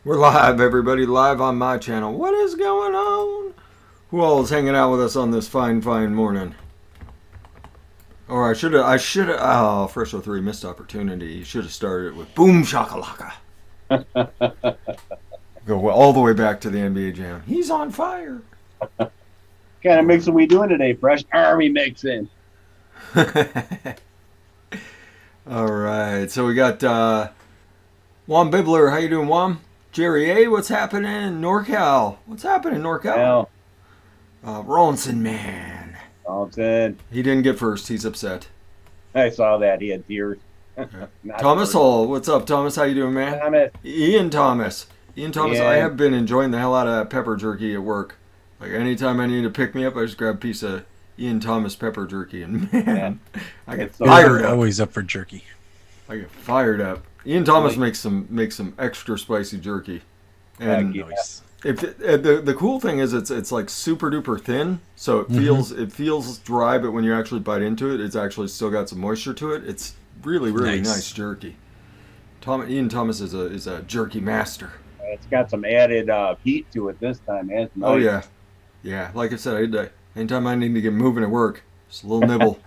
We're live, everybody, live on my channel. What is going on? Who all is hanging out with us on this fine, fine morning? Or fresh03 missed opportunity. You should have started it with boom shakalaka. Go all the way back to the NBA Jam. He's on fire. Kind of mixing we doing today, Fresh Army mixing. All right, so we got Juan Bibler. How you doing, Juan? Jerry A, what's happening? NorCal. What's happening, NorCal? Well, Rawlinson, man. Rawlinson. He didn't get first. He's upset. I saw that. He had tears. Thomas Hall. What's up, Thomas? How you doing, man? Thomas. Ian Thomas. Yeah. I have been enjoying the hell out of that pepper jerky at work. Like, anytime I need to pick me up, I just grab a piece of Ian Thomas pepper jerky. And, man, I get fired up. Always up for jerky. I get fired up. Ian Thomas makes some extra spicy jerky, and Nice. the cool thing is it's like super duper thin, so it feels dry, but when you actually bite into it, it's actually still got some moisture to it. It's really nice jerky. Ian Thomas is a jerky master. It's got some added heat to it this time. Nice. Oh yeah. Like I said, anytime I need to get moving at work, just a little nibble.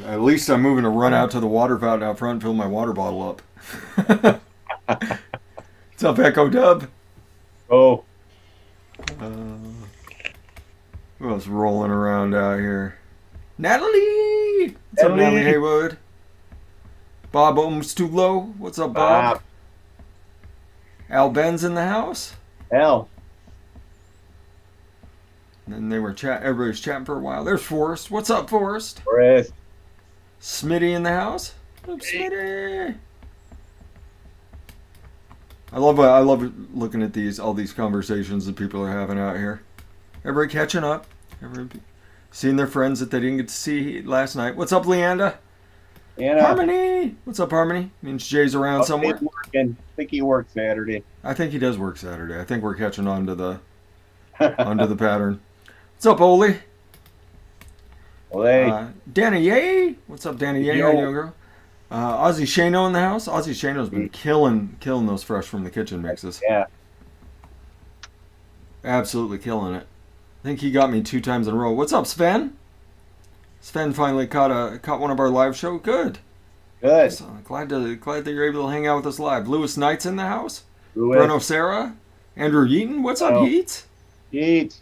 At least I'm moving to run out to the water fountain out front and fill my water bottle up. What's up, Echo Dub? Oh. Who else rolling around out here? Natalie! What's up, Natalie Haywood? Bob Omstulo. What's up, Bob? Al Ben's in the house. Hell. And they were everybody's chatting for a while. There's Forrest. What's up, Forrest? Forrest. Smitty in the house. What's up, Smitty? I love looking at all these conversations that people are having out here. Everybody catching up. Everybody seeing their friends that they didn't get to see last night. What's up, Leanda? Anna. Harmony. What's up, Harmony? Means Jay's around somewhere. He's working. I think he works Saturday. I think he does work Saturday. I think we're catching on to the pattern. What's up, Oli? Well, Danny Yay. What's up, Danny Yay? How you doing, girl? Ozzy Shano in the house. Ozzy Shano's been killing those fresh from the kitchen mixes. Yeah. Absolutely killing it. I think he got me 2 times in a row. What's up, Sven? Sven finally caught one of our live show. Good. So, glad that you're able to hang out with us live. Lewis Knight's in the house. Bruno Sarah. Andrew Yeaton. What's up, Yeet? Yeet.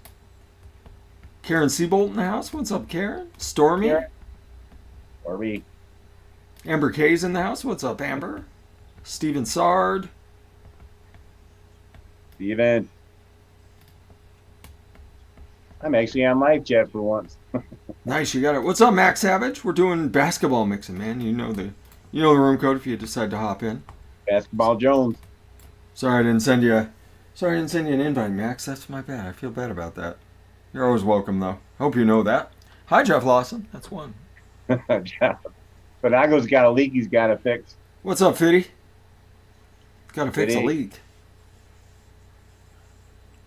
Karen Seabolt in the house. What's up, Karen? Stormy. Stormy. Amber K's in the house. What's up, Amber? Steven Sard. Steven. I'm actually on live chat for once. Nice, you got it. What's up, Max Savage? We're doing basketball mixing, man. You know the room code if you decide to hop in. Basketball Jones. Sorry I didn't send you an invite, Max. That's my bad. I feel bad about that. You're always welcome, though. Hope you know that. Hi, Jeff Lawson. That's one. Fanago's got a leak he's got to fix. What's up, Fitty? Got to fix a leak.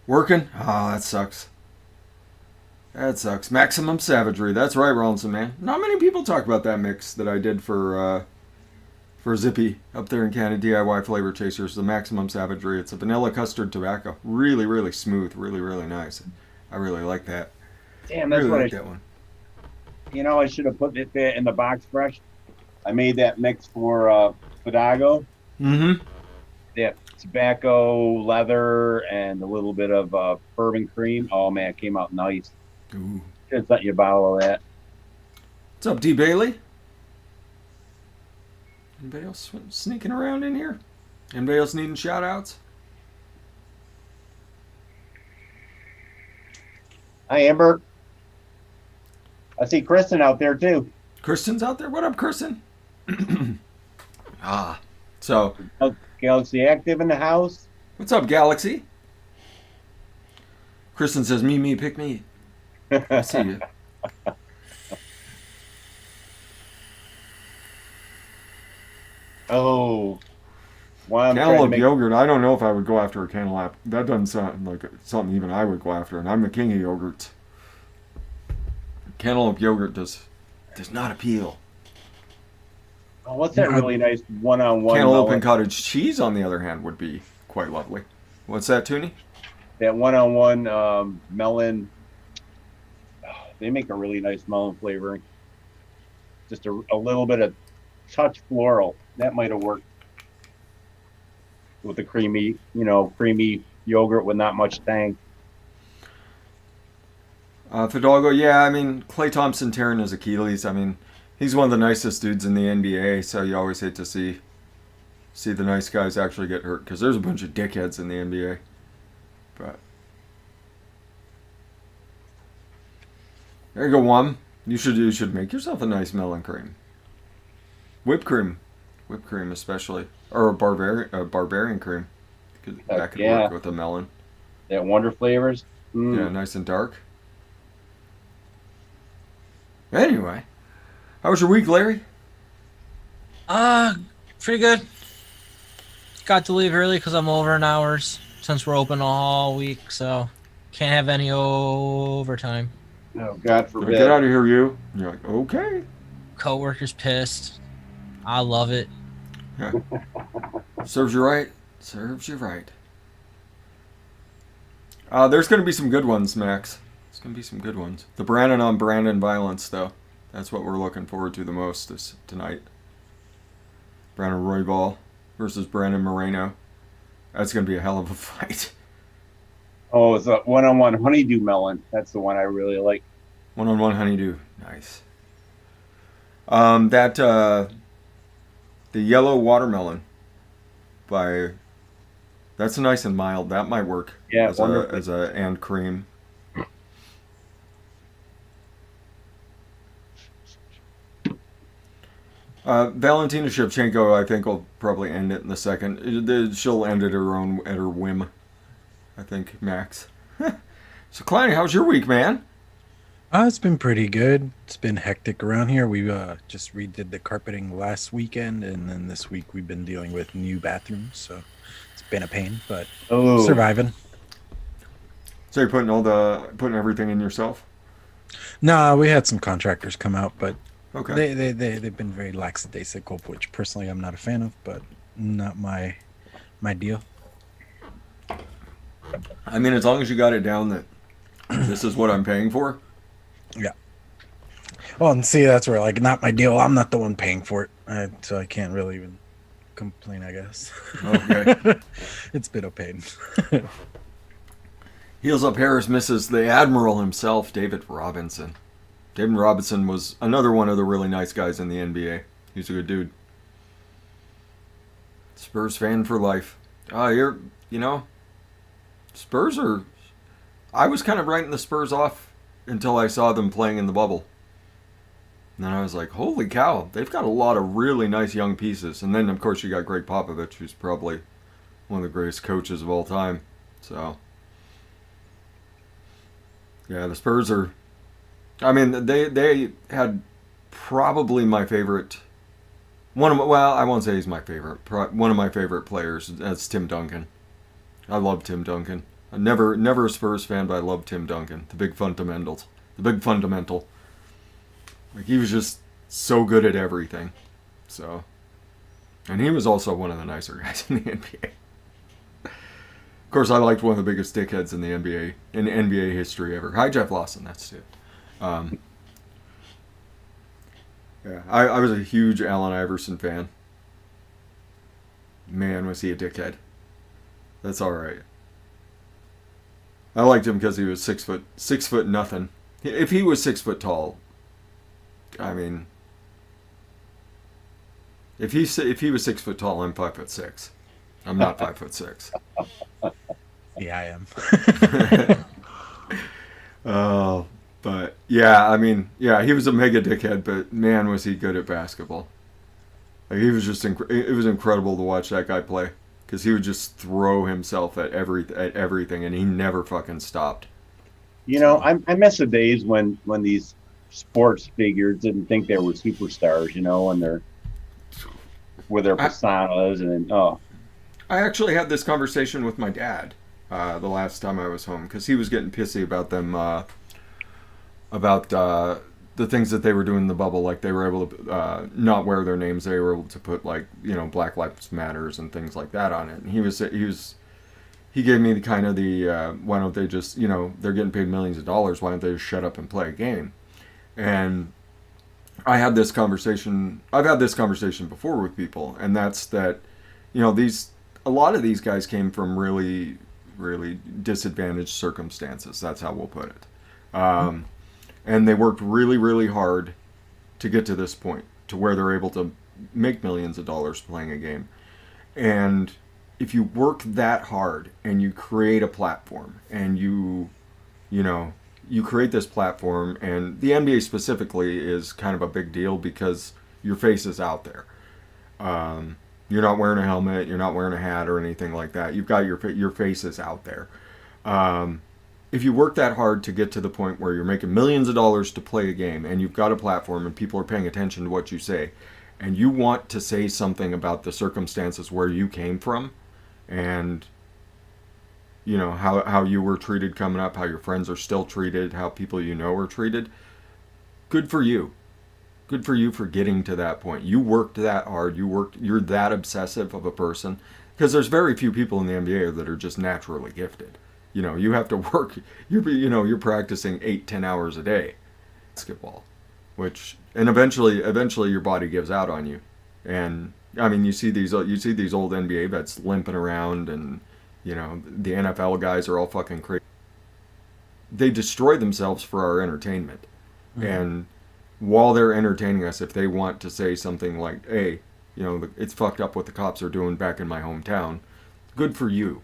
Working? Oh, that sucks. That sucks. Maximum Savagery. That's right, Rawlinson, man. Not many people talk about that mix that I did for Zippy up there in Canada, DIY Flavor Chasers, the Maximum Savagery. It's a vanilla custard tobacco. Really, really smooth. Really, really nice. I really like that. Damn, that's really what like that one. You know, I should have put it in the box fresh. I made that mix for Fadago. Mm-hmm. Yeah, tobacco, leather, and a little bit of bourbon cream. Oh, man, it came out nice. Ooh. Should have sent you a bottle of that. What's up, D. Bailey? Anybody else sneaking around in here? Anybody else needing shout-outs? Hi, Amber. I see Kristen out there, too. Kristen's out there? What up, Kristen? So. Galaxy Active in the house. What's up, Galaxy? Kristen says, me, pick me. I see you. Oh. Cantaloupe yogurt. I don't know if I would go after a cantaloupe. That doesn't sound like something even I would go after, and I'm the king of yogurts. Cantaloupe yogurt does not appeal. Oh, what's that really nice one-on-one Cantaloupe and melon? cottage cheese, on the other hand, would be quite lovely. What's that, Toonie? That one-on-one melon. They make a really nice melon flavoring. Just a little bit of touch floral. That might have worked with the creamy yogurt with not much tang. Fidalgo, yeah, I mean, Klay Thompson tearing his Achilles. I mean, he's one of the nicest dudes in the NBA, so you always hate to see the nice guys actually get hurt because there's a bunch of dickheads in the NBA. But there you go, Wom. You should make yourself a nice melon cream, whipped cream especially, or a barbarian cream. That could Yeah, work with a melon. that Wonder Flavors. Yeah, nice and dark. Anyway, how was your week, Larry? Uh, Pretty good. Got to leave early because I'm over in hours since we're open all week, so can't have any overtime. Oh, God Get forbid. out of here, you. And you're like, okay. Coworkers pissed. I love it. Yeah. Serves you right. Serves you right. There's going to be some good ones, Max. There's going to be some good ones. The Brandon on Brandon violence, though. That's what we're looking forward to the most tonight. Brandon Roybal versus Brandon Moreno. That's going to be a hell of a fight. Oh, it's a one-on-one honeydew melon. That's the one I really like. One-on-one honeydew. Nice. The yellow watermelon by... That's nice and mild. That might work Yeah, as a and cream. Valentina Shevchenko, I think, will probably end it in the second. She'll end it at her whim. I think, Max. So, Kleiny, how's your week, man? It's been pretty good. It's been hectic around here. We just redid the carpeting last weekend, and then this week we've been dealing with new bathrooms, so it's been a pain, but surviving. So you're putting everything in yourself? No, we had some contractors come out, but Okay. they've been very lackadaisical, which personally I'm not a fan of, but not my deal. I mean, as long as you got it down that this is what I'm paying for. Yeah. Well, and see, that's where, like, not my deal. I'm not the one paying for it, so I can't really even complain, I guess. Okay. It's been a pain. Heels Up Harris misses the Admiral himself, David Robinson. David Robinson was another one of the really nice guys in the NBA. He's a good dude. Spurs fan for life. Spurs are... I was kind of writing the Spurs off until I saw them playing in the bubble. And then I was like, holy cow, they've got a lot of really nice young pieces. And then, of course, you got Greg Popovich, who's probably one of the greatest coaches of all time. So, yeah, the Spurs are... I mean, they had probably my favorite... I won't say he's my favorite. One of my favorite players, that's Tim Duncan. I love Tim Duncan. I'm never a Spurs fan, but I love Tim Duncan. The big fundamental. Like, he was just so good at everything. So, and he was also one of the nicer guys in the NBA. Of course, I liked one of the biggest dickheads in the NBA in NBA history ever. Hi, Jeff Lawson. That's it. Yeah, I was a huge Allen Iverson fan. Man, was he a dickhead. That's all right. I liked him because he was 6 foot nothing. If he was 6 foot tall, I mean, if he was 6 foot tall, I'm 5'6". I'm not 5'6". Yeah, I am. Oh, but yeah, I mean, yeah, he was a mega dickhead, but man, was he good at basketball. Like, he was just it was incredible to watch that guy play because he would just throw himself at everything, and he never fucking stopped. You know, I miss the days when these sports figures didn't think they were superstars. You know, and they're with their personas and I actually had this conversation with my dad the last time I was home because he was getting pissy about them the things that they were doing in the bubble, like they were able to not wear their names. They were able to put like, you know, Black Lives Matters and things like that on it. And he gave me the kind of the why don't they just, you know, they're getting paid millions of dollars. Why don't they just shut up and play a game? And I've had this conversation before with people, and that's that, you know, a lot of these guys came from really, really disadvantaged circumstances. That's how we'll put it. And they worked really, really hard to get to this point, to where they're able to make millions of dollars playing a game. And if you work that hard and you create a platform, and you create this platform, and the NBA specifically is kind of a big deal because your face is out there. You're not wearing a helmet, you're not wearing a hat or anything like that. You've got your face is out there. If you work that hard to get to the point where you're making millions of dollars to play a game, and you've got a platform and people are paying attention to what you say, and you want to say something about the circumstances where you came from, and you know how you were treated coming up, how your friends are still treated, how people you know are treated, good for you. Good for you for getting to that point. You worked that hard. You're that obsessive of a person, because there's very few people in the NBA that are just naturally gifted. You know, you have to work. You're practicing 8-10 hours a day, basketball, and eventually your body gives out on you. And I mean, you see these old NBA vets limping around, and you know the NFL guys are all fucking crazy. They destroy themselves for our entertainment, and while they're entertaining us, if they want to say something like, "Hey, you know, it's fucked up what the cops are doing back in my hometown," good for you.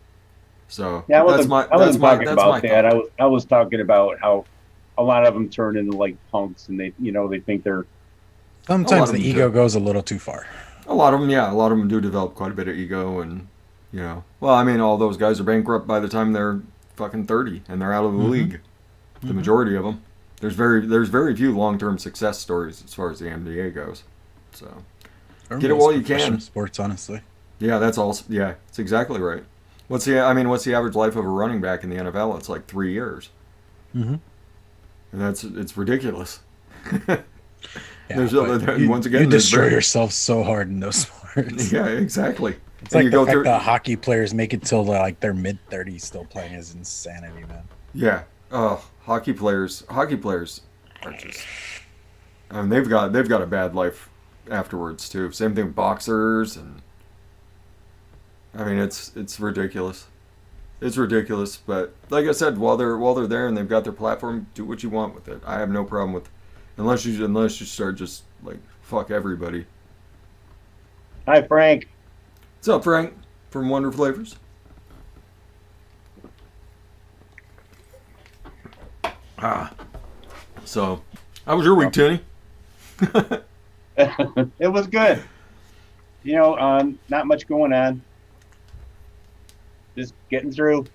So yeah, I that's wasn't talking about my that. thought. I was talking about how a lot of them turn into like punks, and they think they're. Sometimes the them ego do. goes a little too far. A lot of them do develop quite a bit of ego, and you know, well, I mean, all those guys are bankrupt by the time they're fucking 30 and they're out of the league. The majority of them. There's very few long-term success stories as far as the NBA goes. So get it while you can. Sports, honestly. Yeah, that's all. Yeah, it's exactly right. What's the average life of a running back in the NFL? It's like 3 years. And it's ridiculous. Yeah, once again, you destroy yourself so hard in those sports. Yeah, exactly. It's like the fact that hockey players make it till like their mid-30s still playing is insanity, man. Yeah. Oh, hockey players are just. I mean, they've got a bad life afterwards too. Same thing with boxers, and I mean it's ridiculous. It's ridiculous, but like I said, while they're there and they've got their platform, do what you want with it. I have no problem with, unless you start just like fuck everybody. Hi, Frank. What's up, Frank from Wonder Flavors? So how was your week, Tony? It was good. You know, not much going on. Just getting through.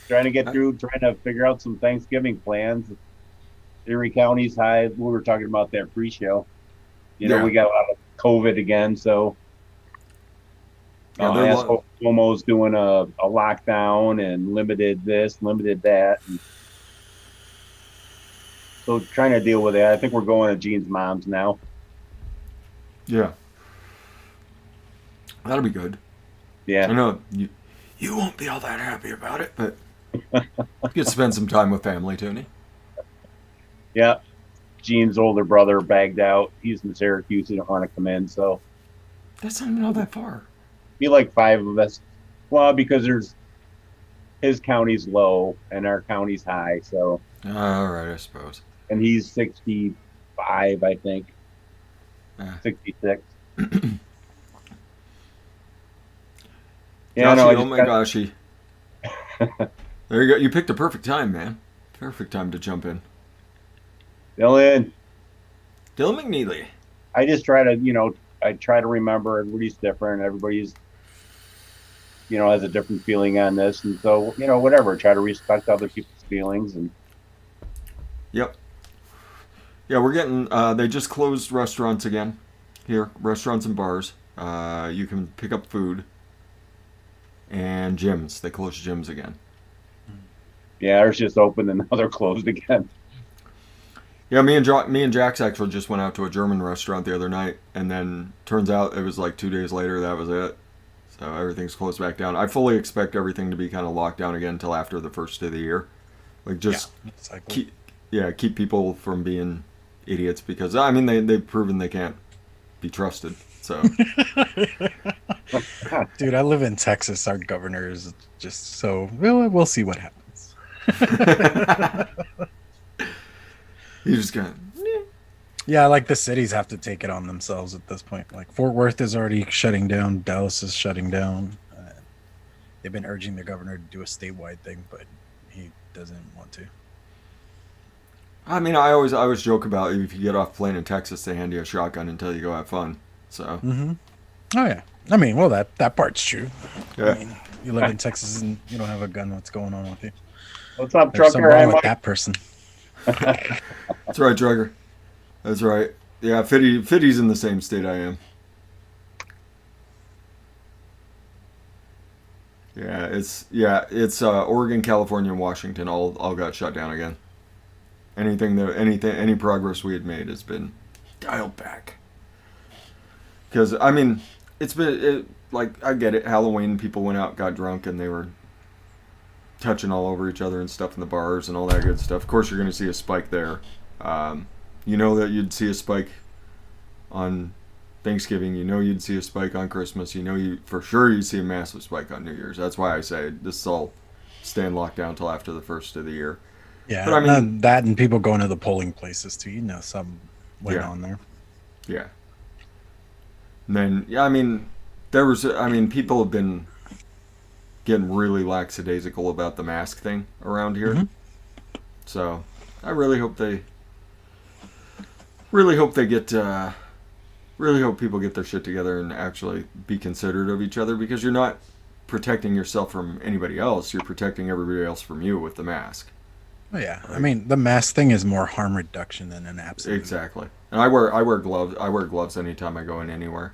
Trying to figure out some Thanksgiving plans. Erie County's high. We were talking about that pre-show. You know, we got a lot of COVID again, so Cuomo's doing a lockdown and limited this, limited that. And so trying to deal with that. I think we're going to Jean's mom's now. Yeah. That'll be good. Yeah. I know you won't be all that happy about it, but you get to spend some time with family, Tony. Yeah. Jean's older brother bagged out. He's in Syracuse. He didn't want to come in, so. That's not even all that far. Be like 5 of us. Well, because his county's low and our county's high, so. All right, I suppose. And he's 65, I think. 66. Yeah, Joshy, oh my gosh. There you go. You picked a perfect time, man. Perfect time to jump in. Dylan McNeely. I just try to remember everybody's different. Everybody's, has a different feeling on this. And so, whatever, try to respect other people's feelings. And Yep. Yeah, we're getting, they just closed restaurants again here, restaurants and bars. You can pick up food. And gyms. They closed gyms again. Yeah, ours just opened and now they're closed again. Yeah, me and Jax actually just went out to a German restaurant the other night, and then turns out it was like 2 days later that was it. So everything's closed back down. I fully expect everything to be kind of locked down again until after the first of the year. Like just Cycle. keep people from being idiots because I mean they've proven they can't be trusted. So Dude, I live in Texas. Our governor is just so we'll see what happens. you just got Yeah, like the cities have to take it on themselves at this point. Like Fort Worth is already shutting down. Dallas is shutting down. They've been urging the governor to do a statewide thing, but he doesn't want to. I mean, I always joke about if you get off plane in Texas, they hand you a shotgun until you go have fun. So. Mm-hmm. Oh yeah. I mean, well that part's true. Yeah. I mean, you live in Texas and you don't have a gun. What's going on with you? What's up, There's something trucker? wrong I'm with that person. That's right, Drugger. That's right. Yeah, Fiddy's in the same state I am. Yeah, it's Oregon, California, and Washington all got shut down again. Any progress we had made has been dialed back. Because I mean, like I get it. Halloween, people went out, got drunk, and they were touching all over each other and stuff in the bars and all that good stuff. Of course, you're going to see a spike there. You know that you'd see a spike on Thanksgiving. You know you'd see a spike on Christmas. You know for sure you'd see a massive spike on New Year's. That's why I say this is all staying locked down until after the first of the year. Yeah, but I mean that and people going to the polling places too. You know, some went on there. Yeah. And then I mean, people have been getting really lackadaisical about the mask thing around here. Mm-hmm. So I really hope people get their shit together and actually be considerate of each other, because you're not protecting yourself from anybody else. You're protecting everybody else from you with the mask. Oh yeah, I mean the mask thing is more harm reduction than an absolute. Exactly. And I wear gloves. I wear gloves anytime I go in anywhere.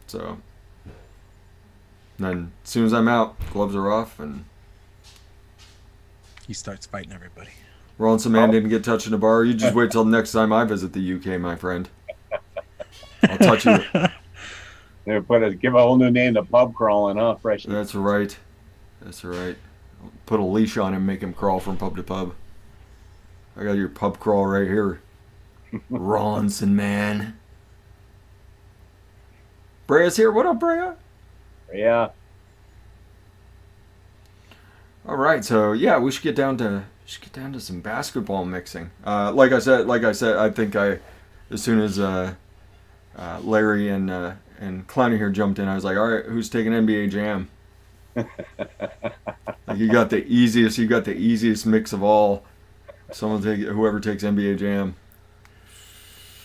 So. And then as soon as I'm out, gloves are off, and he starts fighting everybody. Rawlinson Man didn't get touched in a bar. You just wait till the next time I visit the UK, my friend. I'll touch you. They give a whole new name to pub crawling, huh? Fresh. That's right. That's right. Put a leash on him, make him crawl from pub to pub. I got your pub crawl right here. Rawlinson Man. Brea's here. What up, Brea? Yeah. All right, so yeah, we should get down to some basketball mixing. Like I said, I think as soon as Larry and Clowney here jumped in, I was like, all right, who's taking NBA Jam? Like you got the easiest mix of all. Whoever takes NBA Jam.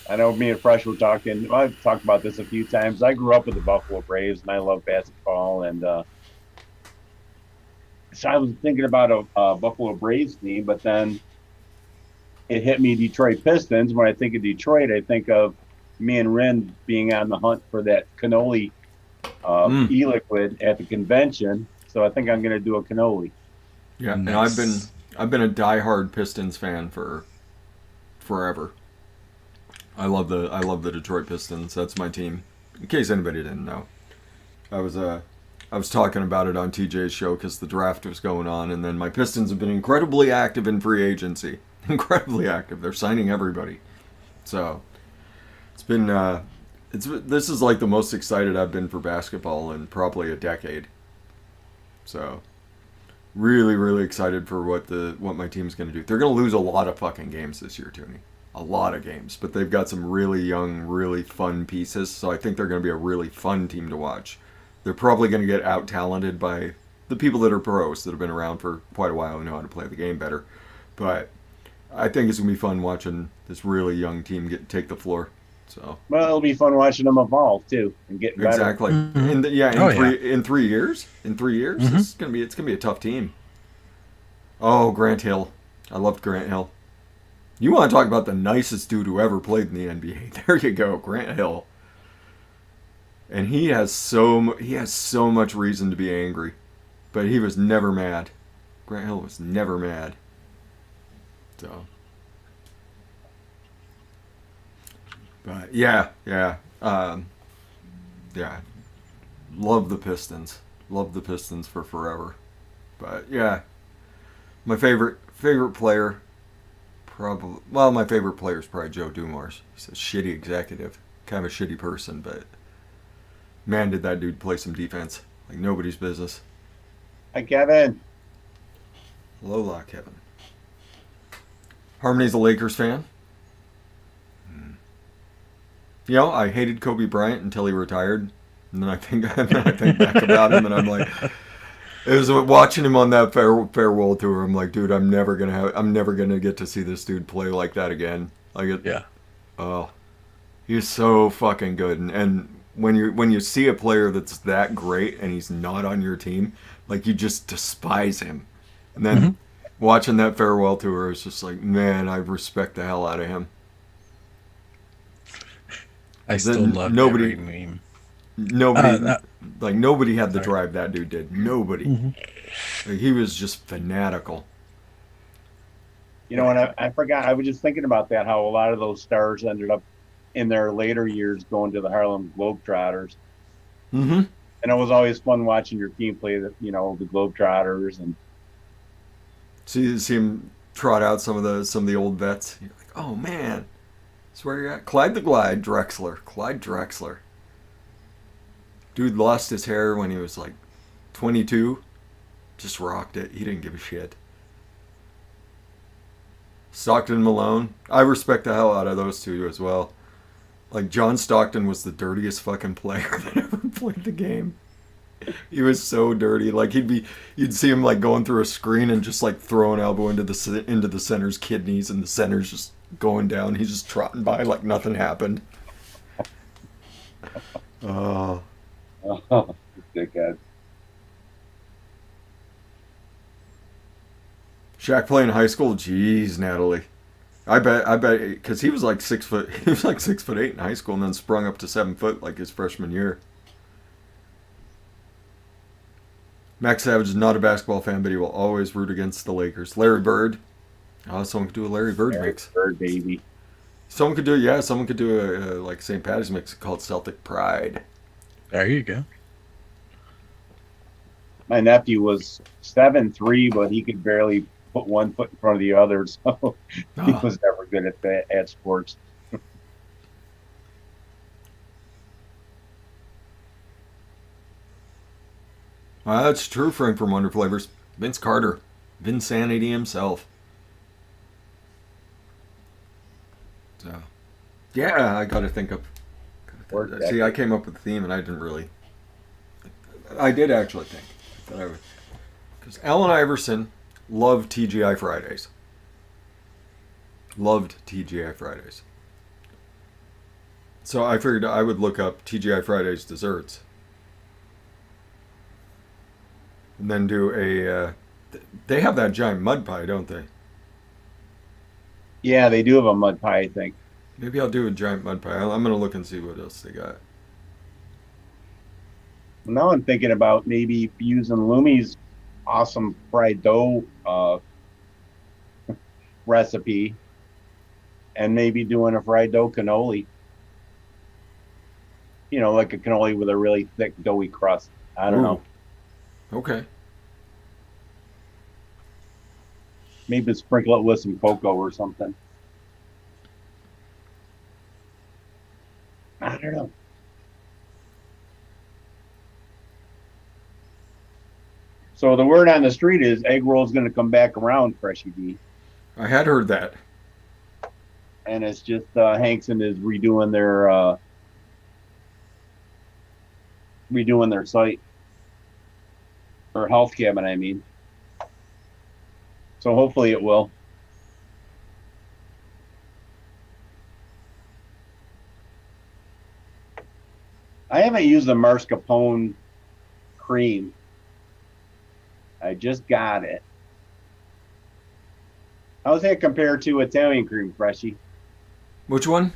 I know me and Fresh were talking. I've talked about this a few times. I grew up with the Buffalo Braves, and I love basketball. And so I was thinking about a Buffalo Braves team, but then it hit me Detroit Pistons. When I think of Detroit, I think of me and Ren being on the hunt for that cannoli e-liquid at the convention. So I think I'm going to do a cannoli. Yeah, nice. And I've been a diehard Pistons fan for forever. I love the Detroit Pistons. That's my team. In case anybody didn't know, I was talking about it on TJ's show because the draft was going on, and then my Pistons have been incredibly active in free agency. Incredibly active. They're signing everybody. So it's been this is like the most excited I've been for basketball in probably a decade. So really, really excited for what my team's going to do. They're going to lose a lot of fucking games this year, Toonie. A lot of games, but they've got some really young, really fun pieces, so I think they're going to be a really fun team to watch. They're probably going to get out-talented by the people that are pros that have been around for quite a while and know how to play the game better. But I think it's going to be fun watching this really young team take the floor. So Well, it'll be fun watching them evolve too and get better. exactly. Mm-hmm. In 3 years, Mm-hmm. it's going to be a tough team. Oh, Grant Hill. I loved Grant Hill. You want to talk about the nicest dude who ever played in the NBA? There you go, Grant Hill. And he has so much reason to be angry, but he was never mad. Grant Hill was never mad. So But yeah. Yeah. Love the Pistons. Love the Pistons for forever. But yeah, my favorite player, probably. Well, my favorite player is probably Joe Dumars. He's a shitty executive, kind of a shitty person, but man, did that dude play some defense like nobody's business. Hi, Kevin. Alola, Kevin. Harmony's a Lakers fan. You know, I hated Kobe Bryant until he retired, and then I think back about him, and I'm like, it was watching him on that farewell tour. I'm like, dude, I'm never gonna get to see this dude play like that again. Oh, he's so fucking good, and when you see a player that's that great and he's not on your team, like you just despise him, and then watching that farewell tour is just like, man, I respect the hell out of him. I still love nobody. every meme. Nobody had the drive that dude did. Nobody. Like, he was just fanatical. You know, and I forgot. I was just thinking about that. How a lot of those stars ended up in their later years going to the Harlem Globetrotters. Mm-hmm. And it was always fun watching your team play the Globetrotters and see him trot out some of the old vets. You're like, oh man, that's where you're at. Clyde Drexler. Dude lost his hair when he was like 22. Just rocked it. He didn't give a shit. Stockton Malone. I respect the hell out of those two as well. Like, John Stockton was the dirtiest fucking player that ever played the game. He was so dirty. Like, you'd see him like going through a screen and just like throw an elbow into the center's kidneys, and the center's just going down. He's just trotting by like nothing happened. Oh. Oh, dickhead. Shaq playing high school? Jeez, Natalie. I bet, because he was like 6 foot. He was like 6'8" in high school, and then sprung up to 7 foot like his freshman year. Max Savage is not a basketball fan, but he will always root against the Lakers. Larry Bird. Oh, someone could do a Larry Bird mix. Bird baby. Someone could do a like St. Patty's mix called Celtic Pride. There you go. My nephew was 7'3", but he could barely put one foot in front of the other, so he was never good at sports. Well, that's true, Frank from Wonder Flavors. Vince Carter. Vinsanity himself. So, yeah, I gotta think of... See, I came up with the theme, and I didn't really... I did actually think that I would... Because Allen Iverson loved TGI Fridays. Loved TGI Fridays. So I figured I would look up TGI Fridays desserts. And then do a... they have that giant mud pie, don't they? Yeah, they do have a mud pie, I think. Maybe I'll do a giant mud pie. I'm going to look and see what else they got. Now I'm thinking about maybe using Lumi's awesome fried dough recipe and maybe doing a fried dough cannoli. You know, like a cannoli with a really thick doughy crust. I don't know. Okay. Maybe sprinkle it with some cocoa or something. I don't know. So the word on the street is egg roll's going to come back around, Freshy D. I had heard that. And it's just Hankson is redoing their site. Or health cabin, I mean. So hopefully it will. I haven't used the mascarpone cream. I just got it. How's that compared to Italian cream, Freshy? Which one?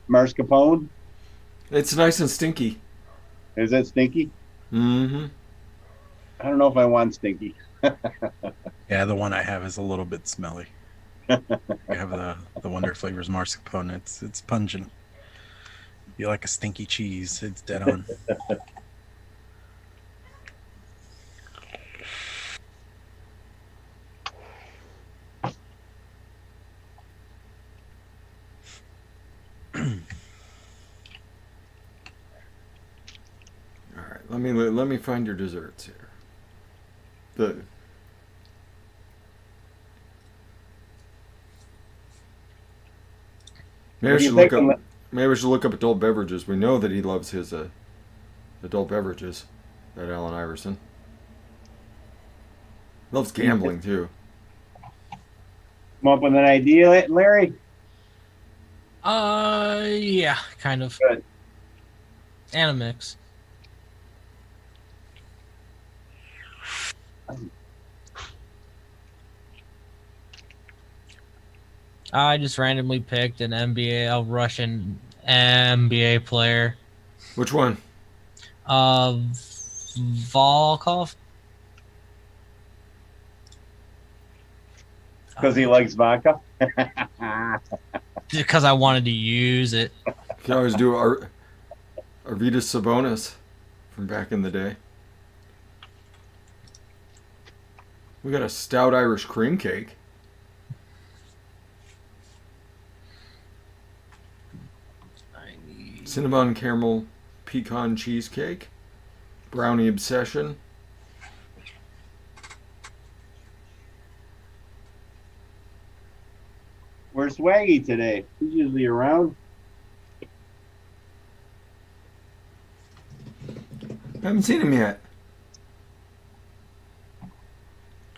Mascarpone? It's nice and stinky. Is that stinky? Mm-hmm. I don't know if I want stinky. Yeah, the one I have is a little bit smelly. I have the Wonder Flavors mascarpone. It's pungent. Be like a stinky cheese. It's dead on. All right, let me find your desserts here. Maybe What I do you should think? maybe we should look up adult beverages. We know that he loves his adult beverages. That Allen Iverson loves gambling too. Come up with an idea, Larry? Yeah, kind of. Good. And a mix. I just randomly picked a Russian NBA player. Which one? Volkov. Because he likes vodka? Because I wanted to use it. You can always do Arvydas Sabonis from back in the day. We got a stout Irish cream cake. Cinnamon caramel pecan cheesecake. Brownie obsession. Where's Swaggy today? He's usually around. Haven't seen him yet.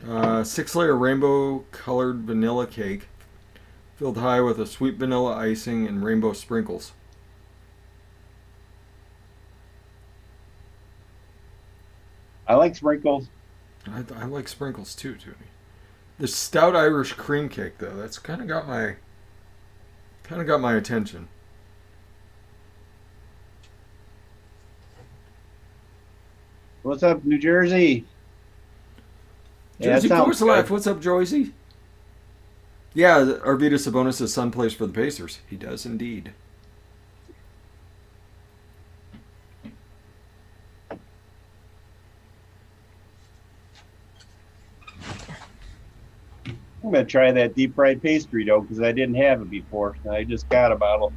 6-layer rainbow colored vanilla cake. Filled high with a sweet vanilla icing and rainbow sprinkles. I like sprinkles. I like sprinkles too, Tony. The stout Irish cream cake, though, that's kind of got my attention. What's up, New Jersey? Jersey that sounds Force good. Life, what's up, Joycey? Yeah, Arvydas Sabonis' son plays for the Pacers. He does indeed. I'm going to try that deep fried pastry, though, because I didn't have it before. I just got a bottle.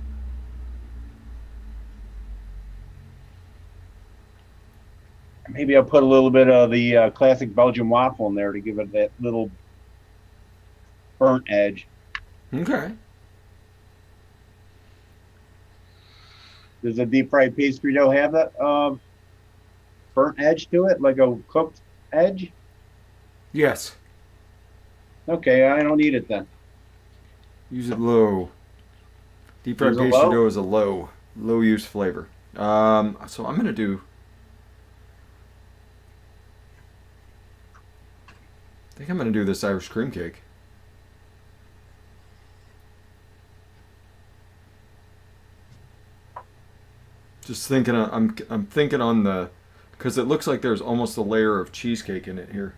Maybe I'll put a little bit of the classic Belgian waffle in there to give it that little burnt edge. Okay. Does a deep fried pastry dough have that burnt edge to it, like a cooked edge? Yes. Okay, I don't need it then. Use it low. Deep fried Use it pastry low? dough is a low use flavor. So I'm going to do... I think I'm going to do this Irish cream cake. Just thinking, I'm thinking on the, because it looks like there's almost a layer of cheesecake in it here.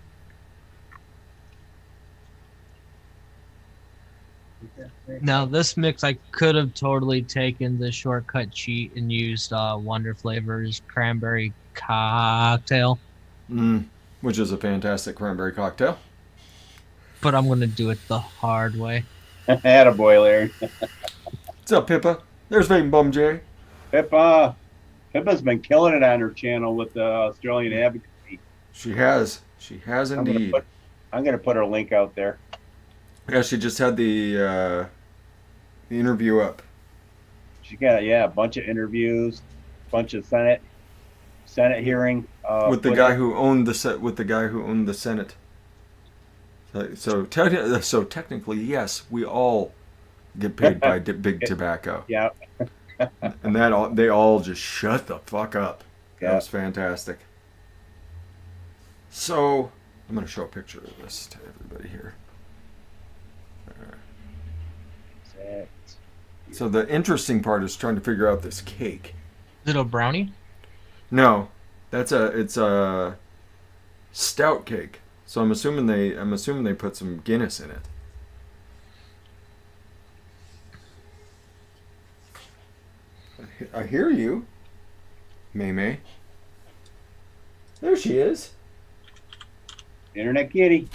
Now this mix, I could have totally taken the shortcut cheat and used Wonder Flavors cranberry cocktail, Which is a fantastic cranberry cocktail. but I'm gonna do it the hard way. Attaboy, Larry. What's up, Pippa? There's Vaping Bum Jay. Pippa's been killing it on her channel with the Australian advocacy. She has indeed. I'm gonna put her link out there. Yeah, she just had the interview up. She got a bunch of interviews, bunch of Senate hearing With the guy who owned the Senate. So technically, yes, we all get paid by big tobacco. Yeah. And they all just shut the fuck up. That was fantastic. So I'm gonna show a picture of this to everybody here. So the interesting part is trying to figure out this cake. Is it a brownie? No, it's a stout cake. So I'm assuming they put some Guinness in it. I hear you. May May. There she is. Internet kitty.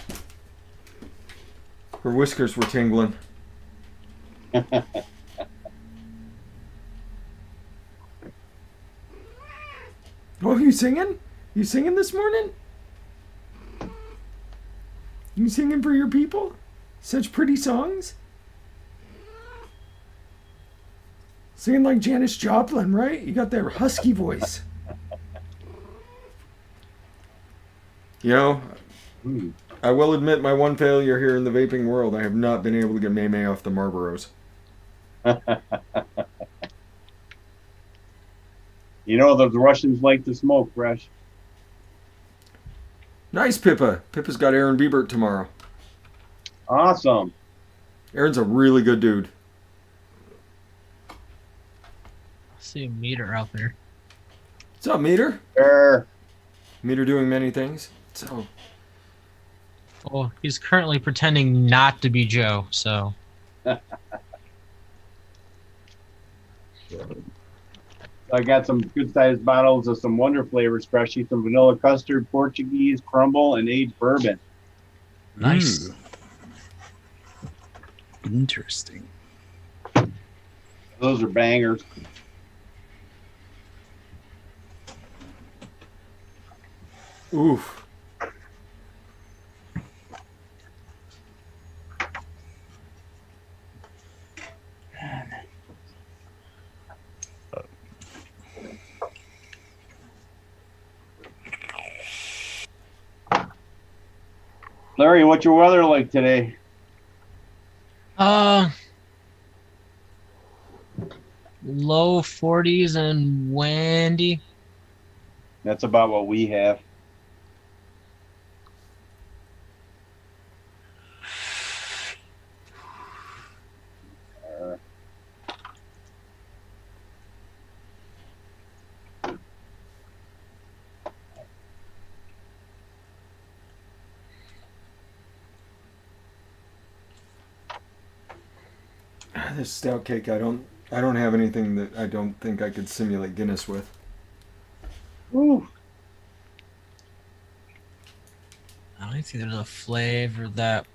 Her whiskers were tingling. Oh, you singing? You singing this morning? You singing for your people? Such pretty songs? Singing like Janis Joplin, right? You got that husky voice. You know, I will admit my one failure here in the vaping world. I have not been able to get May May off the Marlboros. You know, the Russians like to smoke, Fresh. Nice, Pippa. Pippa's got Aaron Biebert tomorrow. Awesome. Aaron's a really good dude. I see a meter out there. What's up, Meter? Sure. Meter doing many things. So, Oh, he's currently pretending not to be Joe, so. I got some good-sized bottles of some Wonder flavors, Freshie. Some vanilla custard, Portuguese, crumble, and aged bourbon. Nice. Interesting. Those are bangers. oof. Larry, what's your weather like today? Low 40s and windy. That's about what we have. This stout cake, I don't have anything that I don't think I could simulate Guinness with. Ooh. I don't think there's a flavor that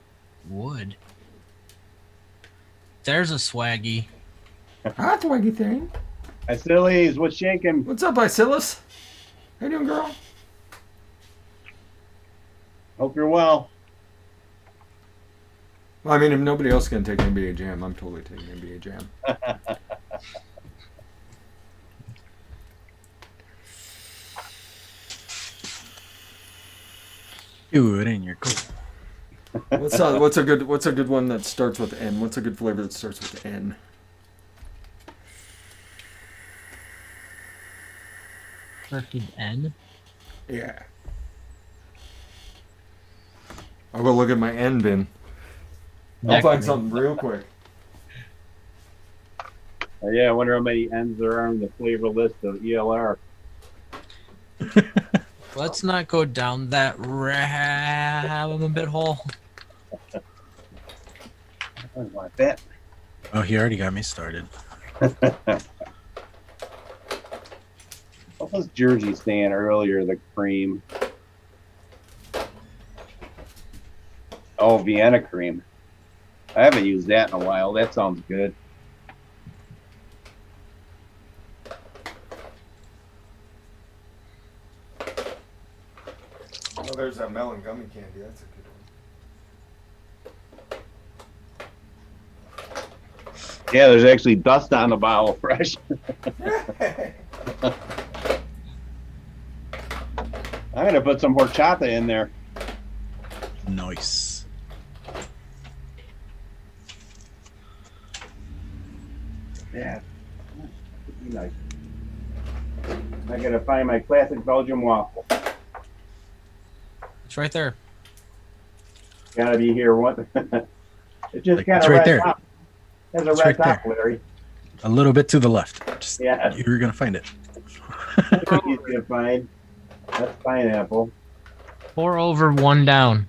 would. There's a swaggy. Hot swaggy thing. Sillies, what's shaking? What's up, Isilus? How you doing, girl? Hope you're well. Well, I mean, if nobody else can take NBA Jam, I'm totally taking NBA Jam. Do it in your coat. What's a good one that starts with N? What's a good flavor that starts with N? Perfect N. Yeah. I'll go look at my N bin. I'll find something real quick. Yeah, I wonder how many N's there are on the flavor list of ELR. Let's not go down that rabbit hole. I don't want that. Oh, he already got me started. What was Jersey saying earlier? The cream. Oh, Vienna cream. I haven't used that in a while. That sounds good. Oh, there's that melon gummy candy. That's a good Yeah, there's actually dust on the bottle, Fresh. one. I'm gonna put some horchata in there. Nice. Yeah. Nice. I gotta find my classic Belgian waffle. It's right there. Gotta be here. What? It's just Like, kind it's of right red there. top. There's a It's red right top, there. Larry. A little bit to the left. Just, Yeah. you're gonna find it. Easy to find. That's pineapple. 4 over, 1 down.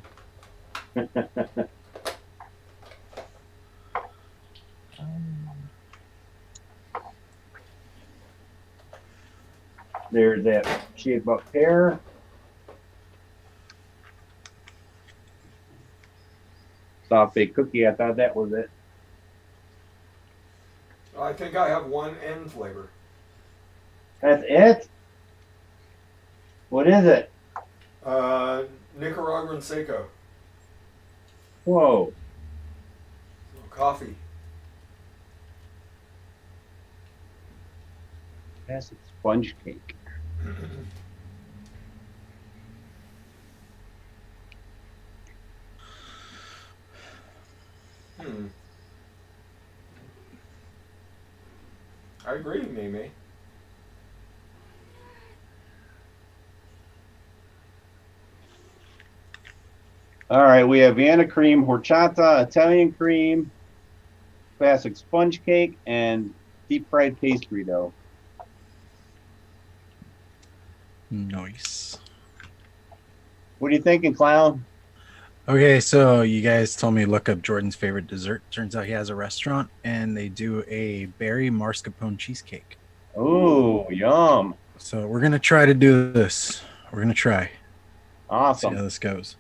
There's that shape up pear. Soft baked cookie. I thought that was it. I think I have one N flavor. That's it? What is it? Nicaraguan Seco. Whoa. Coffee. That's a sponge cake. I agree, Mimi. All right, we have Vienna cream, horchata, Italian cream, classic sponge cake, and deep fried pastry dough. Nice. What are you thinking, clown? Okay, so you guys told me to look up Jordan's favorite dessert. Turns out he has a restaurant, and they do a berry mascarpone cheesecake. Oh, yum. So we're going to try to do this. We're going to try. See Awesome. how this goes.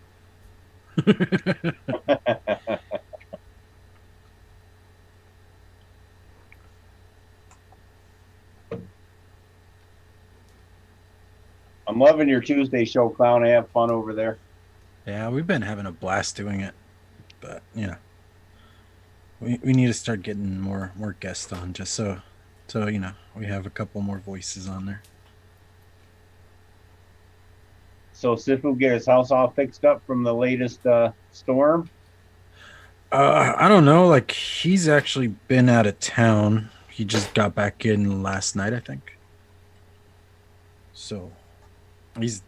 I'm loving your Tuesday show, clown. I have fun over there. Yeah, we've been having a blast doing it. But, you know, we need to start getting more guests on just so, you know, we have a couple more voices on there. So Sifu get his house all fixed up from the latest storm? I don't know. Like, he's actually been out of town. He just got back in last night, I think. So he's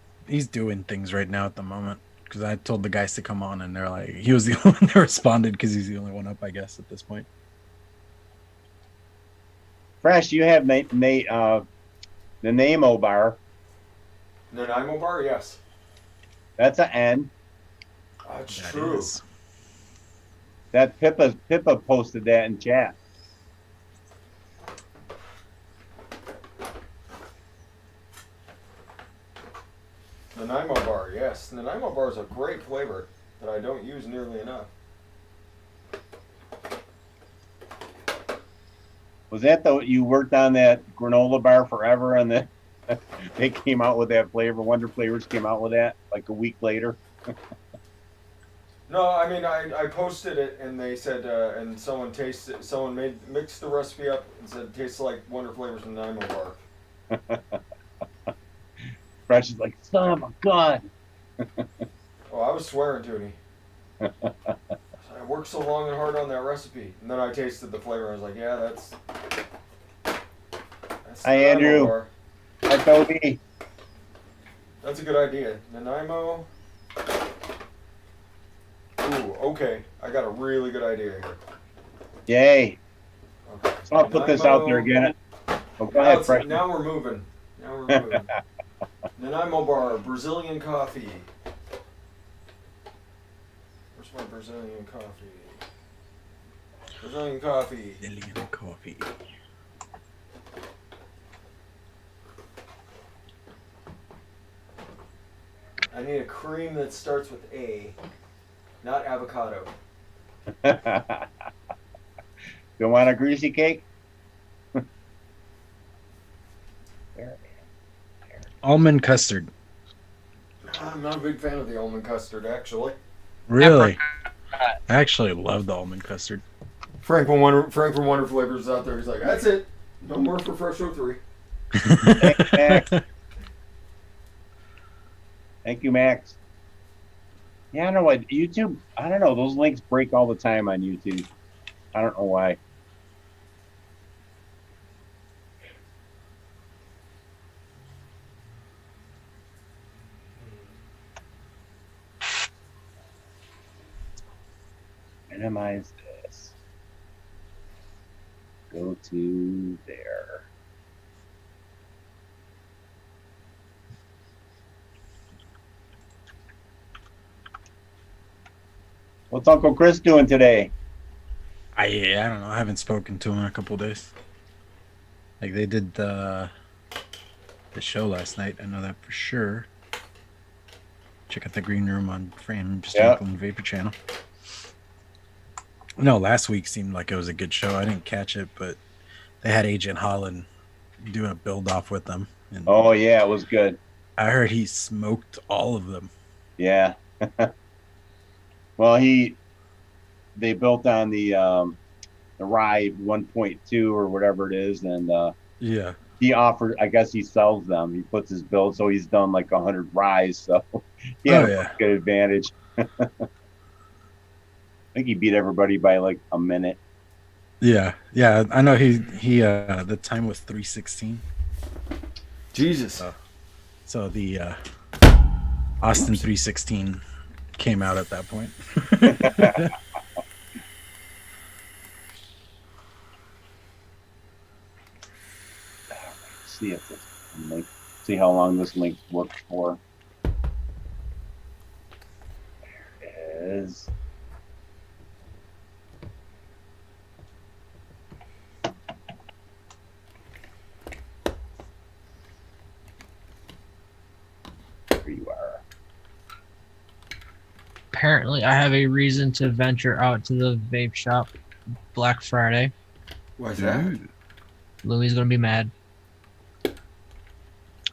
doing things right now at the moment. Because I told the guys to come on, and they're like, he was the only one that responded because he's the only one up, I guess, at this point. Fresh, you have the Namo bar. Nanaimo bar, yes. That's an N. That's That true. is. That Pippa posted that in chat. Nanaimo bar, yes. Nanaimo bar is a great flavor that I don't use nearly enough. Was that you worked on that granola bar forever, and then they came out with that flavor? Wonder Flavors came out with that like a week later. No, I mean I posted it and they said and someone tasted someone mixed the recipe up and said it tastes like Wonder Flavors Nanaimo bar. Fresh is like, son of a gun. Oh, I was swearing to me. I worked so long and hard on that recipe, and then I tasted the flavor. I was like, yeah, that's Hi, Nanaimo Andrew. bar. Hi, Toby. That's a good idea. Nanaimo. Ooh, okay. I got a really good idea here. Yay. Okay. So I'll put this out there again. Oh, go ahead, Fresh. Now we're moving. Nanaimo bar, Brazilian coffee. Where's my Brazilian coffee? Brazilian coffee. Brazilian coffee. I need a cream that starts with A, not avocado. You want a greasy cake? Almond custard. I'm not a big fan of the almond custard, actually. Really? I actually love the almond custard. Frank from Wonder Flavors is out there. He's like, that's it. No more for fresh03. Thanks, Max. Thank you, Max. Yeah, I don't know what YouTube. I don't know. Those links break all the time on YouTube. I don't know why. Minimize this. Go to there. What's Uncle Chris doing today? I don't know. I haven't spoken to him in a couple of days. Like they did the the show last night. I know that for sure. Check out the green room on Frame Strickland Vapor Channel. No, last week seemed like it was a good show. I didn't catch it, but they had Agent Holland doing a build off with them. And Oh yeah, it was good. I heard he smoked all of them. Yeah. Well, they built on the Rye 1.2 or whatever it is, and Yeah. he offered. I guess he sells them. He puts his build, so he's done like 100 Ryes. So he had a good advantage. I think he beat everybody by like a minute. Yeah. I know he the time was 3:16. Jesus. So the Austin 3:16 came out at that point. See if this link. See how long this link works for. There it is. There you are. Apparently, I have a reason to venture out to the vape shop Black Friday. Why's that? Louis gonna be mad.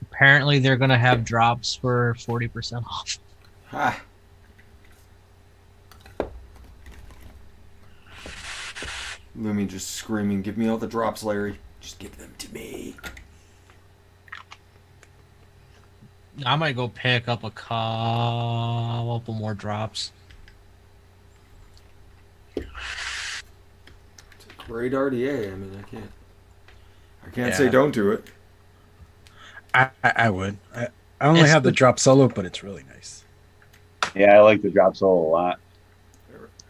Apparently, they're gonna have drops for 40% off. Ha. Lumi just screaming, "Give me all the drops, Larry. Just give them to me." I might go pick up a couple more drops. It's a great RDA. I mean, I can't say don't do it. I would. I only have the drop solo, but it's really nice. Yeah, I like the drop solo a lot.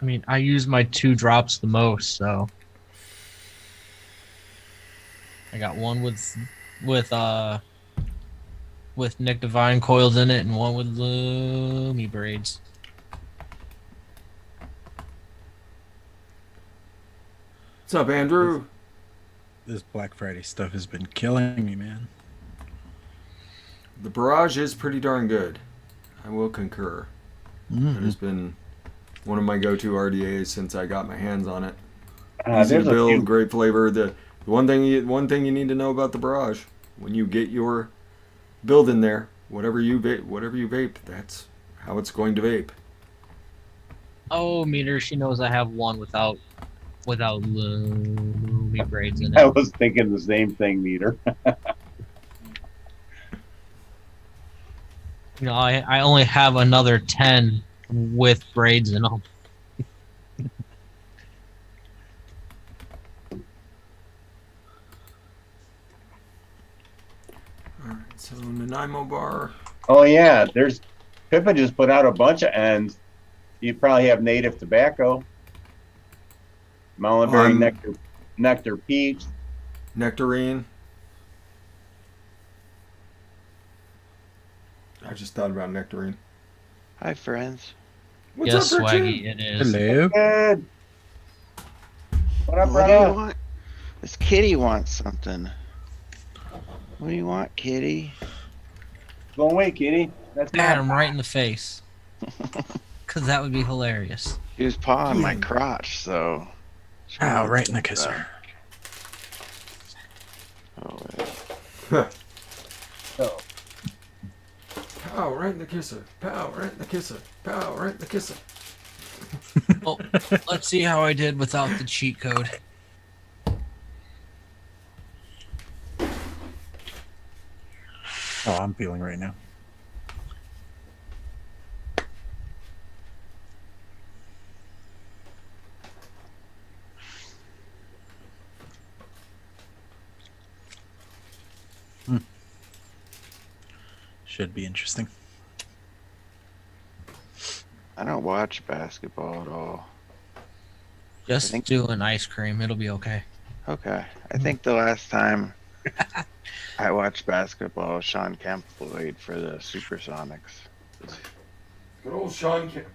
I mean, I use my 2 drops the most, so I got one with Nick Divine coils in it, and one with Lumi braids. What's up, Andrew? This Black Friday stuff has been killing me, man. The Barrage is pretty darn good. I will concur. It has been one of my go-to RDAs since I got my hands on it. Easy to build, great flavor. The one thing you need to know about the Barrage, when you get your build in there, whatever you vape, that's how it's going to vape. Oh, meter, she knows I have one without Lumi braids in it. I was thinking the same thing, meter. You know, I only have another 10 with braids in them. Alright, so Nanaimo bar. Oh yeah, Pippa just put out a bunch of ends. You probably have native tobacco, mulberry, nectar peach, Nectarine. I just thought about Nectarine. Hi, friends. What's Yes, up, Swaggy, Richard? it is. Hello. Good. What up, What do you brother? want? This kitty wants something. What do you want, kitty? Go away, kitty. That's Pat not. him right in the face. Because that would be hilarious. She was pawing my Yeah. crotch, so. she Ow, wants right in the it, kisser. Oh, yeah. Oh. Pow, right in the kisser. Pow, right in the kisser. Pow, right in the kisser. Well, let's see how I did without the cheat code. Oh, I'm feeling right now. Should be interesting. I don't watch basketball at all. Just think- do an ice cream. It'll be okay. Okay. I think the last time I watched basketball, Sean Kemp played for the Supersonics. Good old Sean Kemp.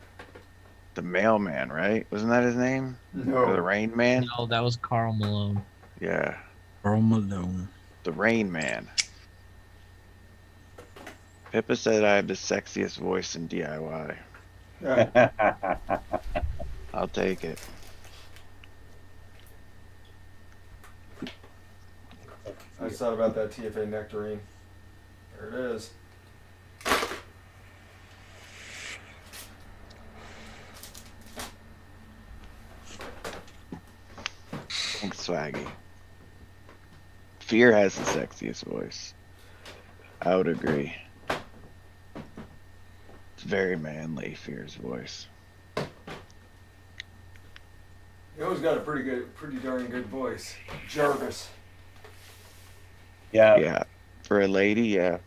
The mailman, right? Wasn't that his name? Or the No. Rain Man? No, that was Carl Malone. Yeah. Earl Malone. The Rain Man. Pippa said I have the sexiest voice in DIY. I'll take it. I just thought about that TFA nectarine. There it is. Thanks, Swaggy. Fear has the sexiest voice. I would agree. It's very manly, Fear's voice. He always got a pretty darn good voice. Jarvis. Yeah. Yeah. For a lady, yeah.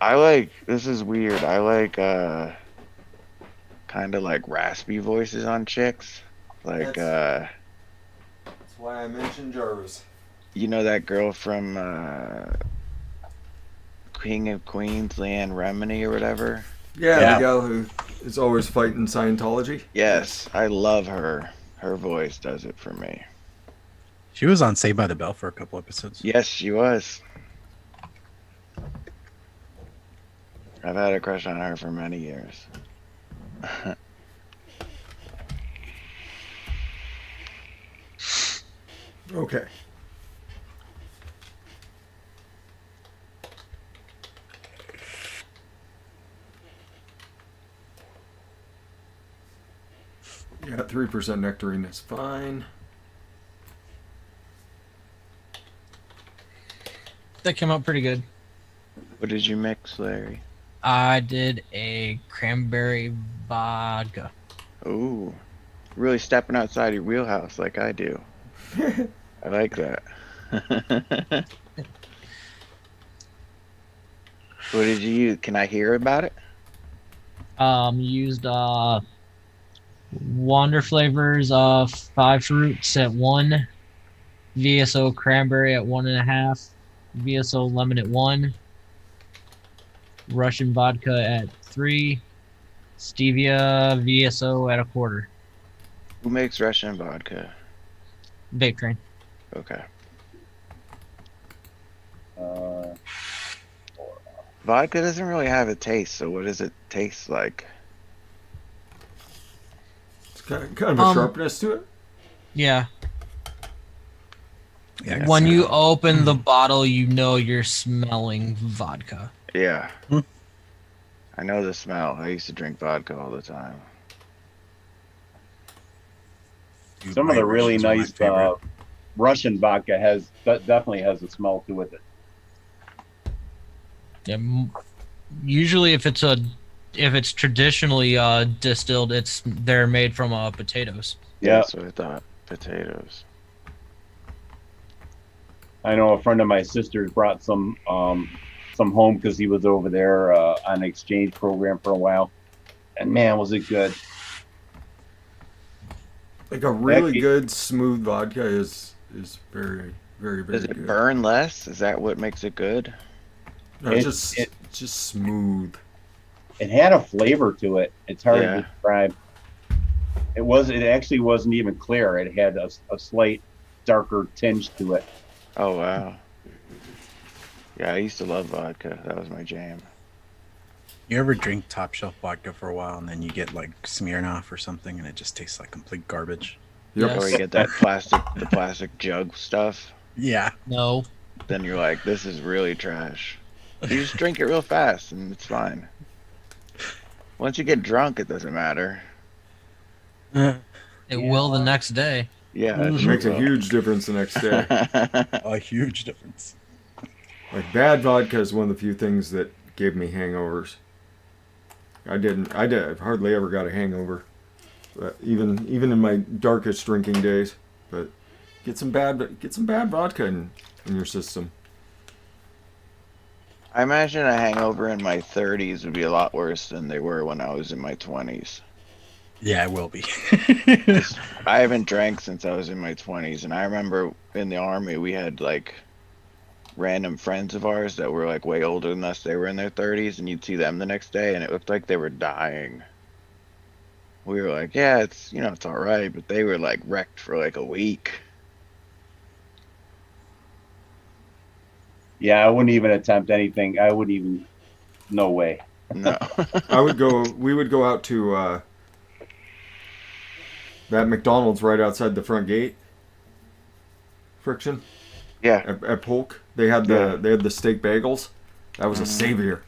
I like, this is weird. I like, kind of like raspy voices on chicks. Like, That's why I mentioned Jarvis. you know that girl from, King of Queens, Leanne Remini or whatever? Yeah, Yeah. the gal who is always fighting Scientology. Yes, I love her. Her voice does it for me. She was on Saved by the Bell for a couple episodes. Yes, she was. I've had a crush on her for many years. Okay. Yeah, 3% nectarine is fine. That came out pretty good. What did you mix, Larry? I did a cranberry vodka. Ooh, really stepping outside your wheelhouse like I do. I like that. What did you use? Can I hear about it? Used Wander flavors of 5 fruits at 1, VSO cranberry at 1.5, VSO lemon at 1, Russian vodka at 3, stevia VSO at 1/4. Who makes Russian vodka? Vape train. Okay. Uh, Vodka doesn't really have a taste, so what does it taste like? It's kind of a sharpness to it. Yeah. Yeah, I got When some- you open the bottle, you know you're smelling vodka. Yeah. Hmm. I know the smell. I used to drink vodka all the time. Dude, some of my the really originals are my nice favorite. Russian vodka definitely has a smell to it. Yeah, usually if it's traditionally distilled, they're made from potatoes. Yeah, That's what I thought. Potatoes. I know a friend of my sister's brought some home because he was over there on an exchange program for a while, and man, was it good. Like a really Becky. good smooth vodka is very, very, very Does it good. burn less? Is that what makes it good? No, It- it's it- just smooth. It had a flavor to it. It's hard Yeah. to describe. It actually wasn't even clear. It had a slight darker tinge to it. Oh, wow. Yeah, I used to love vodka. That was my jam. You ever drink top shelf vodka for a while and then you get like Smirnoff or something and it just tastes like complete garbage? Yep. Yes. Or you get that the plastic jug stuff. Yeah. No. Then you're like, this is really trash. You just drink it real fast and it's fine. Once you get drunk, it doesn't matter. It Yeah. will the next day. Yeah, It sure makes a will. huge difference the next day. A huge difference. Like bad vodka is one of the few things that gave me hangovers. I hardly ever got a hangover, even in my darkest drinking days. But get some bad vodka in your system. I imagine a hangover in my 30s would be a lot worse than they were when I was in my 20s. Yeah, it will be. I haven't drank since I was in my 20s, and I remember in the army we had like random friends of ours that were like way older than us. They were in their 30s, and you'd see them the next day, and it looked like they were dying. We were like, yeah, it's it's all right, but they were like wrecked for like a week. Yeah, I wouldn't even attempt anything. I wouldn't even. No way. No. We would go out to that McDonald's right outside the front gate. Friction Yeah. at Polk. They had Yeah. the steak bagels. That was a savior.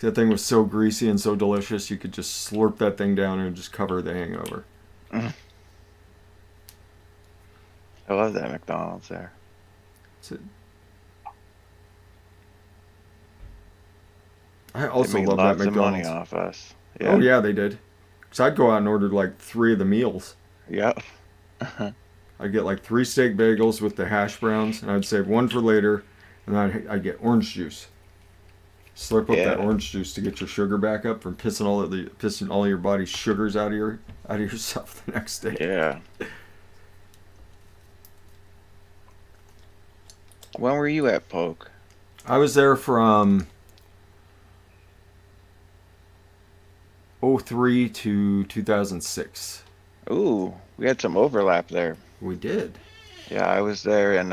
That thing was so greasy and so delicious. You could just slurp that thing down and just cover the hangover. I love that McDonald's there. So, I also They made love that lots of money McDonald's. off us. Oh yeah, they did. Cause I'd go out and order like 3 of the meals. Yep. I'd get like 3 steak bagels with the hash browns, and I'd save 1 for later, and I'd get orange juice. Slurp up that Yeah. orange juice to get your sugar back up from pissing all your body's sugars out of yourself the next day. Yeah. When were you at Polk? I was there from 03 to 2006. Ooh, we had some overlap there. We did. Yeah, I was there in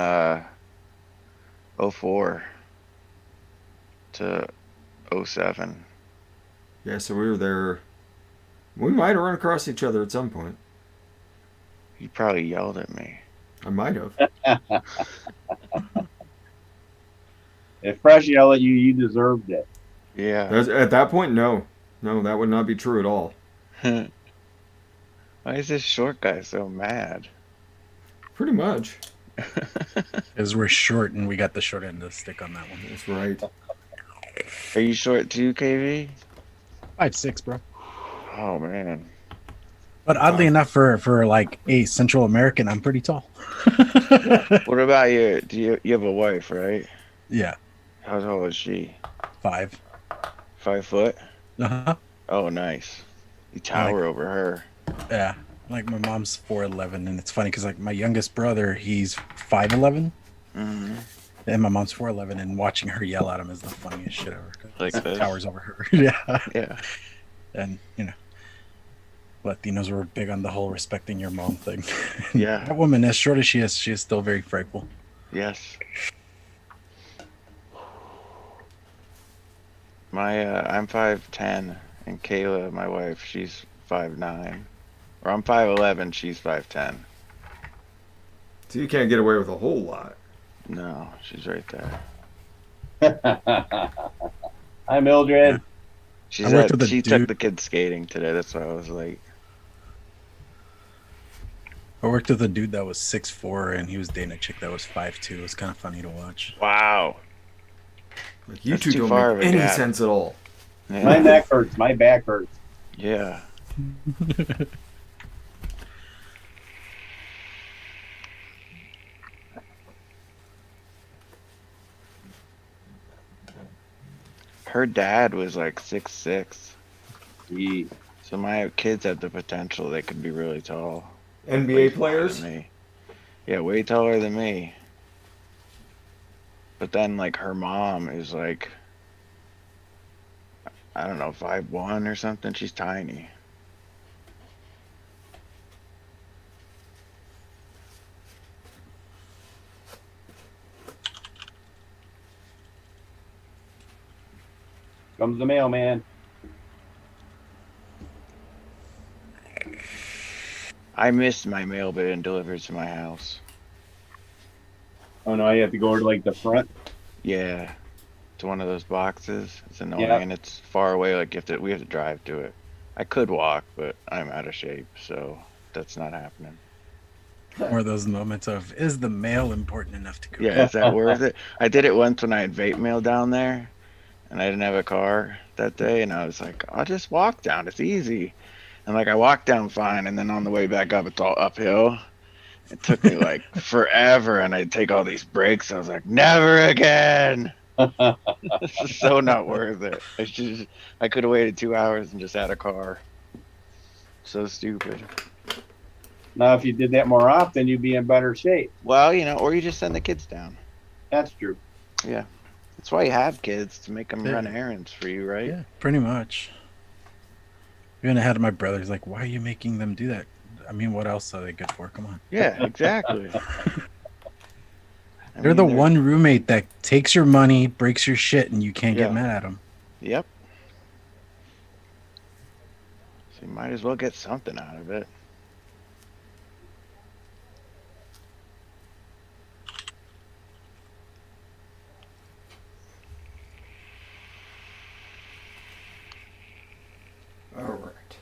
04 to 07. Yeah, so we were there. We might have run across each other at some point. You probably yelled at me. I might have. If Fresh yelled at you, you deserved it. Yeah. At that point, no. No, that would not be true at all. Why is this short guy so mad? Pretty much. Because we're short and we got the short end of the stick on that one. That's right. Are you short too, KV? 5'6", bro. Oh man. But oddly enough, for like a Central American, I'm pretty tall. What about you? You have a wife, right? Yeah, How tall is she? 5. 5 foot? Uh-huh. Oh, nice. You tower over her. Yeah, like my mom's 4'11", and it's funny because like my youngest brother, he's 5'11", Hmm. and my mom's 4'11", and watching her yell at him is the funniest shit ever. 'Cause Like he this? towers over her. Yeah, Yeah. and Latinos were big on the whole respecting your mom thing. Yeah. That woman, as short as she is still very frightful. Yes. I'm 5'10", and Kayla, my wife, she's 5'9". Or I'm 5'11", she's 5'10". So you can't get away with a whole lot. No, she's right there. Hi, Mildred. She I worked with a took dude- the kids skating today. That's why I was late. I worked with a dude that was 6'4", and he was dating a chick that was 5'2". It was kind of funny to watch. Wow. Like you That's two too don't far make of a any gap. sense at all. My Yeah. neck hurts. My back hurts. Yeah. Her dad was like 6'6". Gee. So my kids have the potential. They could be really tall. NBA Way taller players? than me. Yeah, way taller than me. But then, like, her mom is like, I don't know, 5'1" or something. She's tiny. Comes the mailman. I missed my mail being delivered to my house. Oh no, you have to go to like the front. Yeah, to one of those boxes. It's annoying. Yeah. And it's far away. Like we have to drive to it. I could walk, but I'm out of shape, so that's not happening. Or those moments of, is the mail important enough to go? Yeah, is that worth it? I did it once when I had vape mail down there, and I didn't have a car that day, and I was like, I'll just walk down. It's easy. And like I walked down fine, and then on the way back up, it's all uphill. It took me like forever, and I'd take all these breaks. I was like, never again. This is so not worth it. I could have waited 2 hours and just had a car. So stupid. Now, if you did that more often, you'd be in better shape. Well, or you just send the kids down. That's true. That's why you have kids, to make them Yeah. run errands for you, right? Yeah, pretty much. Even I had my brothers like, why are you making them do that? I mean, what else are they good for? Come on. Yeah, exactly. I They're mean, the one roommate that takes your money, breaks your shit, and you can't Yeah. get mad at them. Yep. So you might as well get something out of it. All right.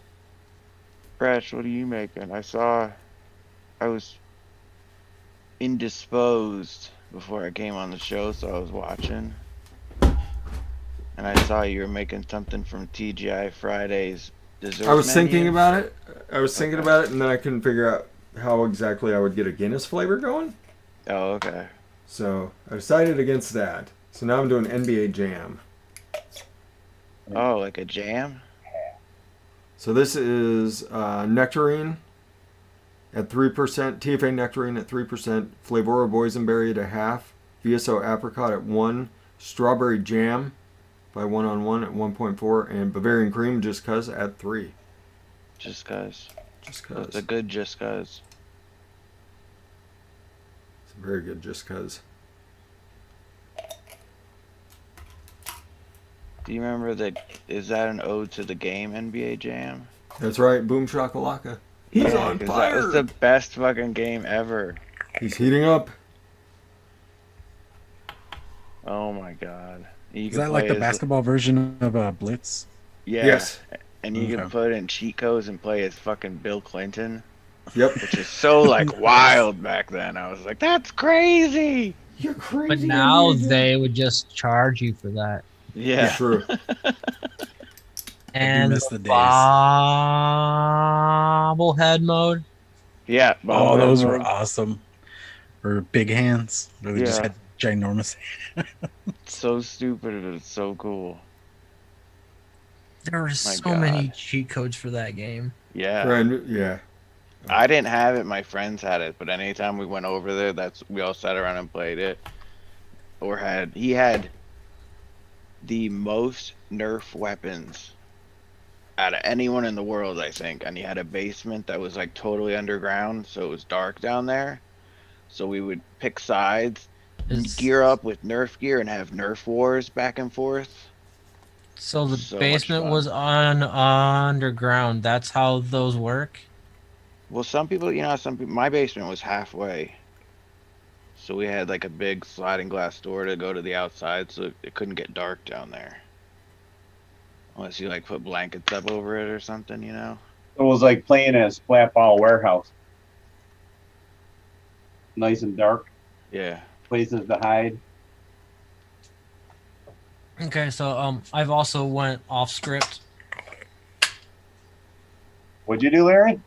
Fresh, what are you making? I was indisposed before I came on the show, so I was watching. And I saw you were making something from TGI Fridays dessert I was thinking menu. about it. I was thinking Okay. about it, and then I couldn't figure out how exactly I would get a Guinness flavor going. Oh, okay. So I decided against that. So now I'm doing NBA Jam. Oh, like a jam? So this is nectarine at 3%, TFA nectarine at 3%, Flavora boysenberry at a half, VSO apricot at 1, strawberry jam by 1-on-1 at 1.4, and Bavarian cream just cuz at 3. Just cause. Just It's cuz. a good just cause. It's very good just cuz. Do you remember is that an ode to the game NBA Jam? That's right, Boom Shakalaka. He's Yeah, on 'cause fire. that was the best fucking game ever. He's heating up. Oh my god. You Is could that like play the basketball version of Blitz? Yeah. Yes. And you Okay. can put in cheat codes and play as fucking Bill Clinton, Yep. which is so like wild back then. I was like, that's crazy. You're crazy. But now NBA Jam. they would just charge you for that. Yeah. It's true. And miss the the days. bobblehead mode. Yeah. Oh, those were mode. awesome. Or big hands, where they just Yeah. had ginormous. So stupid, but it's so cool. There were My so many God. cheat codes for that game. Yeah. Brand, yeah. I didn't have it. My friends had it, but anytime we went over there, we all sat around and played it. He had the most Nerf weapons out of anyone in the world, I think. And he had a basement that was like totally underground, so it was dark down there. So we would pick sides, Is- gear up with Nerf gear, and have Nerf wars back and forth. So the So much basement fun. was on underground. That's how those work. Well, some people, my basement was halfway. So we had like a big sliding glass door to go to the outside, so it couldn't get dark down there. Unless you like put blankets up over it or something, you know? It was like playing at a splat ball warehouse. Nice and dark, Yeah. places to hide. Okay, so I've also went off script. What'd you do, Larry?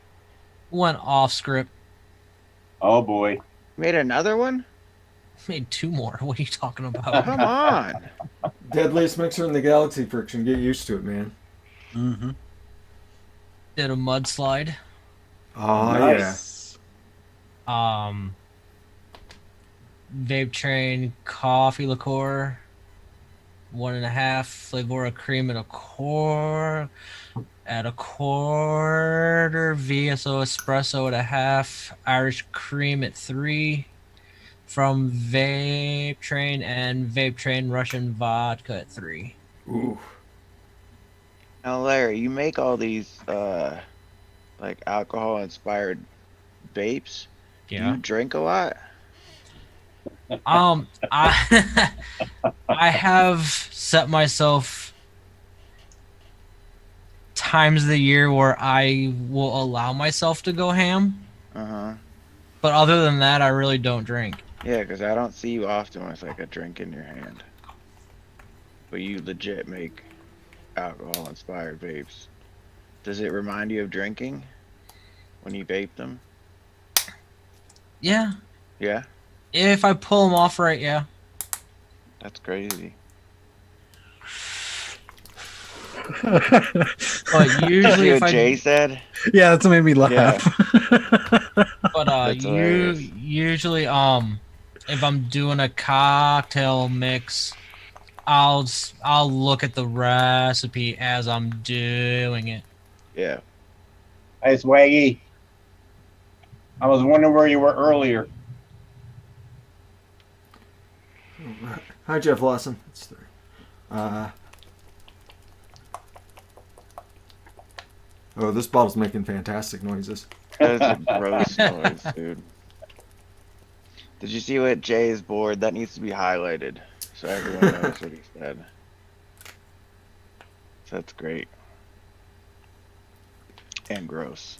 Went off script. Oh boy. Made another one? Made 2 more. What are you talking about? Come on. Deadliest mixer in the galaxy, Friction. Get used to it, man. Mm-hmm. Did a mudslide. Oh, Nice. Vape train coffee liqueur. 1.5 Flavora cream at a quarter. At a quarter, VSO espresso at a half, Irish cream at 3, from Vape Train, and Vape Train Russian vodka at 3. yeah. Ooh. Now, Larry, you make all these, like alcohol inspired vapes. Do you drink a lot? I I have set myself times of the year where I will allow myself to go ham, Uh-huh. but other than that, I really don't drink. Yeah, because I don't see you often with like a drink in your hand. But you legit make alcohol inspired vapes. Does it remind you of drinking when you vape them? Yeah, Yeah? if I pull them off right, yeah. That's crazy. But usually, See if what Jay I said? Yeah, that's what made me laugh. but That's hilarious. usually if I'm doing a cocktail mix, I'll look at the recipe as I'm doing it. Yeah. Hey, Swaggy. I was wondering where you were earlier. Hi, Jeff Lawson. It's 3. Oh, this bottle's making fantastic noises. That is a gross noise, dude. Did you see what Jay's board? That needs to be highlighted so everyone knows what he said. So that's great. And gross.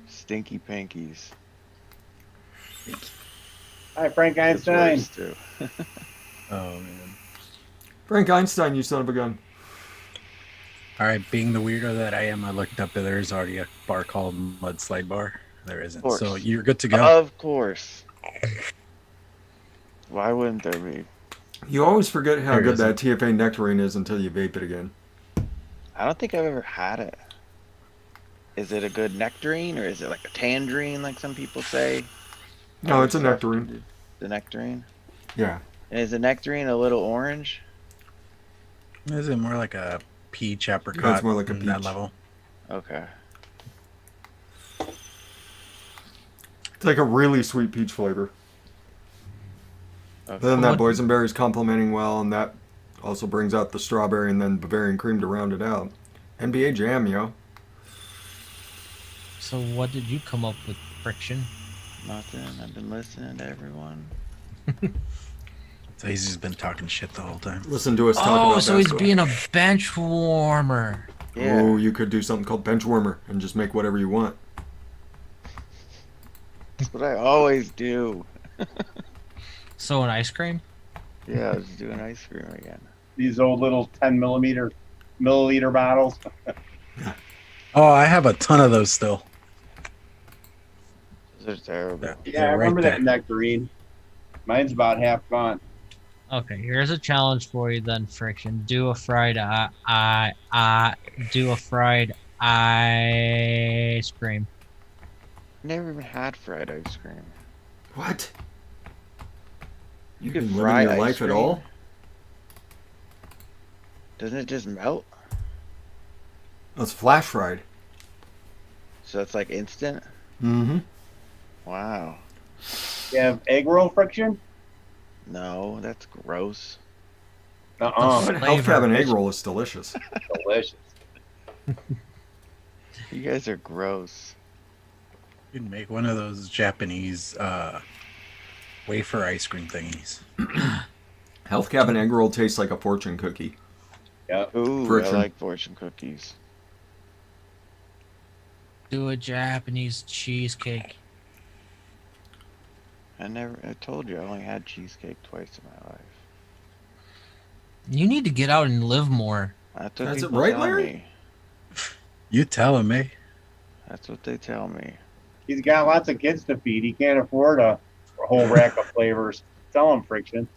Stinky pinkies. Hi, Frank It's Einstein. worse, too. Oh man. Frank Einstein, you son of a gun. All right, being the weirdo that I am, I looked up and there's already a bar called Mudslide Bar. There isn't. course. So you're good to go. Of course. Why wouldn't there be? You always forget how There it good is. that TFA nectarine is until you vape it again. I don't think I've ever had it. Is it a good nectarine or is it like a tangerine like some people say? No, Other it's a stuff? nectarine. The nectarine? Yeah. And is the nectarine a little orange? Is it more like a peach apricot? it's more like a in that peach. level. Okay. It's like a really sweet peach flavor. Okay. But then that What- boysenberry's complementing well, and that also brings out the strawberry and then Bavarian cream to round it out. NBA Jam, yo. So what did you come up with, Friction? Nothing. I've been listening to everyone. So he's just been talking shit the whole time. Listen to us talk Oh, about so he's basketball. being a bench warmer. Yeah. Oh, you could do something called bench warmer and just make whatever you want. That's what I always do. So an ice cream? Yeah, I was doing ice cream again. These old little 10 milliliter bottles. Oh, I have a ton of those still. Those are terrible. Yeah, I They're remember right that nectarine. Mine's about half gone. Okay, here's a challenge for you then, Friction. Do a fried do a fried ice cream. Never even had fried ice cream. What? You could can fry live your ice life at cream? all? Doesn't it just melt? Oh, it's flash fried. So that's like instant? Mm-hmm. Wow. You have egg roll Friction? No, that's gross. Uh-uh. The Health flavor. Cabin egg roll is delicious. Delicious. You guys are gross. You can make one of those Japanese wafer ice cream thingies. Health Cabin egg roll tastes like a fortune cookie. Yep. Ooh, Friction. I like fortune cookies. Do a Japanese cheesecake. I told you I only had cheesecake twice in my life. You need to get out and live more. That's what That's it, people right, tell Larry? me. You tell him, eh? That's what they tell me. He's got lots of kids to feed. He can't afford a whole rack of flavors. Tell him, Friction.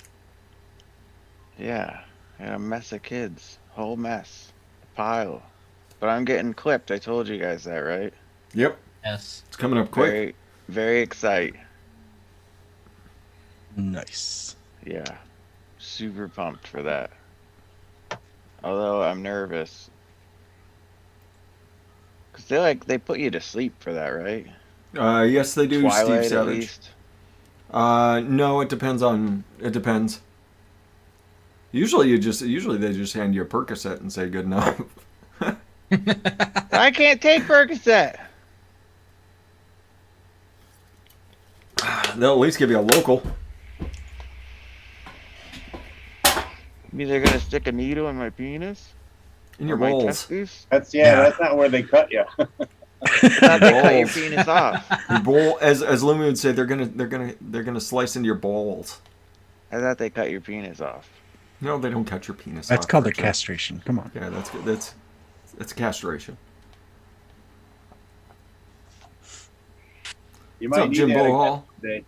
Yeah, I got a mess of kids. Whole mess. A pile. But I'm getting clipped. I told you guys that, right? Yep. Yes. It's coming up quick. Very, very excited. Nice. Yeah. Super pumped for that. Although I'm nervous. Cause they put you to sleep for that, right? Yes, they do, Twilight Steve at Savage. least. No, it depends. Usually they just hand you a Percocet and say good enough. I can't take Percocet. They'll at least give you a local. You mean they're gonna stick a needle in my penis? In your Or my balls. testes? Yeah, that's not where they cut you. I thought they cut your Balls. penis off. Your ball, as Lumi would say, they're gonna slice into your balls. I thought they cut your penis off. No, they don't cut your penis That's off. called a Richard. castration. Come on. Yeah, that's good. That's castration. You What's might up, need Jimbo that again Hall? today.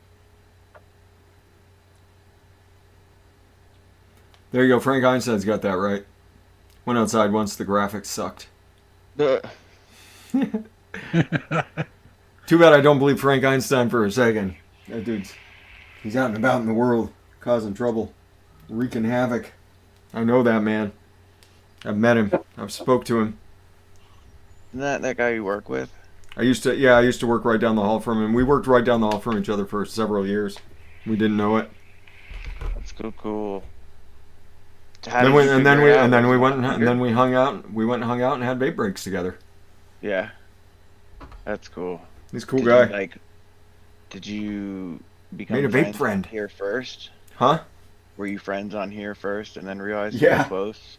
There you go. Frank Einstein's got that right. Went outside once. The graphics sucked. Ugh. Too bad I don't believe Frank Einstein for a second. That he's out and about in the world, causing trouble, wreaking havoc. I know that man. I've met him. I've spoke to him. Isn't that guy you work with? I used to work right down the hall from him. We worked right down the hall from each other for several years. We didn't know it. That's cool. Then we went and then we hung out. We went and hung out and had vape breaks together. Yeah, that's cool. He's a cool Did guy. You, did you become Made a vape friend here first? Huh? Were you friends on here first and then realized Yeah. you were close?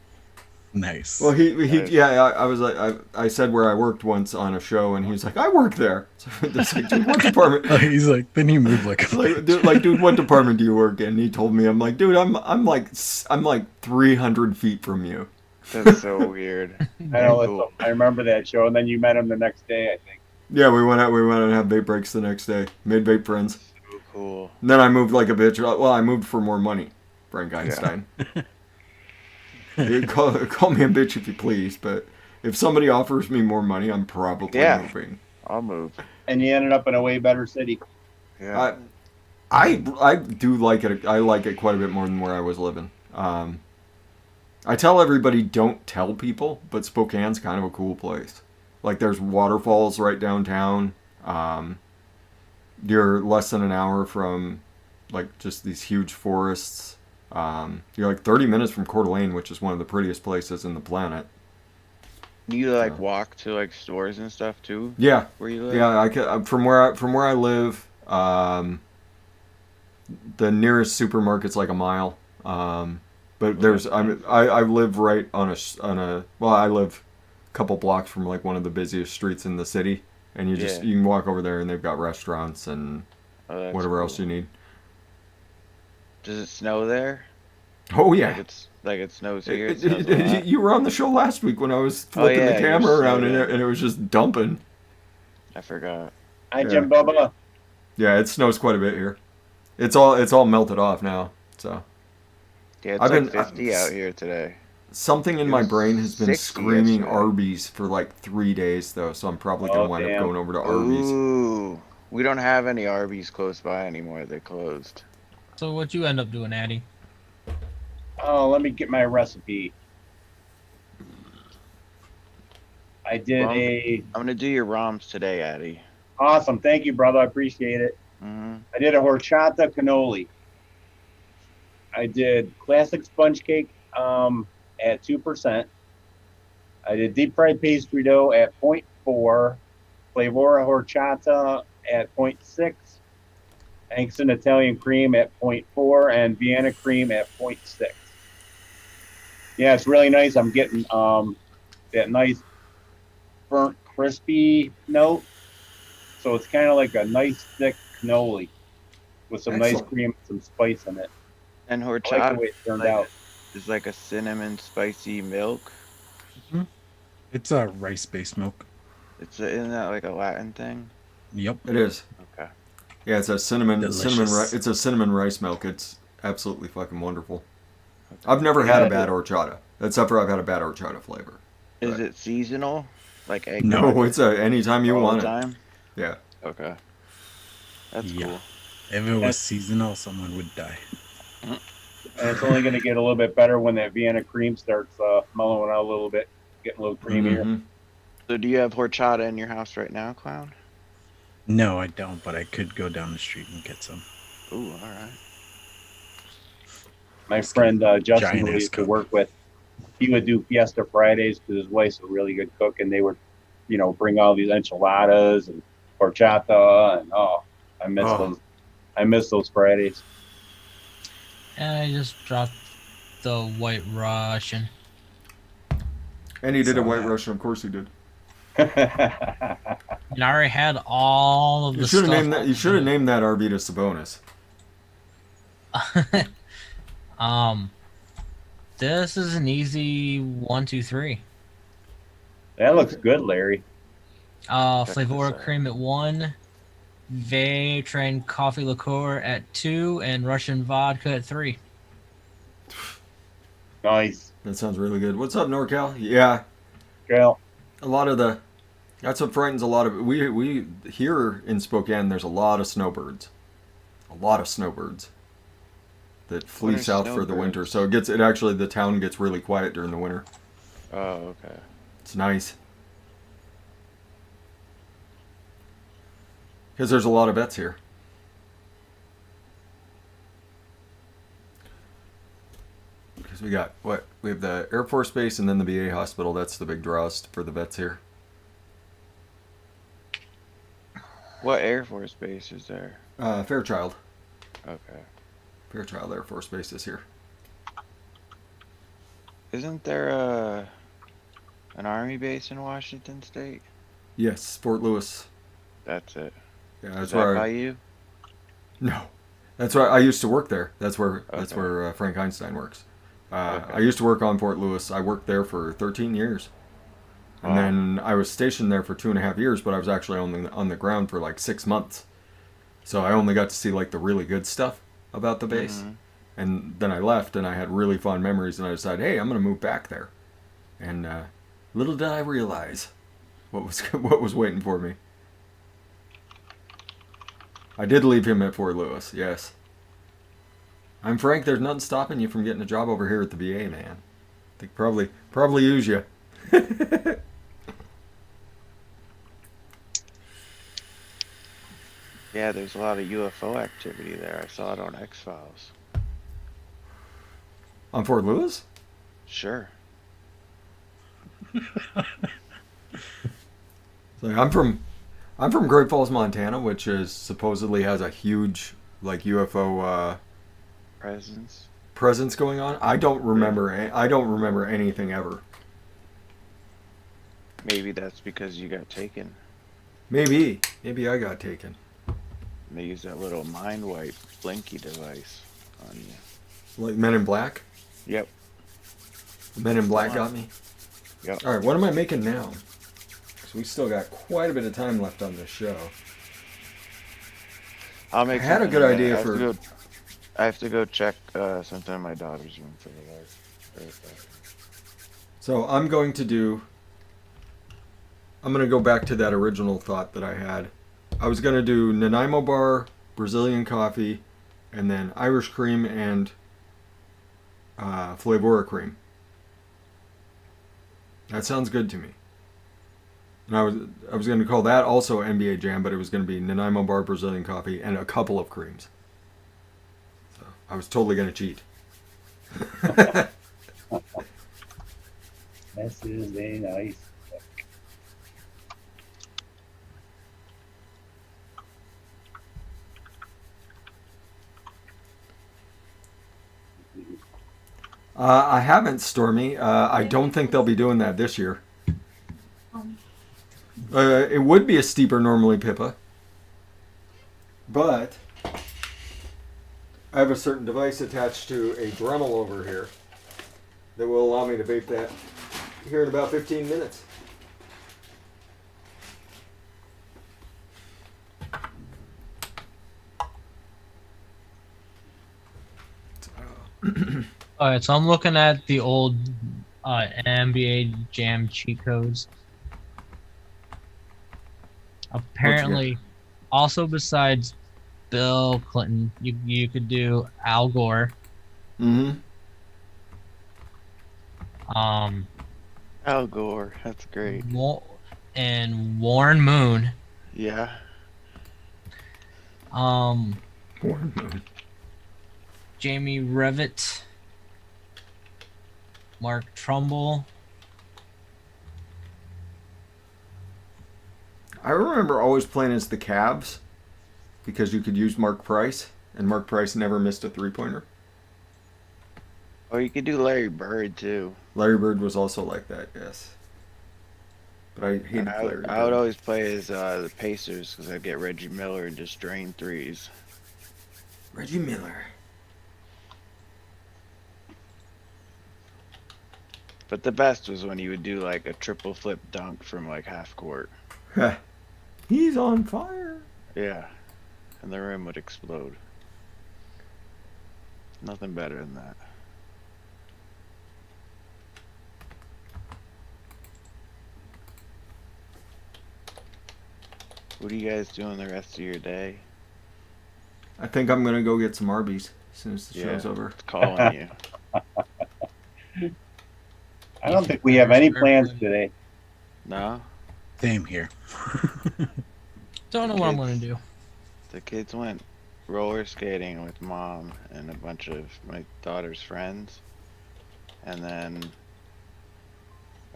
Nice. Well, he Nice. I was like, I said where I worked once on a show, and he was like, I work there. So it's like, dude, what department? He's like, then he moved like a Dude, what department do you work in? And he told me, I'm like, dude, I'm like 300 feet from you. That's so weird. I know. Cool. I remember that show, and then you met him the next day, I think. Yeah, we went out and had vape breaks the next day. Made vape friends. So cool. And then I moved like a bitch. Well, I moved for more money, Frank Einstein. You call me a bitch if you please, but if somebody offers me more money, I'm probably moving. I'll move. And you ended up in a way better city. Yeah. I do like it. I like it quite a bit more than where I was living. I tell everybody don't tell people, but Spokane's kind of a cool place. Like there's waterfalls right downtown. You're less than an hour from like just these huge forests. You're like 30 minutes from Coeur d'Alene, which is one of the prettiest places in the planet. You like walk to like stores and stuff too? Yeah, Where you live? yeah. I can, from where I live. The nearest supermarket's like a mile. But there's I live right on I live a couple blocks from like one of the busiest streets in the city, and you can walk over there and they've got restaurants and whatever else you need. Does it snow there? Oh yeah. Like it snows here. It snows a lot. You were on the show last week when I was flipping the camera around and it was just dumping. I forgot. Hi, Jim Bubba. Yeah, it snows quite a bit here. It's all melted off now. So Yeah, it's 50 out here today. Something in my brain has been 60 screaming yesterday. Arby's for like 3 days though, so I'm probably gonna wind up going over to Arby's. Ooh, we don't have any Arby's close by anymore. They closed. So what'd you end up doing, Addy? Oh, let me get my recipe. I did I'm gonna do your ROMs today, Addy. Awesome. Thank you, brother. I appreciate it. Mm-hmm. I did a horchata cannoli. I did classic sponge cake at 2%. I did deep fried pastry dough at 0.4. Flavora horchata at 0.6. Angson Italian cream at 0.4 and Vienna cream at 0.6. Yeah, it's really nice. I'm getting that nice burnt crispy note. So it's kind of like a nice thick cannoli with some nice cream and some spice in it. And I like horchata the way it turned out. is like a cinnamon spicy milk. It's a rice-based milk. Isn't that like a Latin thing? Yep. It is. Okay. Yeah, it's a cinnamon Delicious. it's a cinnamon rice milk. It's absolutely fucking wonderful. I've never had a bad horchata, except for I've had a bad horchata flavor. Is it seasonal? Like egg? No, it's anytime you all want the it. time? Yeah. Okay. That's Yeah. cool. If it was seasonal, someone would die. And it's only going to get a little bit better when that Vienna cream starts mellowing out a little bit, getting a little creamier. Mhm. So do you have horchata in your house right now, Clown? No, I don't, but I could go down the street and get some. Ooh, all right. My friend Justin, who giant-ass we used to cook. work with, he would do Fiesta Fridays because his wife's a really good cook, and they would, bring all these enchiladas and horchata, and I miss those. I miss those Fridays. And I just dropped the White Russian. And he did a So, White Russian, of course he did. And I already had all of the You should have stuff. named that. You should have named that Arby's Sabonis. This is an easy 1, 2, 3. That looks good, Larry. Flavora out. cream at 1, Vape Train coffee liqueur at 2, and Russian vodka at 3. Nice. That sounds really good. What's up, NorCal? Yeah, Gail. a lot of that's what frightens a lot of we here in Spokane. There's a lot of snowbirds, that flee What are south for the winter. snowbirds? So the town gets really quiet during the winter. Oh, okay. It's nice. Because there's a lot of vets here. Because we got, what? We have the Air Force Base and then the VA hospital. That's the big draws for the vets here. What Air Force base is there? Fairchild. Okay. Fairchild Air Force Base is here. Isn't there an army base in Washington State? Yes, Fort Lewis. That's it. Yeah, Is that's that where by you? No, that's where I used to work there. That's where Okay. Frank Einstein works. Okay. I used to work on Fort Lewis. I worked there for 13 years, and Wow. then I was stationed there for 2.5 years. But I was actually only on the ground for like 6 months, so I only got to see like the really good stuff about the base. Mhm. And then I left, and I had really fond memories. And I decided, hey, I'm going to move back there. And little did I realize what was waiting for me. I did leave him at Fort Lewis, yes. I'm Frank. There's nothing stopping you from getting a job over here at the VA, man. They probably use you. Yeah, there's a lot of UFO activity there. I saw it on X-Files. On Fort Lewis? Sure. So I'm from Great Falls, Montana, which is supposedly has a huge like UFO Presence. presence going on. I don't remember. I don't remember anything ever. Maybe that's because you got taken. Maybe I got taken. They use that little mind wipe blinky device on you. Like Men in Black. Yep. Men in Black got me. Yep. All right, what am I making now? Because we still got quite a bit of time left on this show. I'll make. I had a something good in a idea minute. for. I have to go check something in my daughter's room for the life. So I'm going to go back to that original thought that I had. I was going to do Nanaimo bar, Brazilian coffee, and then Irish cream and Flavora cream. That sounds good to me. And I was going to call that also NBA Jam, but it was going to be Nanaimo bar, Brazilian coffee, and a couple of creams. So I was totally going to cheat. This is a nice. I haven't, Stormy. I don't think they'll be doing that this year. It would be a steeper normally, Pippa. But I have a certain device attached to a Dremel over here that will allow me to vape that here in about 15 minutes. All right, so I'm looking at the old NBA Jam cheat codes. Apparently, also besides Bill Clinton, you could do Al Gore, Mm-hmm. Al Gore, that's great. and Warren Moon. Yeah. Warren Moon. Jamie Revitt, Mark Trumbull. I remember always playing as the Cavs because you could use Mark Price, and Mark Price never missed a three-pointer. Or you could do Larry Bird too. Larry Bird was also like that, yes. But I hated And Larry Bird. I would always play as the Pacers because I'd get Reggie Miller and just drain threes. Reggie Miller. But the best was when he would do like a triple flip dunk from like half court. He's on fire. Yeah. And the rim would explode. Nothing better than that. What are you guys doing the rest of your day? I think I'm gonna go get some Arby's as soon as the Yeah. show's over. It's calling you. I don't think we have any plans today. No? Same here. Don't know what I'm gonna do. The kids went roller skating with mom and a bunch of my daughter's friends. And then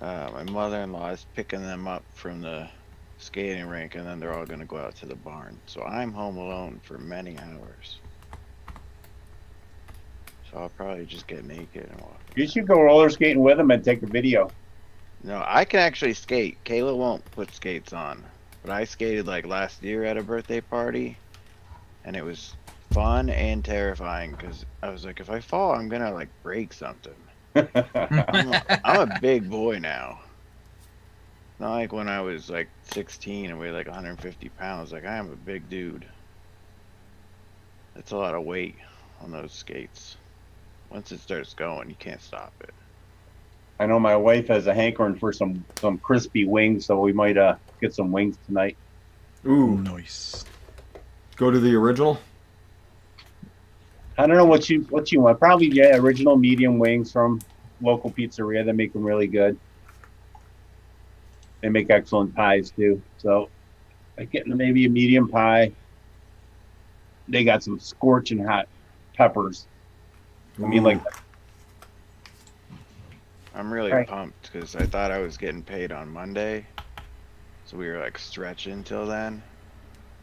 my mother-in-law is picking them up from the skating rink, and then they're all gonna go out to the barn. So I'm home alone for many hours. So I'll probably just get naked and walk. You should go roller skating with them and take a video. No, I can actually skate. Kayla won't put skates on. But I skated like last year at a birthday party, and it was fun and terrifying because I was like, if I fall, I'm gonna like break something. I'm a big boy now. Not like when I was like 16 and weighed like 150 pounds. Like I am a big dude. That's a lot of weight on those skates. Once it starts going, you can't stop it. I know my wife has a hankering for some crispy wings, so we might get some wings tonight. Ooh, Nice. go to the original. I don't know what you want. Probably original medium wings from local pizzeria. They make them really good. They make excellent pies too. So I get maybe a medium pie. They got some scorching hot peppers. I mean, like, I'm really Right. pumped because I thought I was getting paid on Monday. So we were like stretching till then.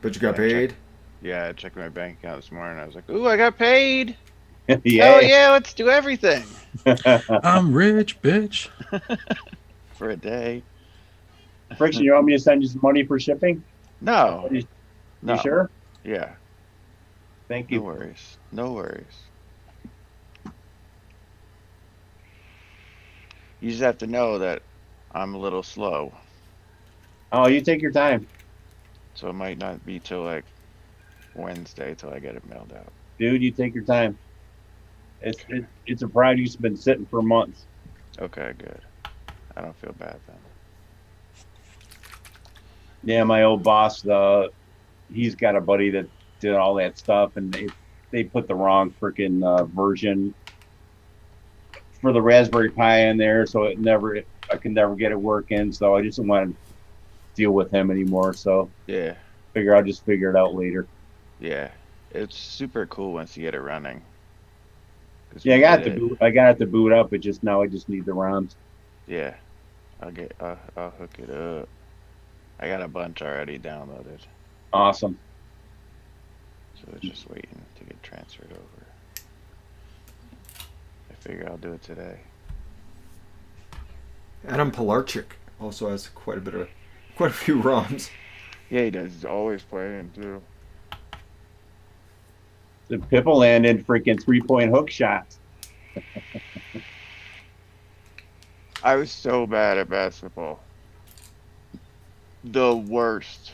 But you got Yeah, check. paid. Yeah, I checked my bank account this morning. I was like, ooh, I got paid. yeah. Oh yeah, let's do everything I'm rich, bitch. for a day. Friction, you want me to send you some money for shipping? No, You no, sure? yeah, Thank no you. worries, no worries. You just have to know that I'm a little slow, Oh, you take your time, so it might not be till like Wednesday till I get it mailed out. dude. You take your time. It's a product that's been sitting for months. Okay, good. I don't feel bad then. Yeah, my old boss, he's got a buddy that did all that stuff, and they put the wrong freaking version for the Raspberry Pi in there, so I can never get it working. So I just don't want to deal with him anymore. So Yeah, I'll just figure it out later. yeah. It's super cool once you get it running. 'Cause Yeah, we I did it. got it to boot up. It just now I just need the ROMs. Yeah, I'll hook it up. I got a bunch already downloaded, Awesome. so it's just waiting to get transferred over. I figure I'll do it today. Adam Pilarchik also has quite a few ROMs. Yeah, he does. He's always playing too. The Pipple landed freaking 3-point hook shots. I was so bad at basketball. The worst.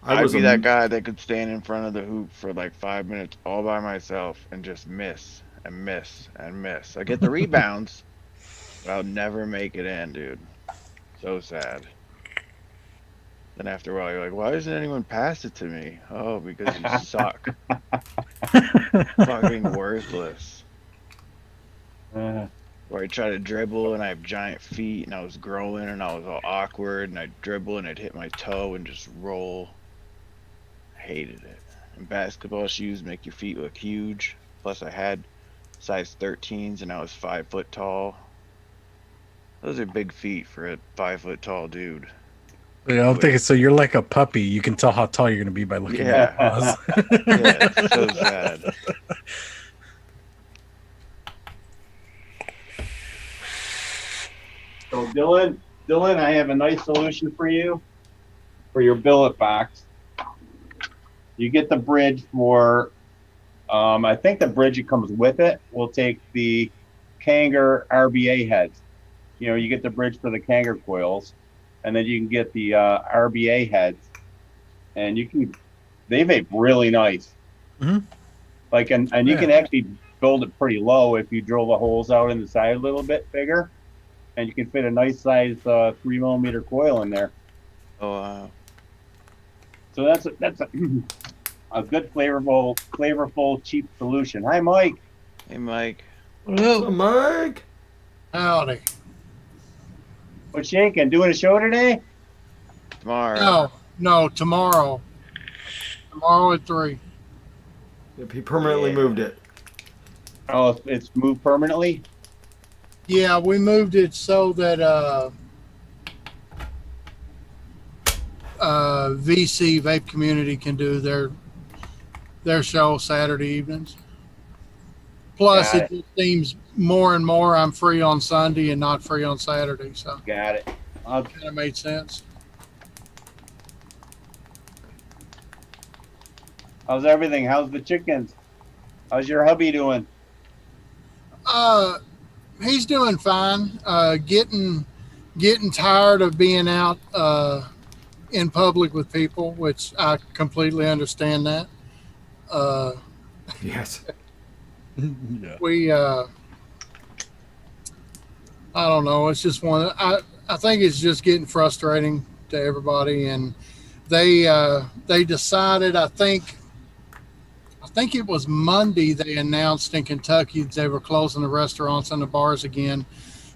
I'd be that guy that could stand in front of the hoop for like 5 minutes all by myself and just miss and miss and miss. I get the rebounds, but I'll never make it in, dude. So sad. Then after a while, you're like, why doesn't anyone pass it to me? Oh, because you suck. Fucking worthless. Uh, Where I try to dribble and I have giant feet and I was growing and I was all awkward and I'd dribble and I'd hit my toe and just roll. Hated it. And basketball shoes make your feet look huge. Plus I had size 13s and I was 5 foot tall. Those are big feet for a 5 foot tall dude. Yeah, I'm thinking, so you're like a puppy. You can tell how tall you're going to be by looking at paws. Yeah, it's so sad. So Dylan, I have a nice solution for you for your billet box. You get the bridge for, I think the bridge that comes with it will take the Kanger RBA heads. You know, you get the bridge for the Kanger coils, and then you can get the RBA heads, and they vape really nice. Mhm. Like, and you can actually build it pretty low if you drill the holes out in the side a little bit bigger. And you can fit a nice size 3mm coil in there. Oh, wow. So that's a good flavorful, cheap solution. Hi, Mike. Hey, Mike. So, Mike. Howdy. What's shaking? Doing a show today? Tomorrow. No, tomorrow. tomorrow at 3. If he permanently Yeah. moved it. Oh, it's moved permanently? Yeah, we moved it so that VC Vape Community can do their show Saturday evenings. Plus, Got it just seems more and more I'm free on Sunday and not free on Saturday, so Got it. it kind of made sense. How's everything? How's the chickens? How's your hubby doing? He's doing fine. Getting tired of being out in public with people, which I completely understand that. Yes. Yeah. We I don't know. It's just I think it's just getting frustrating to everybody, and they decided. I think it was Monday they announced in Kentucky they were closing the restaurants and the bars again.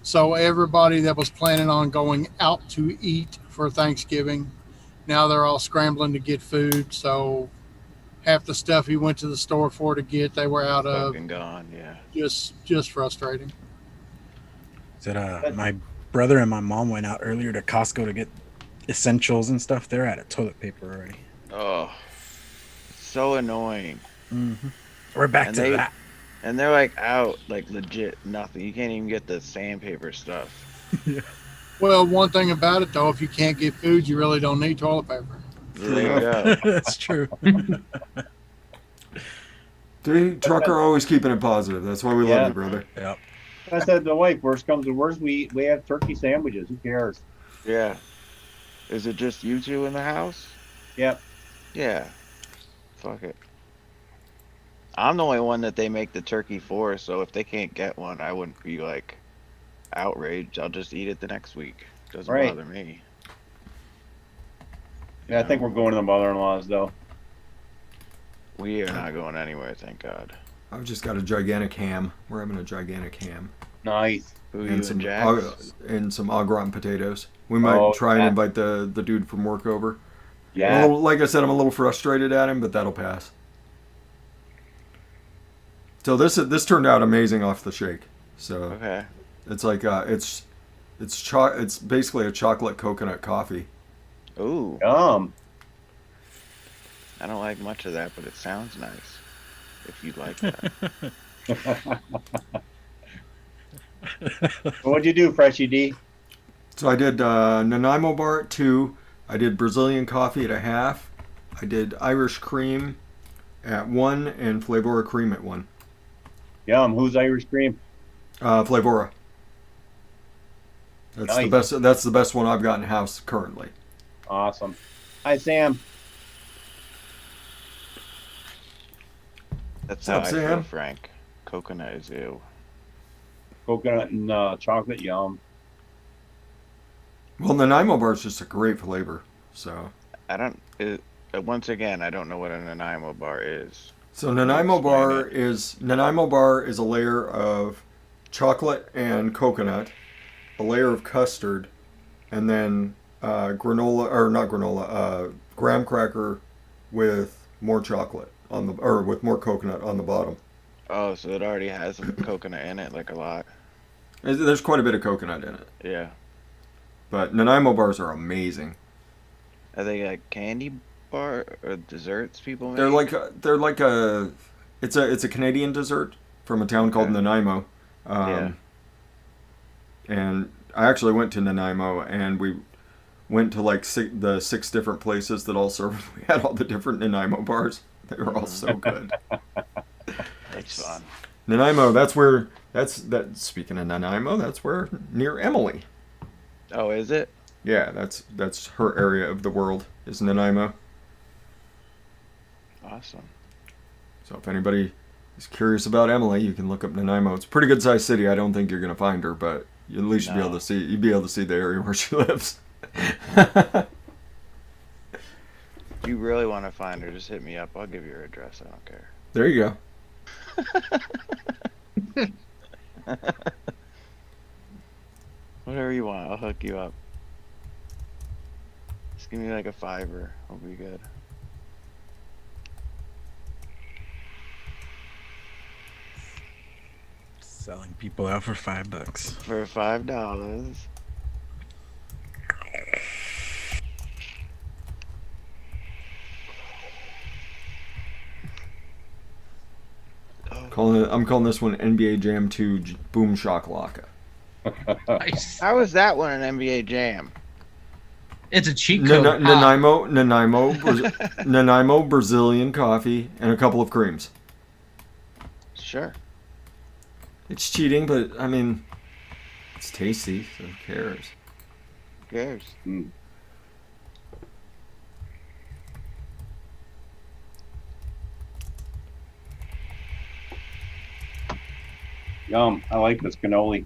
So everybody that was planning on going out to eat for Thanksgiving, now they're all scrambling to get food. So half the stuff he went to the store for to get, they were out of. Fucking gone, yeah. Just frustrating. Said my brother and my mom went out earlier to Costco to get essentials and stuff. They're out of toilet paper already. Oh, so annoying. Mm-hmm. We're back And to that. And they're like out, like legit nothing. You can't even get the sandpaper stuff. Well, one thing about it though, if you can't get food, you really don't need toilet paper. There you go. That's true. Trucker always keeping it positive. That's why we Yeah. love you, brother. Yep. I said to the wife, worst comes to worst, we have turkey sandwiches. Who cares? Yeah. Is it just you two in the house? Yep. Yeah. Fuck it. I'm the only one that they make the turkey for, so if they can't get one, I wouldn't be like outraged. I'll just eat it the next week. Doesn't Right. bother me. Yeah, I think we're going to the mother-in-law's though. We are not going anywhere, thank God. I've just got a gigantic ham. We're having a gigantic ham. Nice. Who you And some, and Jax? and some au gratin potatoes. We might Oh, try and yeah. invite the dude from work over. Yeah. Like I said, I'm a little frustrated at him, but that'll pass. So this turned out amazing off the shake. So Okay. it's like it's basically a chocolate coconut coffee. Ooh. Yum. I don't like much of that, but it sounds nice. If you'd like that. What'd you do, Freshie D? So I did Nanaimo bar at 2. I did Brazilian coffee at a half. I did Irish cream at 1 and Flavora cream at 1. Yum. Who's Irish cream? Flavora. That's the Nice. best. That's the best one I've got in house currently. Awesome. Hi, Sam. That's What's how up, I Sam? feel, Frank. Coconut is ew. Coconut and chocolate. Yum. Well, Nanaimo bar is just a great flavor. So Once again, I don't know what a Nanaimo bar is. Nanaimo bar Explain is a layer of chocolate and coconut, a layer of custard, and then graham cracker with more chocolate with more coconut on the bottom. Oh, so it already has some coconut in it, like a lot. There's quite a bit of coconut in it, Yeah. but Nanaimo bars are amazing. Are they like candy bar or desserts people make? They're like it's a Canadian dessert from a town called Okay. Nanaimo. Yeah. And I actually went to Nanaimo, and we went to like the 6 different places that all served. We had all the different Nanaimo bars. They were all so good. That's fun. Nanaimo, speaking of Nanaimo, that's where near Emily. Oh, is it? Yeah, that's her area of the world is Nanaimo. Awesome. So if anybody is curious about Emily, you can look up Nanaimo. It's a pretty good sized city. I don't think you're gonna find her, but at least you'd be able to see the area where she lives. If you really want to find her, just hit me up. I'll give you her address. I don't care. There you go. Whatever you want, I'll hook you up. Just give me like a $5. I'll be good. Selling people out for $5. For $5. I'm calling this one NBA Jam 2 Boom Shakalaka. Nice. How is that one an NBA Jam? It's a cheat code. Ah, Nanaimo Brazilian coffee and a couple of creams. Sure. It's cheating, but I mean, it's tasty, so who cares? Who cares? Mm. Yum. I like this cannoli.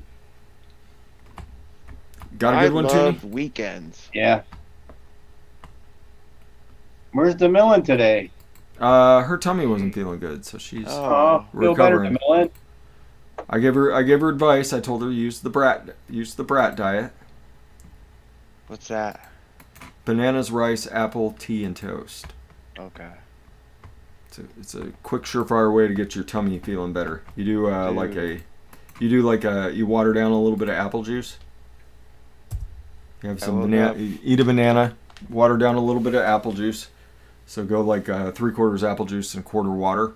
Got a I good one, love Tooney? weekends. Yeah. Where's the Millen today? Her tummy wasn't feeling good, so she's. Oh, Feel better, recovering. Millen. I gave her advice. I told her use the brat diet: what's that? bananas, rice, apple, tea, and toast. Okay. It's a quick, surefire way to get your tummy feeling better. You do you water down a little bit of apple juice. You have some will banana. have- You eat a banana, water down a little bit of apple juice. So go like 3/4 apple juice and 1/4 water.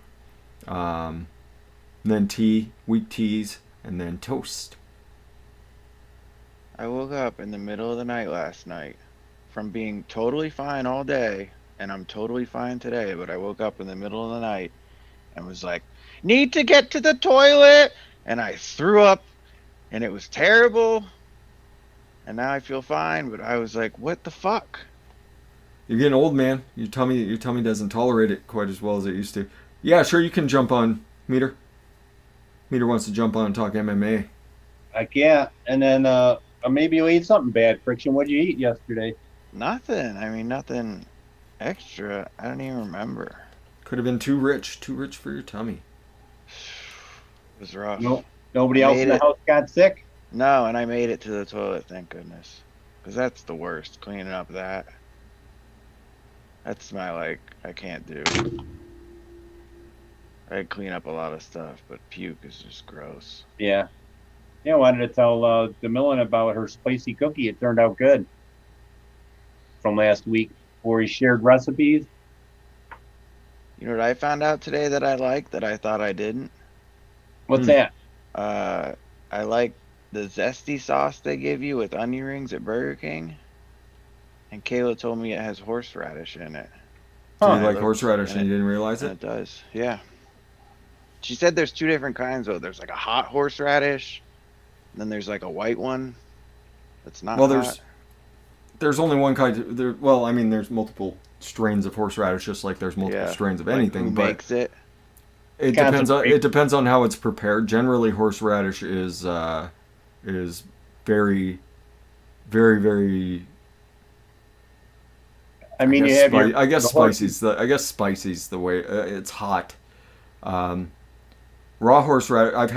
And then tea, weak teas, and then toast. I woke up in the middle of the night last night from being totally fine all day, and I'm totally fine today, but I woke up in the middle of the night and was like, need to get to the toilet, and I threw up, and it was terrible, and now I feel fine, but I was like, what the fuck? You're getting old, man. Your tummy doesn't tolerate it quite as well as it used to. Yeah, sure, you can jump on Meter. Meter wants to jump on and talk MMA. I can't. And then maybe you ate something bad, Friction. What'd you eat yesterday? Nothing. I mean, nothing extra. I don't even remember. Could have been too rich for your tummy. It was rough. No, nobody else in Made the it. house got sick? No, and I made it to the toilet, thank goodness. Because that's the worst, cleaning up that. That's my, I can't do. I clean up a lot of stuff, but puke is just gross. Yeah. Yeah, I wanted to tell the Millen about her spicy cookie. It turned out good. From last week, where he shared recipes. You know what I found out today that I like that I thought I didn't? What's that? I like the zesty sauce they give you with onion rings at Burger King. And Kayla told me it has horseradish in it. Do Huh. you like horseradish and you didn't realize And it? it does, yeah. She said there's two different kinds though. There's like a hot horseradish, and then there's like a white one that's not Well, hot. there's only one kind. Well, I mean, there's multiple strains of horseradish, just like there's multiple Yeah. strains of Like, anything. who But makes it? it depends on Concentrate. how it's prepared. Generally, horseradish is very, very, very. I mean, you have your. I guess the horse- spicy's the way. It's hot. Raw horseradish. I've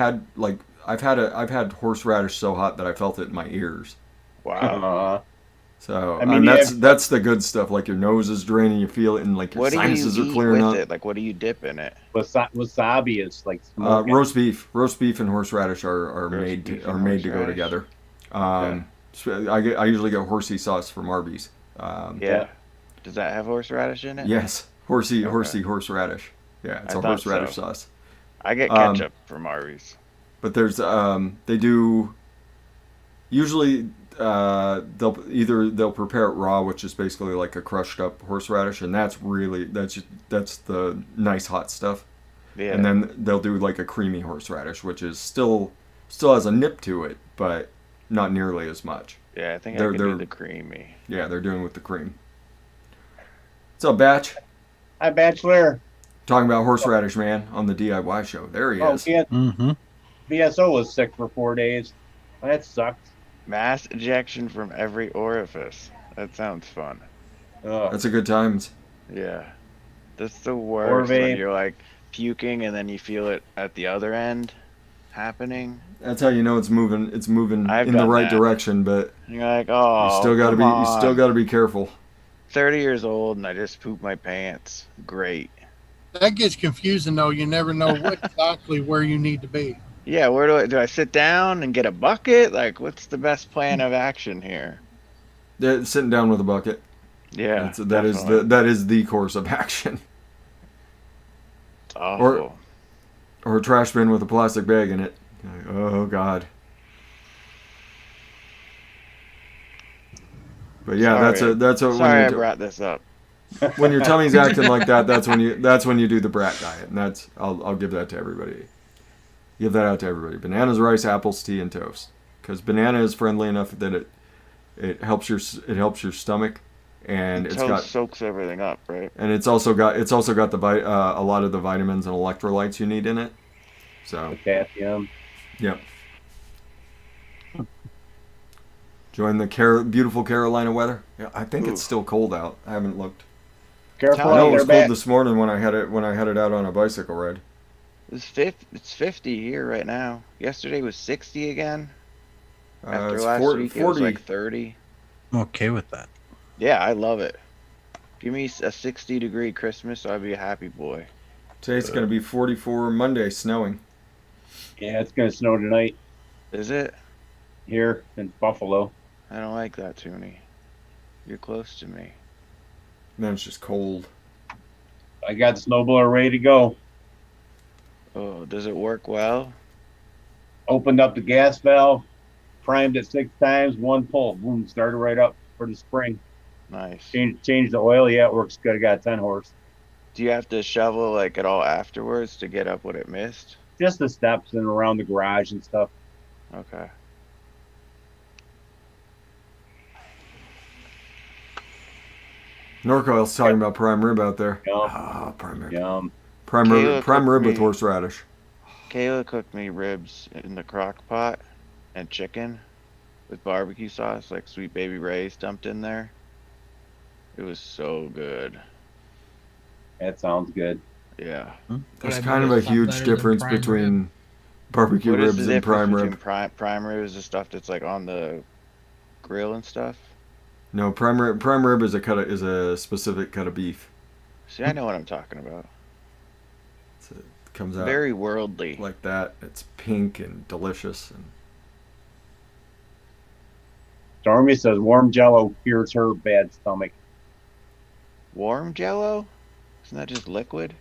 had horseradish so hot that I felt it in my ears. Wow. So I mean, that's the good stuff. Like your nose is draining, you feel it, and like your What do you sinuses are eat clearing with up. it? Like, what do you dip in it? Wasabi is like smoking. Roast beef, and horseradish are Roast made beef to, and to go horseradish. together. So I usually get horsey sauce from Arby's. Yeah. Does that have horseradish in it? Yes, horseradish. Yeah, it's I a thought horseradish so. sauce. I get ketchup from Arby's. But there's they do usually they'll prepare it raw, which is basically like a crushed up horseradish, and that's the nice hot stuff. Yeah. And then they'll do like a creamy horseradish, which is still has a nip to it, but not nearly as much. Yeah, I think they're- I can do they're- the creamy. Yeah, they're doing with the cream. What's up, Batch? Hi, Bachelor. Talking about horseradish, man, on the DIY show. There he Oh, is. yeah. Mm-hmm. VSO was sick for 4 days. That sucked. Mass ejection from every orifice. That sounds fun. Ugh. That's a good times. Yeah. That's the worst when vape. you're like puking and then you feel it at the other end happening. That's how you know it's moving. It's moving I've in the done right that. direction, but And you're like, oh, you still got to be careful. 30 years old and I just pooped my pants. Great. That gets confusing though. You never know exactly where you need to be. Yeah, where do I sit down and get a bucket? Like, what's the best plan of action here? Yeah, sitting down with a bucket. Yeah, That is the course of action. It's awful. Or a trash bin with a plastic bag in it. Like, oh God. But yeah, Sorry, that's a Sorry, I brought this up. when your tummy's acting like that. That's when you do the brat diet, and that's I'll give that to everybody. Give that out to everybody. Bananas, rice, apples, tea, and toast. Because banana is friendly enough that it helps your stomach, and The it's toast got soaks everything up, right? and it's also got a lot of the vitamins and electrolytes you need in it. So Potassium. yep. Join the beautiful Carolina weather. Yeah, I think it's still cold out. I haven't looked. Careful I know out it was there, cold Matt. this morning when I headed out on a bicycle ride. It's 50 here right now. Yesterday was 60 again. After It's last week, it was 40. like 30. I'm okay with that. Yeah, I love it. Give me a 60-degree Christmas, I'll be a happy boy. Today's going to be 44. Monday, snowing. Yeah, it's gonna snow tonight Is it? here in Buffalo. I don't like that, Toonie. You're close to me. Then it's just cold. I got the snowblower ready to go. Oh, does it work well? Opened up the gas valve, primed it 6 times, one pull, boom, started right up for the spring. Nice. Change the oil. Yeah, it works good. I got 10 horse. Do you have to shovel like it all afterwards to get up what it missed? Just the steps and around the garage and stuff. Okay. Norcoil's talking about prime rib out there. Yum. Ah, prime rib. Yum. Prime rib Kayla with cooked me- horseradish. Kayla cooked me ribs in the crock pot and chicken with barbecue sauce, like Sweet Baby Ray's dumped in there. It was so good. That sounds good. Yeah. There's I kind of bet a it's not huge better than difference prime between barbecue What is ribs the and prime difference rib. between prime rib is the stuff that's like on the grill and stuff? No, prime rib is a specific cut of beef. See, I know what I'm talking about. It comes out Very worldly. like that. It's pink and delicious. And Stormy says warm Jello cures her bad stomach. Warm Jello? Isn't that just liquid?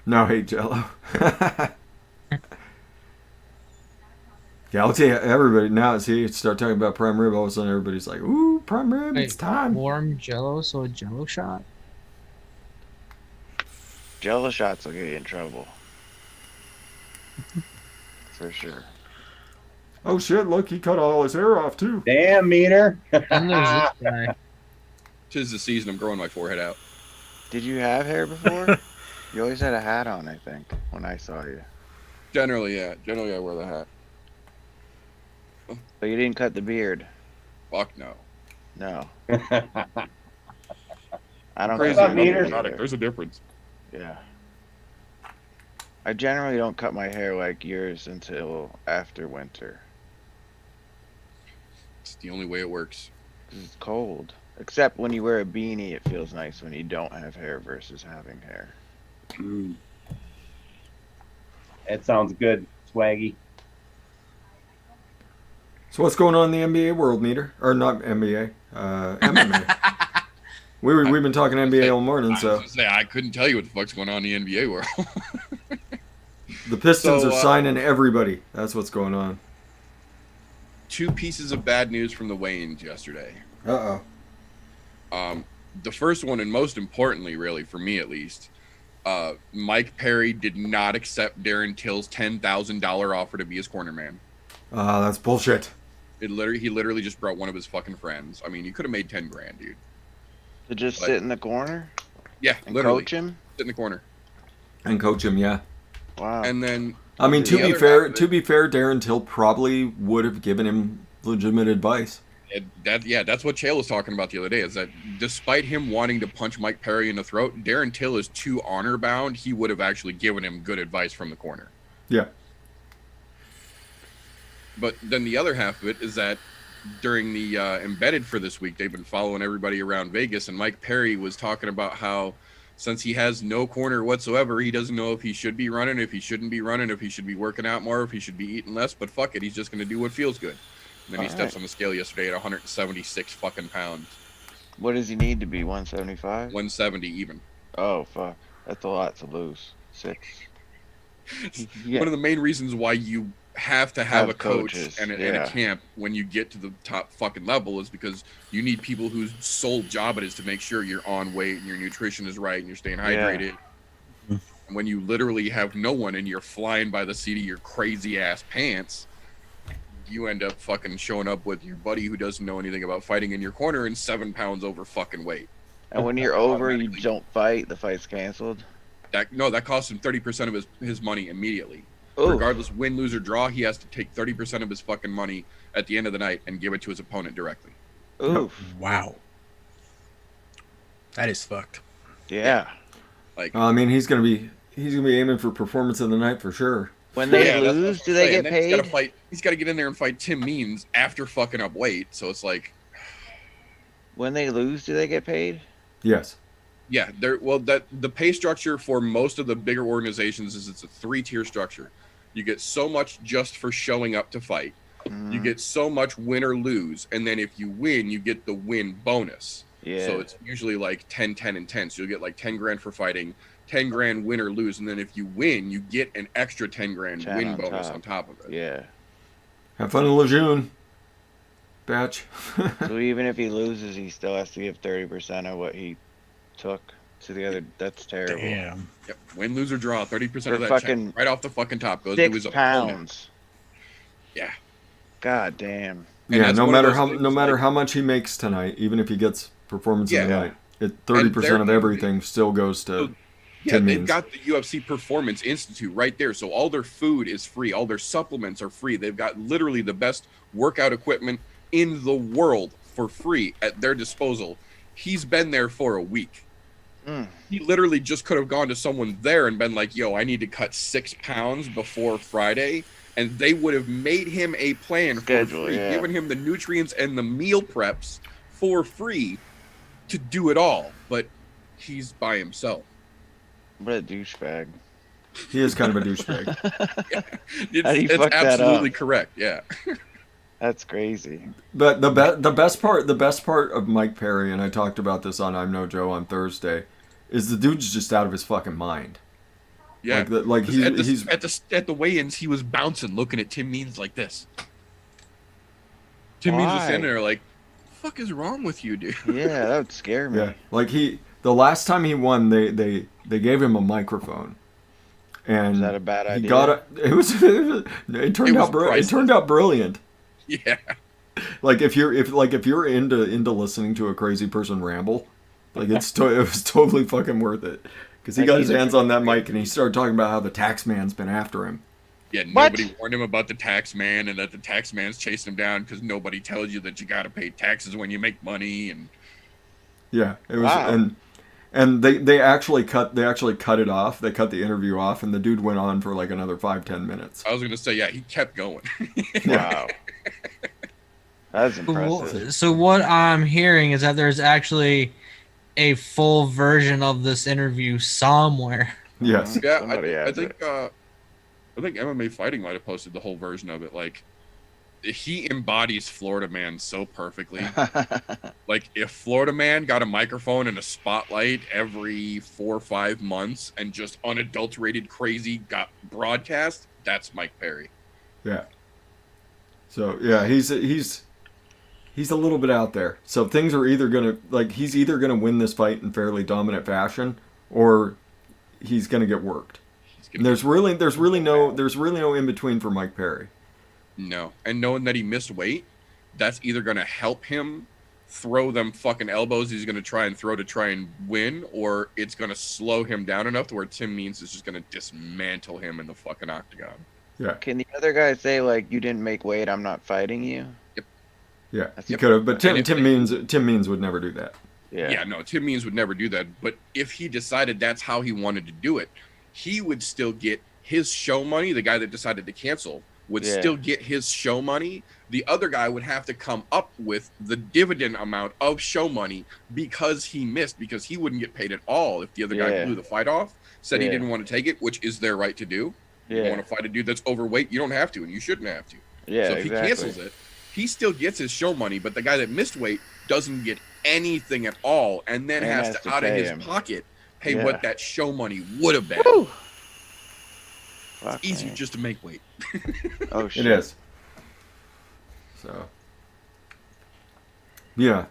no, hate Jello. Yeah, I'll tell you, everybody now. See, start talking about prime rib. All of a sudden, everybody's like, "Ooh, prime rib! It's Wait, time." Warm Jello, so a Jello shot. Jello shots will get you in trouble. For sure. Oh shit! Look, he cut all his hair off too. Damn, meaner. Then there's this guy. 'Tis the season. I'm growing my forehead out. Did you have hair before? You always had a hat on, I think, when I saw you. Generally, yeah. Generally, I wear the hat. But you didn't cut the beard. Fuck no. No. I don't Crazy. cut about my Peter? beard either. There's a difference. Yeah. I generally don't cut my hair like yours until after winter. It's the only way it works. 'Cause it's cold. Except when you wear a beanie, it feels nice when you don't have hair versus having hair. Mm. That sounds good, Swaggy. So what's going on in the NBA world, Meter? Or not NBA, MMA. We've been talking NBA all morning, I was so gonna say, I couldn't tell you what the fuck's going on in the NBA world. the Pistons So, are signing everybody. That's what's going on. 2 pieces of bad news from the weigh-ins yesterday. Uh The first one, and most importantly, really, for me at least, Mike Perry did not accept Darren Till's $10,000 offer to be his corner man. oh. That's bullshit. He literally just brought one of his fucking friends. I mean, you could have made 10 grand, dude. To just But- sit in the corner Yeah, and literally. coach him? Sit in the corner. And coach him, yeah. Wow. And then I mean, The to be other fair, half of it- Darren Till probably would have given him legitimate advice. that's what Chael was talking about the other day, is that despite him wanting to punch Mike Perry in the throat, Darren Till is too honor bound. He would have actually given him good advice from the corner. Yeah. But then the other half of it is that during the embedded for this week, they've been following everybody around Vegas, and Mike Perry was talking about how since he has no corner whatsoever, he doesn't know if he should be running, if he shouldn't be running, if he should be working out more, if he should be eating less. But fuck it, he's just going to do what feels good. And then he steps on the scale yesterday at 176 fucking pounds. What does he need to be? 175? 170 even. Oh fuck, that's a lot to lose. 6. Yeah. One of the main reasons why you have to have a coach coaches, and a yeah. camp when you get to the top fucking level is because you need people whose sole job it is to make sure you're on weight and your nutrition is right and you're staying hydrated. And when you literally have no one and you're flying by the seat of your crazy ass pants, you end up fucking showing up with your buddy who doesn't know anything about fighting in your corner and 7 pounds over fucking weight. And when you're over, you don't fight. The fight's canceled. That costs him 30% of his money immediately. Ooh. Regardless, win, lose, or draw, he has to take 30% of his fucking money at the end of the night and give it to his opponent directly. Oof. Wow. That is fucked. Yeah. Like, I mean, he's gonna be aiming for performance of the night for sure. When they that's what lose, I'm do they saying. get Then paid? He's got to get in there and fight Tim Means after fucking up weight. So it's like, When they lose, do they get paid? Yes. yeah, the pay structure for most of the bigger organizations is it's a 3-tier structure. You get so much just for showing up to fight. You get so much win or lose, and then if you win, you get the win bonus. Yeah. So it's usually like 10, 10, and 10. So you'll get like 10 grand for fighting, 10 grand win or lose, and then if you win, you get an extra 10 grand 10 win on bonus top. on top of it. Yeah. Have fun in Lejeune. Batch. So even if he loses, he still has to give 30% of what he took to the other. That's terrible. Damn. Yep. Win, lose, or draw. 30% For of that fucking check right off the fucking top goes to his 6 opponent. pounds. Yeah. God damn. And Yeah, that's no one of matter those how things, no matter like- how much he makes tonight, even if he gets performance of the Yeah. night, 30% of they're- everything still goes to So, yeah, Tim they've Means. got the UFC Performance Institute right there. So all their food is free. All their supplements are free. They've got literally the best workout equipment in the world for free at their disposal. He's been there for a week. Mm. He literally just could have gone to someone there and been like, yo, I need to cut 6 pounds before Friday. And they would have made him a plan Schedule, for free, yeah. given him the nutrients and the meal preps for free to do it all. But he's by himself. What a douchebag. He is kind of a douchebag. How do you It's fuck that absolutely up? correct. Yeah. That's crazy. But the best part of Mike Perry, and I talked about this on I'm No Joe on Thursday, is the dude's just out of his fucking mind. Yeah. Like he's At the weigh-ins, he was bouncing, looking at Tim Means like this. Tim Means was Why? standing there like, "The fuck is wrong with you, dude?" Yeah, that would scare me. yeah. Like the last time he won, they gave him a microphone. And Is that a bad he idea? got it turned out brilliant. Yeah. Like if you're into listening to a crazy person ramble, like it was totally fucking worth it, because he Like got his he's a hands on that mic and he started talking about how the tax man's been after him. Yeah, What? nobody warned him about the tax man and that the tax man's chasing him down because nobody tells you that you got to pay taxes when you make money. And Yeah, it was Wow. and they actually cut it off. They cut the interview off, and the dude went on for like another 5-10 minutes. I was gonna say, yeah, he kept going. Wow. That's impressive. So what I'm hearing is that there's actually a full version of this interview somewhere. Yes. Yeah, Somebody I has think MMA Fighting might have posted the whole version of it. Like, he embodies Florida Man so perfectly. Like, if Florida Man got a microphone and a spotlight every 4 or 5 months and just unadulterated crazy got broadcast, that's Mike Perry. Yeah. So yeah, he's a little bit out there. So things are either he's either gonna win this fight in fairly dominant fashion, or he's gonna get worked. And there's really no in between for Mike Perry. No. And knowing that he missed weight, that's either going to help him throw them fucking elbows he's going to try and win, or it's going to slow him down enough to where Tim Means is just going to dismantle him in the fucking octagon. Yeah. Can the other guy say, like, you didn't make weight, I'm not fighting you? Yeah. That's- He could have, but And if Tim Means would never do that. Yeah, no, Tim Means would never do that. But if he decided that's how he wanted to do it, he would still get his show money, the guy that decided to cancel, would Yeah. still get his show money. The other guy would have to come up with the dividend amount of show money because he missed, because he wouldn't get paid at all if the other guy Yeah. blew the fight off, said he Yeah. didn't want to take it, which is their right to do. You don't Yeah. want to fight a dude that's overweight, you don't have to, and you shouldn't have to. Yeah, So if he cancels it, he still gets his show money, but the guy that missed weight doesn't get anything at all, and then And has has to, to out of pay his him. pocket, pay Yeah. what that show money would have been. Woo! It's Fuck, easier man. just to make weight. Oh shit. It is. So, yeah.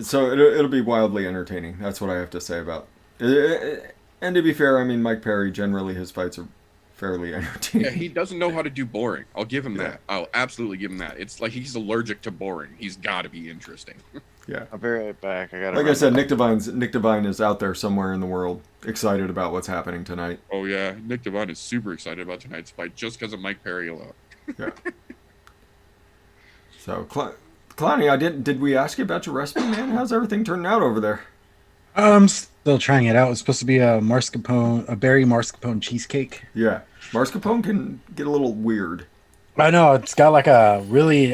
So it'll be wildly entertaining. That's what I have to say about it. And to be fair, I mean, Mike Perry, generally his fights are fairly entertaining. Yeah, he doesn't know how to do boring. I'll give him Yeah. that. I'll absolutely give him that. It's like he's allergic to boring. He's got to be interesting. Yeah. I'll be right back. I gotta. Like I run said, back. Nick Devine is out there somewhere in the world, excited about what's happening tonight. Oh yeah, Nick Devine is super excited about tonight's fight just because of Mike Perry alone. Yeah. So, Clowny, did we ask you about your recipe, man? How's everything turning out over there? I'm still trying it out. It's supposed to be a berry mascarpone cheesecake. Yeah. Mascarpone can get a little weird. I know it's got like a really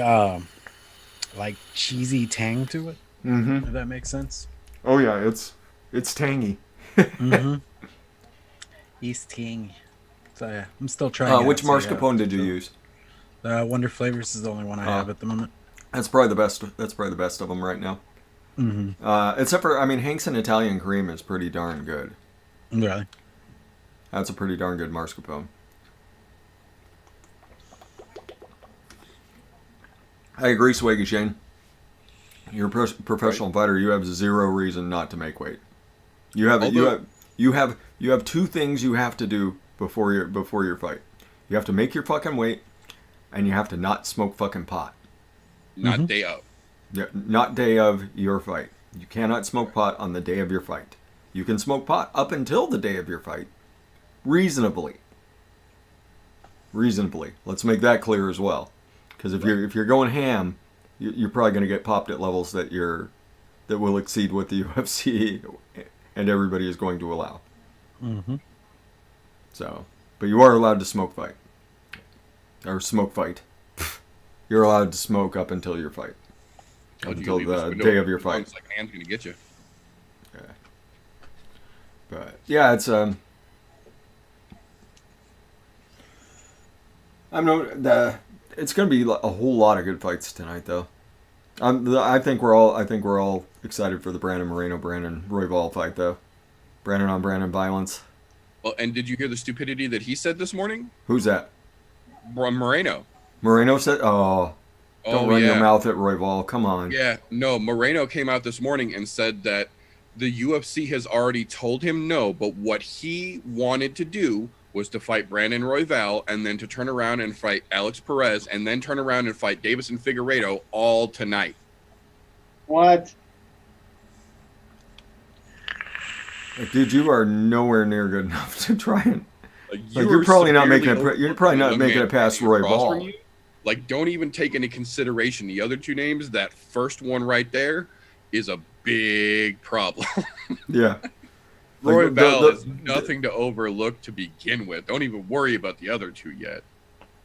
like cheesy tang to it. Mm-hmm. If that makes sense. Oh yeah, it's tangy. Mm-hmm. East Ting. So yeah, I'm still trying. Which it out, mascarpone did you use? Wonder Flavors is the only one I have at the moment. That's probably the best. That's probably the best of them right now. Mm-hmm. Except for, I mean, Hank's and Italian Cream is pretty darn good. Really? That's a pretty darn good mascarpone. I agree, Swaggy Shane. You're a professional fighter. You have zero reason not to make weight. You have two things you have to do before your fight. You have to make your fucking weight, and you have to not smoke fucking pot. Not day of. Yeah, not day of your fight. You cannot smoke pot on the day of your fight. You can smoke pot up until the day of your fight, reasonably. Let's make that clear as well, because if you're going ham, you're probably going to get popped at levels that will exceed what the UFC and everybody is going to allow. Mm-hmm. So, but you are allowed to smoke fight. You're allowed to smoke up until your fight. Told you Until leave this the window day of your open, fight. it's like a hand's gonna get you. But yeah, it's it's gonna be a whole lot of good fights tonight, though. I think we're all excited for the Brandon Royval fight, though. Brandon on Brandon violence. Well, and did you hear the stupidity that he said this morning? Who's that? Moreno. Moreno said, "Oh, don't run your mouth at Royval. Come on." Yeah, no, Moreno came out this morning and said that the UFC has already told him no, but what he wanted to do was to fight Brandon Royval and then to turn around and fight Alex Perez and then turn around and fight Davison Figueiredo all tonight. What? Like, dude, you are nowhere near good enough to try and. You you're are probably not severely making it. You're probably not young making man it past standing across Royval. from you. Like, don't even take into consideration the other two names. That first one right there is a big problem. Yeah. Royval is nothing to overlook to begin with. Don't even worry about the other two yet.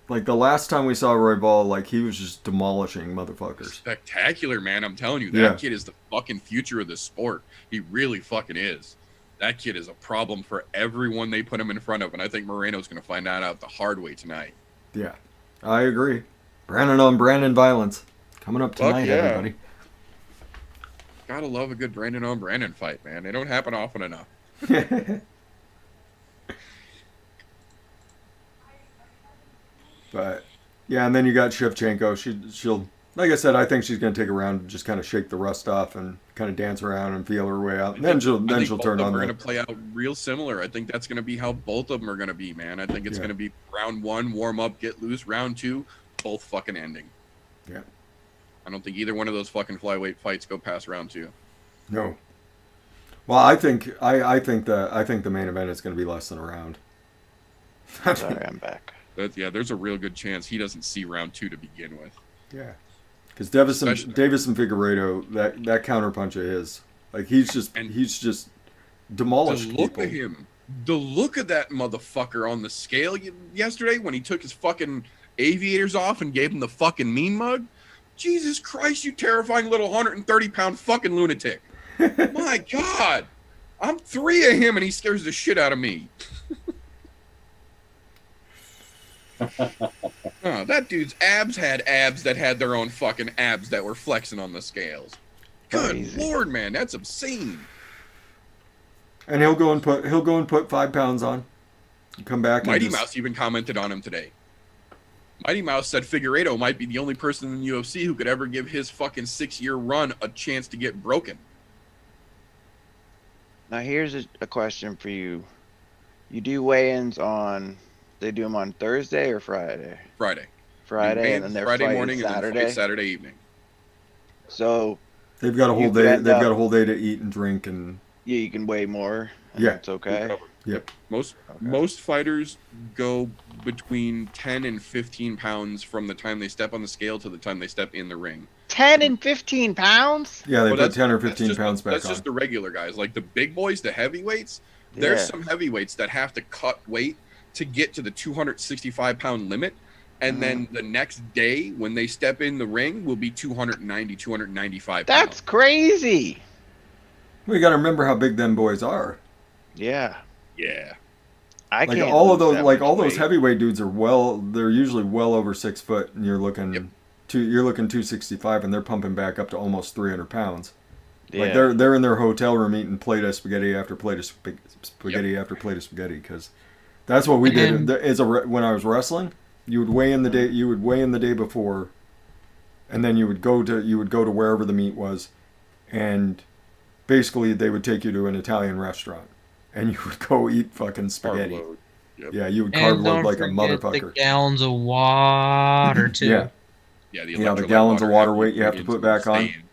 Like the last time we saw Royval, like he was just demolishing motherfuckers. Spectacular, man. I'm telling you, that Yeah. kid is the fucking future of the sport. He really fucking is. That kid is a problem for everyone they put him in front of, and I think Moreno's going to find that out the hard way tonight. Yeah, I agree. Brandon on Brandon violence coming up tonight, yeah. everybody. Gotta love a good Brandon on Brandon fight, man. They don't happen often enough. But yeah, and then you got Shevchenko. She'll like I said, I think she's gonna take a round and just kind of shake the rust off and kind of dance around and feel her way out. And then she'll turn on. We're gonna play out real similar. I think that's gonna be how both of them are gonna be, man. I think it's gonna be round one, warm up, get loose. Round two, both fucking ending. Yeah. I don't think either one of those fucking flyweight fights go past round two. No. Well, I think the main event is going to be less than a round. Sorry, I'm back. There's a real good chance he doesn't see round two to begin with. Yeah. Because Davis and Figueiredo, that counterpunch of his, like he's just demolishing The look people. of him The look of that motherfucker on the scale yesterday when he took his fucking aviators off and gave him the fucking mean mug. Jesus Christ, you terrifying little 130-pound fucking lunatic. My God. I'm 3 of him and he scares the shit out of me. Oh, that dude's abs had abs that had their own fucking abs that were flexing on the scales. Good Crazy. Lord, man, that's obscene. And he'll go and put 5 pounds on. And come back. Mighty and just, Mouse even commented on him today. Mighty Mouse said Figueiredo might be the only person in the UFC who could ever give his fucking 6-year run a chance to get broken. Now here's a question for you. You do weigh-ins on, they do them on Thursday or Friday? Friday. Friday, and then they're Friday fighting morning Saturday. and then fight Saturday evening. So they've got a whole you could day. end They've up- got a whole day to eat and drink and. yeah, you can weigh more. And Yeah. It's okay. Yep. Most fighters go between 10 and 15 pounds from the time they step on the scale to the time they step in the ring. 10 and 15 pounds? Yeah, they Well, put 10 or that's 15 just pounds back That's on. just the regular guys. Like the big boys, the heavyweights, there's Yeah. some heavyweights that have to cut weight to get to the 265-pound limit. And then the next day, when they step in the ring, will be 290, 295 pounds. That's crazy. We got to remember how big them boys are. Yeah. Yeah. I Like can't all of lose those, that like much all those weight. heavyweight dudes are they're usually well over 6 foot, and you're looking, Yep. you're looking 265, and they're pumping back up to almost 300 pounds. Like Yeah. they're in their hotel room eating plate of spaghetti after plate of spaghetti after plate of spaghetti, because that's what we did. When I was wrestling, you would weigh in the day. You would weigh in the day before, and then you would go to wherever the meet was, and basically they would take you to an Italian restaurant, and you would go eat fucking spaghetti. Carb load. Yep. Yeah, you would carb And load don't like a forget motherfucker. the gallons of water too. Yeah. Yeah, The electrolyte gallons of water have weight you have to ingredients put in back the on. sand.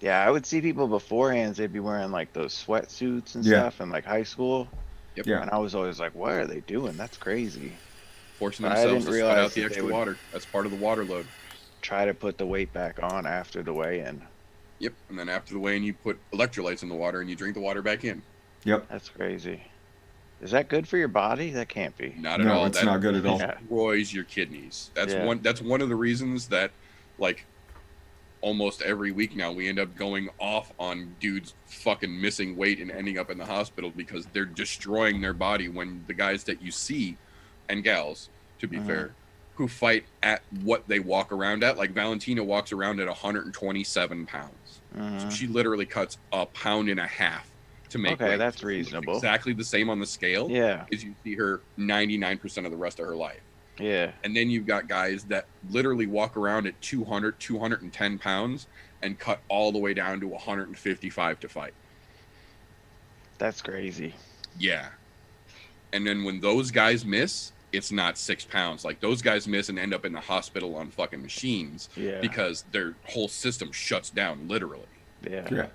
Yeah, I would see people beforehand, they'd be wearing like those sweatsuits and Yeah. stuff in like high school. Yep. Yeah. And I was always like, what are they doing? That's crazy. Forcing But I themselves didn't to sweat realize out the that they extra would- water. That's part of the water load. Try to put the weight back on after the weigh-in. Yep. And then after the weigh-in, you put electrolytes in the water and you drink the water back in. That's crazy. Is that good for your body? That can't be. Not at No, all. it's That not good at all. Yeah. destroys your kidneys. That's Yeah. one of the reasons that, like, almost every week now we end up going off on dudes fucking missing weight and ending up in the hospital because they're destroying their body when the guys that you see, and gals, to be fair, who fight at what they walk around at, like Valentina walks around at 127 pounds. So Mhm. she literally cuts a pound and a half to make Okay, weight. that's So she looks reasonable. exactly the same on the scale Yeah, as you see her 99% of the rest of her life. yeah. And then you've got guys that literally walk around at 200, 210 pounds and cut all the way down to 155 to fight. That's crazy. Yeah. And then when those guys miss, it's not 6 pounds. Like those guys miss and end up in the hospital on fucking machines Yeah. because their whole system shuts down literally. Yeah. Yeah.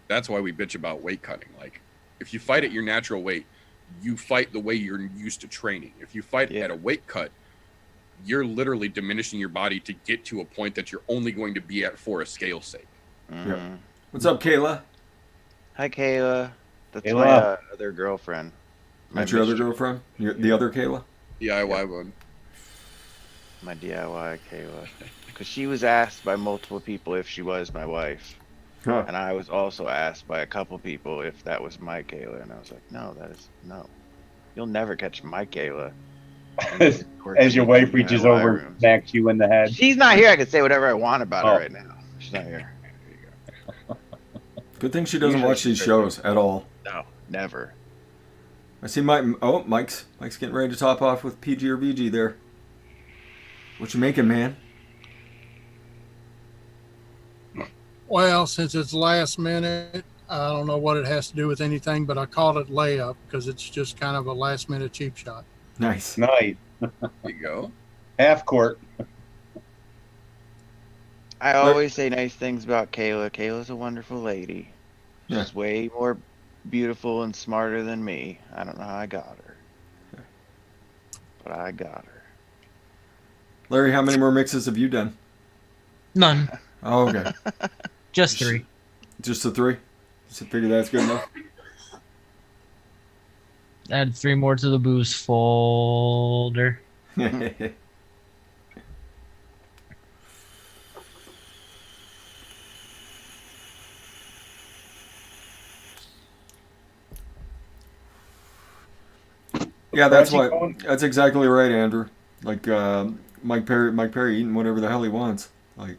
That's why we bitch about weight cutting. Like if you fight at your natural weight, you fight the way you're used to training. If you fight Yeah. at a weight cut, you're literally diminishing your body to get to a point that you're only going to be at for a scale sake. Mhm. What's up, Kayla? Hi, Kayla. That's Kayla. my other girlfriend. That's your other girlfriend? The other Kayla? DIY one. My DIY Kayla. Because she was asked by multiple people if she was my wife. Huh. And I was also asked by a couple people if that was my Kayla. And I was like, no, that is no. You'll never catch my Kayla. As your wife reaches DIY over, rooms. smacks you in the head. She's not here. I can say whatever I want about Oh. her right now. She's not here. Good thing she doesn't Usually watch these she's shows at all. No, never. I see Mike's getting ready to top off with PG or VG there. What you making, man? Well, since it's last minute, I don't know what it has to do with anything, but I called it layup because it's just kind of a last minute cheap shot. Nice. Nice. There you go. Half court. I always say nice things about Kayla. Kayla's a wonderful lady. Yeah. She's way more beautiful and smarter than me. I don't know how I got her. But I got her. Larry, how many more mixes have you done? None, Oh, okay. just 3. Just the 3? Just figure that's good enough. Add 3 more to the booze folder. Yeah, that's Frenchie why. cone? That's exactly right, Andrew. Like Mike Perry eating whatever the hell he wants. Like,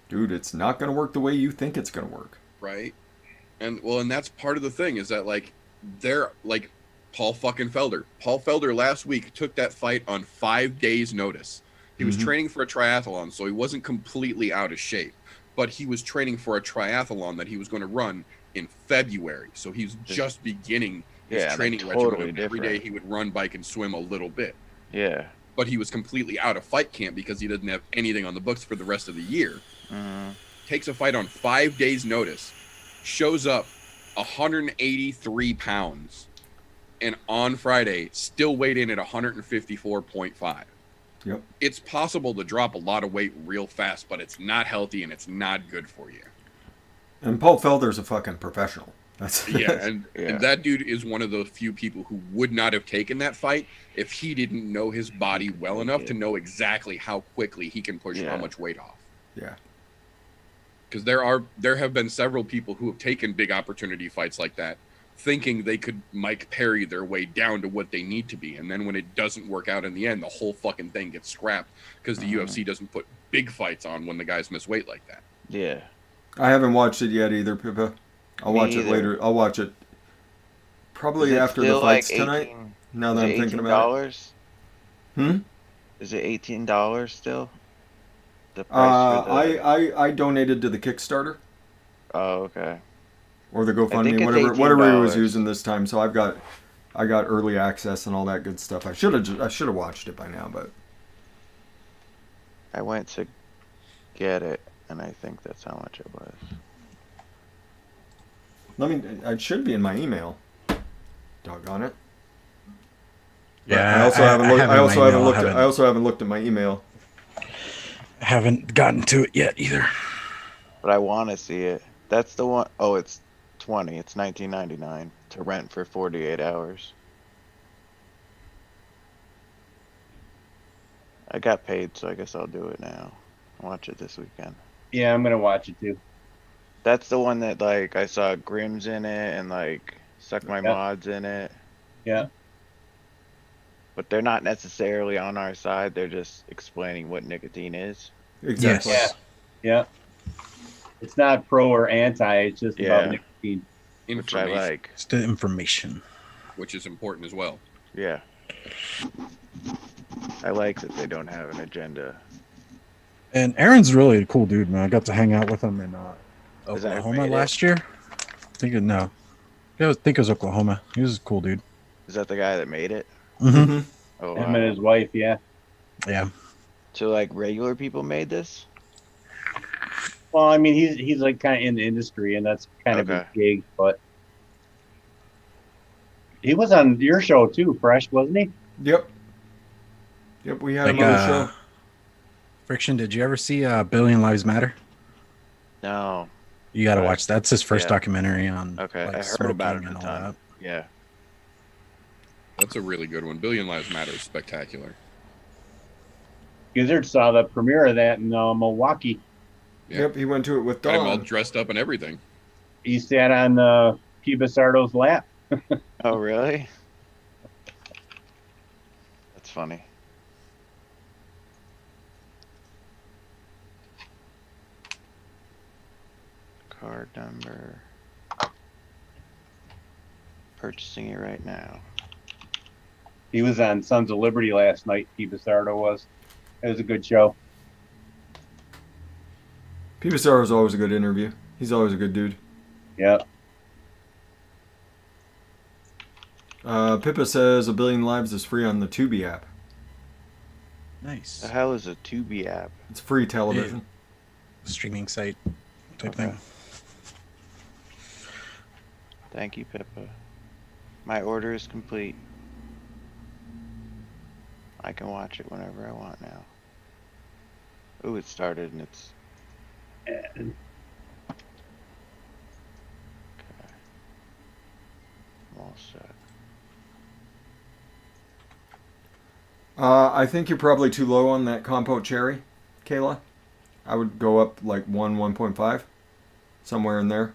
dude, it's not gonna work the way you think it's gonna work. Right. And that's part of the thing is that like they're like Paul fucking Felder. Paul Felder last week took that fight on 5 days notice. He was Mhm. training for a triathlon, so he wasn't completely out of shape, but he was training for a triathlon that he was going to run in February. So he's just beginning his Yeah, training like, regimen. totally Of every day different. he would run, bike, and swim a little bit. Yeah. But he was completely out of fight camp because he doesn't have anything on the books for the rest of the year. Mhm. Takes a fight on 5 days notice, shows up 183 pounds, and on Friday still weighed in at 154.5. Yep. It's possible to drop a lot of weight real fast, but it's not healthy and it's not good for you. And Paul Felder's a fucking professional. That's Yeah, and Yeah. that dude is one of the few people who would not have taken that fight if he didn't know his body well enough to know exactly how quickly he can push how much weight off. Yeah. Because there have been several people who have taken big opportunity fights like that, thinking they could Mike Perry their way down to what they need to be, and then when it doesn't work out in the end, the whole fucking thing gets scrapped because the UFC doesn't put big fights on when the guys miss weight like that. Yeah. I haven't watched it yet either, Pippa. I'll Me watch it either. later. I'll watch it probably Is it after the still, fights like, tonight. 18 Now is that it I'm thinking about it. $18? Hmm. Is it $18 still? The price for the. I donated to the Kickstarter Oh, okay. or the I think GoFundMe, it's whatever he was $18. using this time. So I got early access and all that good stuff. I should have watched it by now, but I went to get it, and I think that's how much it was. it should be in my email. Doggone it. But Yeah, I also haven't I looked. have I it in also my haven't email. looked. I also haven't looked at my email. Haven't gotten to it yet either. But I want to see it. That's the one oh it's 20. It's $19.99 to rent for 48 hours. I got paid, so I guess I'll do it now. I'll watch it this weekend. Yeah, I'm gonna watch it too. That's the one that, like, I saw Grimm's in it and, like, Suck My Yep. Mods in it. Yeah. But they're not necessarily on our side. They're just explaining what nicotine is. Exactly. Yes. Yeah. It's not pro or anti. It's just Yeah. about nicotine. Which I Information, like. It's the information. which is important as well. Yeah. I like that they don't have an agenda. And Aaron's really a cool dude, man. I got to hang out with him in Is that Oklahoma made it? last year. I think it was Oklahoma. He was a cool dude. Is that the guy that made it? Mm-hmm. Oh, Him wow. and his wife. Yeah. Yeah. So, like, regular people made this? Well, I mean, he's like kind of in the industry, and that's kind of his Okay. gig. But he was on your show too, Fresh, wasn't he? Yep. Yep. We had Like, him on the show. Friction, did you ever see Billion Lives Matter? No. You got to Right. watch that. That's his first Yeah. documentary on Okay. like, I heard about it smoking a and all ton. that. Yeah. That's a really good one. Billion Lives Matter is spectacular. Gizzard saw the premiere of that in Milwaukee. Yeah. Yep. He went to it with Got him all Dawn. dressed up and everything. He sat on P. Basardo's lap. Oh, really? That's funny. Card number. Purchasing it right now. He was on Sons of Liberty last night. P. Basardo was. It was a good show. Peter Star is always a good interview. He's always a good dude. Yeah. Pippa says A Billion Lives is free on the Tubi app. Nice. The hell is a Tubi app? It's free television. Streaming site type Okay. thing. Thank you, Pippa. My order is complete. I can watch it whenever I want now. Ooh, it started and it's... And I'm all set. I think you're probably too low on that compote cherry, Kayla. I would go up like 1.5, somewhere in there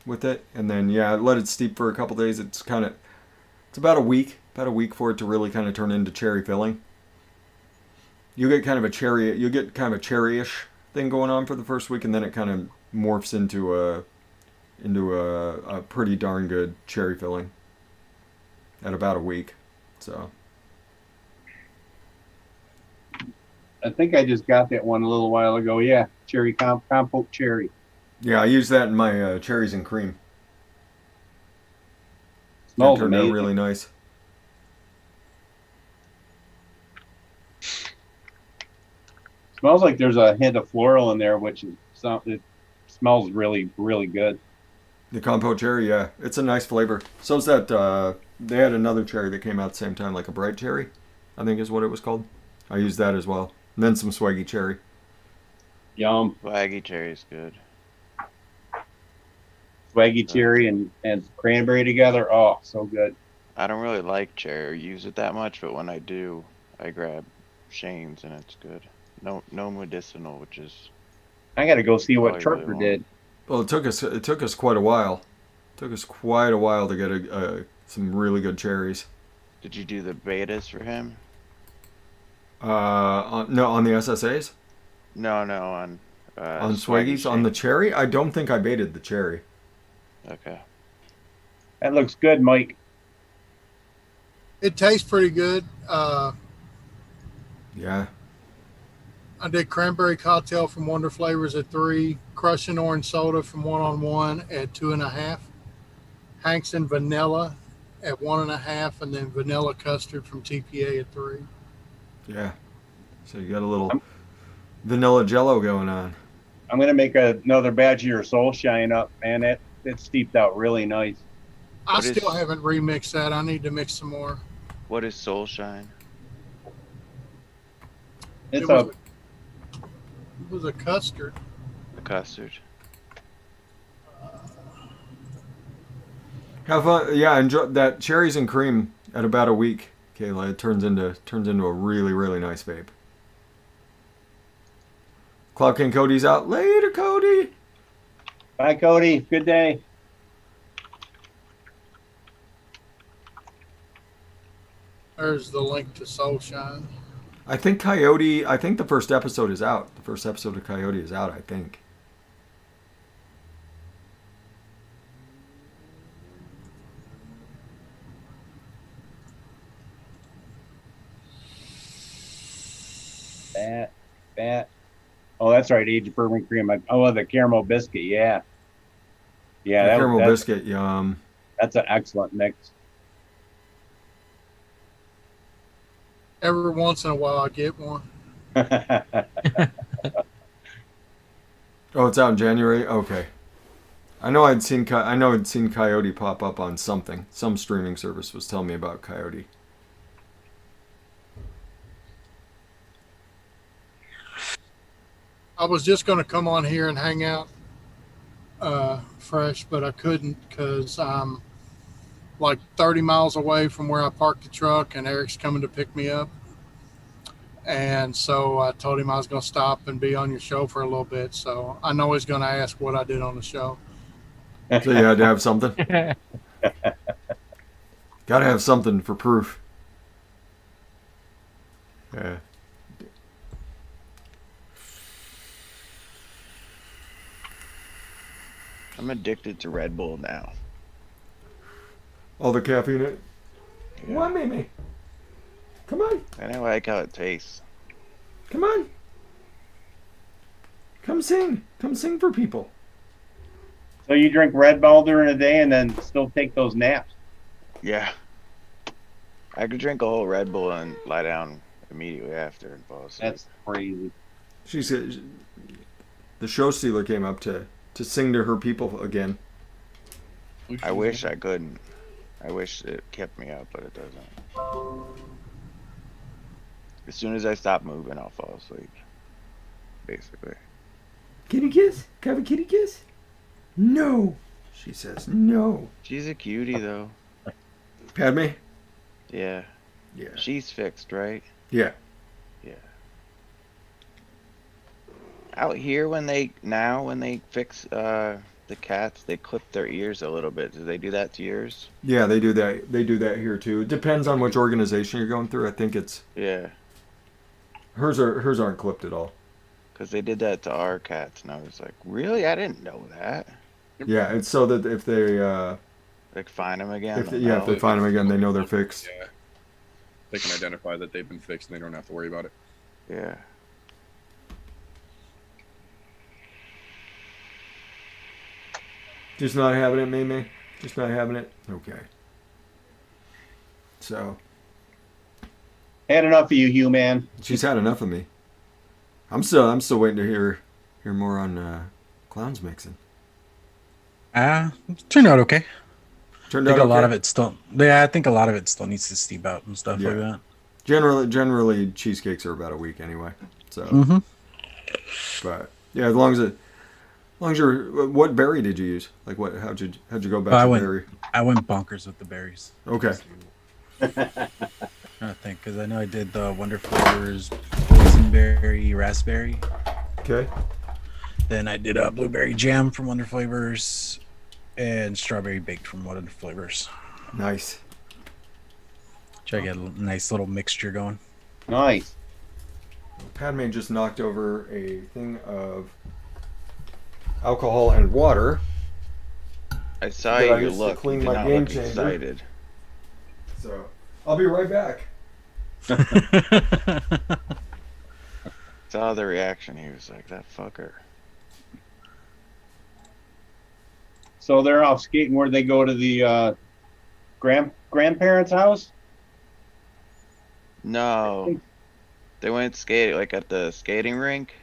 with it. And then, yeah, let it steep for a couple days. It's about a week for it to really kind of turn into cherry filling. You get kind of a cherryish thing going on for the first week, and then it kind of morphs into a pretty darn good cherry filling at about a week. So I think I just got that one a little while ago. Yeah, cherry compote cherry. yeah, I use that in my cherries and cream. That Smells turned amazing. out really nice. Smells like there's a hint of floral in there, which is it smells really, really good. The compote cherry, yeah, it's a nice flavor. So's that they had another cherry that came out at the same time, like a bright cherry, I think is what it was called. I used that as well. And then some swaggy cherry. Yum. Swaggy cherry's good. Swaggy cherry and cranberry together. Oh, so good. I don't really like cherry or use it that much, but when I do, I grab Shane's and it's good. No medicinal, which is I got to go see what all you Trucker really did. Well, it took us quite a while. It took us quite a while to get some really good cherries. Did you do the betas for him? No, on the SSAs, No, on on Swaggies, on the cherry. I don't think I baited the cherry. Okay. That looks good, Mike. It tastes pretty good. Yeah, I did cranberry cocktail from Wonder Flavors at 3, crushing orange soda from 1 at 2.5, Hanks and vanilla at 1.5, and then vanilla custard from TPA at 3. yeah. So you got a little vanilla jello going on. I'm gonna make another batch of your Soul Shine up, man. It steeped out really nice. I What is- still haven't remixed that. I need to mix some more. What is Soul Shine? It's It was a custard. The custard. Have fun. Yeah, enjoy that cherries and cream at about a week, Kayla. It turns into a really, really nice vape. Cloud King Cody's out. Later, Cody. Bye, Cody. Good day. There's the link to Soul Shine. I think the first episode is out. The first episode of Coyote is out, I think. That. Oh, that's right. Aged bourbon cream. The caramel biscuit. Yeah. Yeah. The caramel biscuit, yum. That's an excellent mix. Every once in a while, I get one. Oh, it's out in January. Okay. I know I'd seen Coyote pop up on something. Some streaming service was telling me about Coyote. I was just going to come on here and hang out fresh, but I couldn't because I'm like 30 miles away from where I parked the truck, and Eric's coming to pick me up. And so I told him I was going to stop and be on your show for a little bit. So I know he's going to ask what I did on the show. So you had to have something. Gotta have something for proof. Yeah. I'm addicted to Red Bull now. All the caffeine in it. Yeah. What, Mimi? Come on. And I like how it tastes. Come on. Come sing. Come sing for people. So you drink Red Bull during the day and then still take those naps? Yeah. I could drink a whole Red Bull and lie down immediately after and fall asleep. That's crazy. She said the show stealer came up to sing to her people again. I wish I couldn't. I wish it kept me up, but it doesn't. As soon as I stop moving, I'll fall asleep. Basically. Kitty kiss? Can I have a kitty kiss? No. She says no. She's a cutie, though. Padme? Yeah. Yeah. She's fixed, right? Yeah. Yeah. Out here, when they fix the cats, they clip their ears a little bit. Do they do that to yours? Yeah, they do that. They do that here too. It depends on which organization you're going through. I think it's Yeah, hers aren't clipped at all. because they did that to our cats, and I was like, really? I didn't know that. Yeah, it's so that if they Like, find them again. if they they'll find them again, they know they're fixed. Yeah. They can identify that they've been fixed and they don't have to worry about it. Yeah. Just not having it, May. Just not having it. Okay. So Had enough of you, Hugh, man. she's had enough of me. I'm still waiting to hear more on clowns mixing. Turned out okay. Turned I think out a lot okay? of it still. Yeah, I think a lot of it still needs to steep out and stuff Yeah. like that. Generally cheesecakes are about a week anyway. So, Mm-hmm. but yeah, as long as you're, what berry did you use? Like how'd you go about I your went- berry? I went bonkers with the berries. Okay. I think because I know I did the Wonder Flavors, boysenberry, raspberry. Okay. Then I did a blueberry jam from Wonder Flavors, and strawberry baked from Wonder Flavors. Nice. Try to get a nice little mixture going. Nice. Padme just knocked over a thing of alcohol and water. I saw That I you used to look. clean You did my not game look changer. excited. So I'll be right back. Saw the reaction. He was like, that fucker. So they're off skating. Where'd they go, to the grandparents' house? No. They went skate like at the skating rink,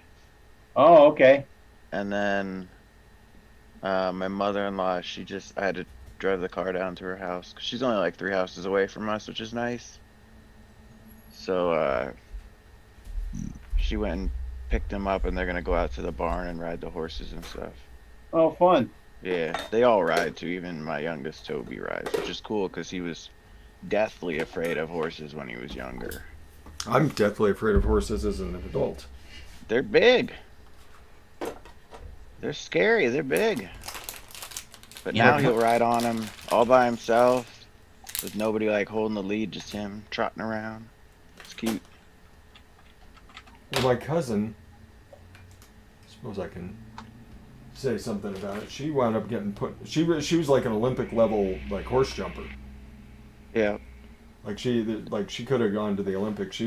Oh, okay. and then my mother-in-law, I had to drive the car down to her house 'cause she's only like 3 houses away from us, which is nice. So she went and picked him up, and they're gonna go out to the barn and ride the horses and stuff. Oh, fun. Yeah, they all ride too. Even my youngest Toby rides, which is cool because he was deathly afraid of horses when he was younger. I'm deathly afraid of horses as an adult. They're big. They're scary. They're big. But Yeah. now he'll ride on them all by himself, with nobody like holding the lead, just him trotting around. It's cute. Well, my cousin, I suppose I can say something about it. She wound up getting put. She was like an Olympic level like horse jumper. Yeah. Like she could have gone to the Olympics.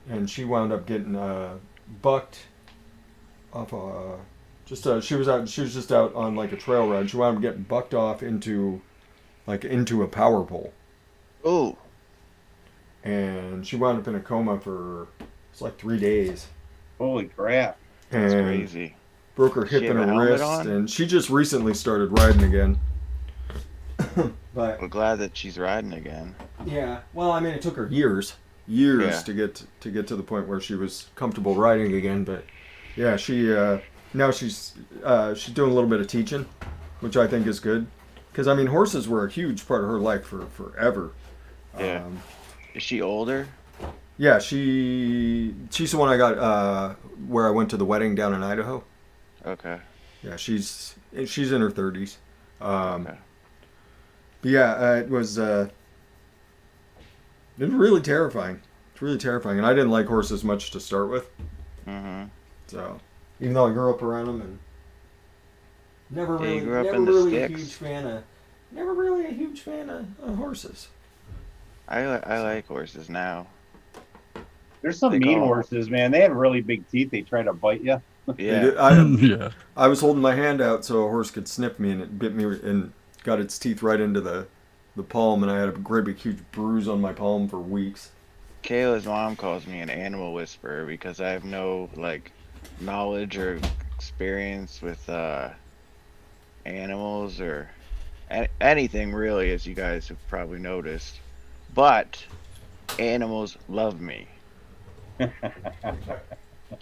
And she wound up getting bucked off she was just out on like a trail ride. She wound up getting bucked off into a power pole. Oh. And she wound up in a coma for it's like 3 days. Holy crap. That's And crazy. broke her Does she hip have and a her helmet wrist, on? and she just recently started riding again. But We're glad that she's riding again. yeah, well, I mean, it took her years to get to the point where she was comfortable riding again. But yeah, she now she's doing a little bit of teaching, which I think is good, because I mean, horses were a huge part of her life for forever. Yeah. Is she older? Yeah, she's the one I got where I went to the wedding down in Idaho. Okay. Yeah, she's in her 30s. Okay. But yeah, it was really terrifying. It's really terrifying, and I didn't like horses much to start with. Mm-hmm. So even though I grew up around them, and never Yeah, you really, grew up never in the really a sticks. huge fan of horses. I like horses now. There's some They mean call- horses, man. They have really big teeth. They try to bite you. Yeah. Yeah. I was holding my hand out so a horse could snip me, and it bit me and got its teeth right into the palm, and I had a great big huge bruise on my palm for weeks. Kayla's mom calls me an animal whisperer because I have no like knowledge or experience with animals or anything really, as you guys have probably noticed. But animals love me.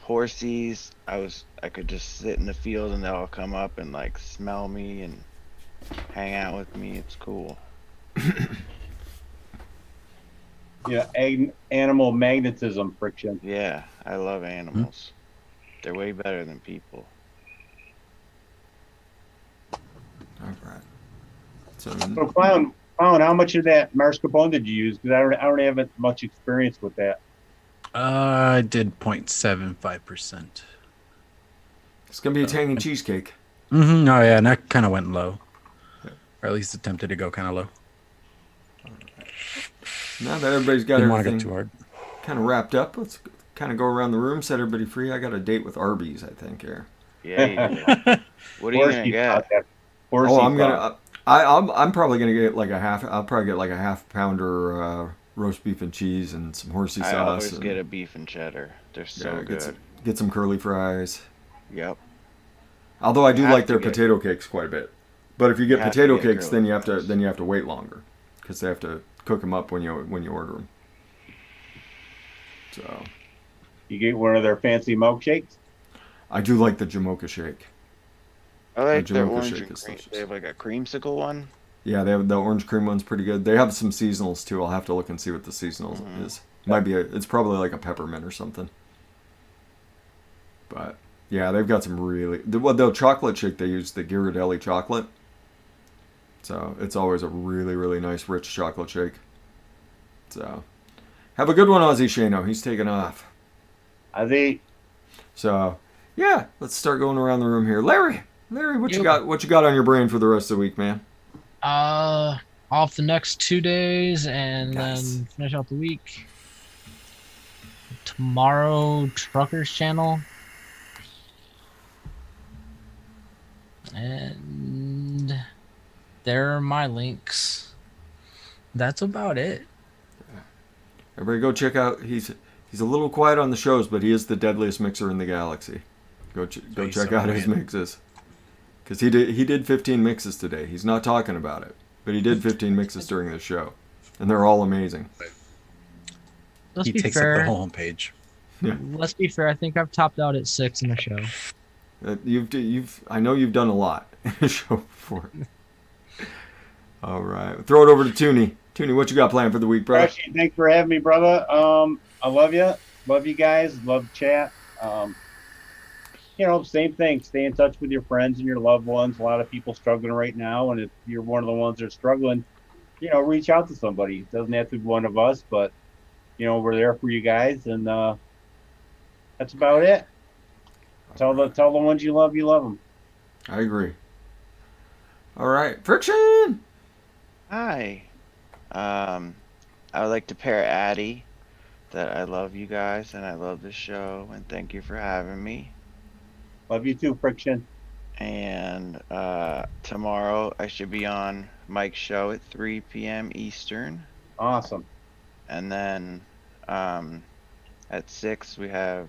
Horsies, I could just sit in the field and they'll all come up and like smell me and hang out with me. It's cool. animal magnetism friction. Yeah, I love animals. They're way better than people. All right. So So, Clown, how much of that mascarpone did you use? Because I don't have much experience with that. I did 0.75%. it's gonna be a tangy cheesecake. Mm-hmm. Oh yeah, and that kind of went low, or at least attempted to go kind of low. Now that everybody's got Didn't want to everything go too hard. kind of wrapped up, let's kind of go around the room, set everybody free. I got a date with Arby's, I think here. Yeah, you do. What are you gonna get? Oh, I'm gonna. I'm probably gonna get like a half. I'll probably get like a half pounder roast beef and cheese and some horsey I sauce. always and, get a beef and cheddar. They're so good. Get some curly fries. Yep. Although I do Have like to their get- potato cakes quite a bit. But if you get You have to potato get cakes, then curly you have to fries. wait longer because they have to cook them up when you order them. So You get one of their fancy milkshakes. I do like the Jamocha shake. I like The their Jamocha orange shake and is cream. delicious. They have like a creamsicle one. Yeah, they have the orange cream one's pretty good. They have some seasonals too. I'll have to look and see what the seasonal is. Might be it's probably like a peppermint or something. But yeah, they've got some really the chocolate shake they use the Ghirardelli chocolate. So it's always a really really nice rich chocolate shake. So have a good one, Ozzy Shano. He's taking off. Ozzy, So yeah, let's start going around the room here. Larry, what you Yep. got? What you got on your brain for the rest of the week, man? Off the next 2 days and Nice. then finish out the week. Tomorrow, Truckers Channel. And there are my links. That's about it. Everybody go check out. He's a little quiet on the shows, but he is the deadliest mixer in the galaxy. Go He's check so out his good. mixes. Because he did 15 mixes today. He's not talking about it, but he did 15 mixes during the show, and they're all amazing. Let's He be takes up fair. the whole homepage. Let's be fair. I think I've topped out at 6 in the show. I know you've done a lot in the show before. All right, throw it over to Tooney. Tooney, what you got planned for the week, brother? Freshy, thanks for having me, brother. I love you. Love you guys. Love chat. Same thing. Stay in touch with your friends and your loved ones. A lot of people struggling right now, and if you're one of the ones that are struggling, reach out to somebody. It doesn't have to be one of us, but we're there for you guys, and that's about it. Tell the ones you love them. I agree. All right, Friction. Hi. I would like to pair Addie that I love you guys and I love the show and thank you for having me. Love you too, Friction. And tomorrow I should be on Mike's show at 3 p.m. Eastern. Awesome. And then at 6 we have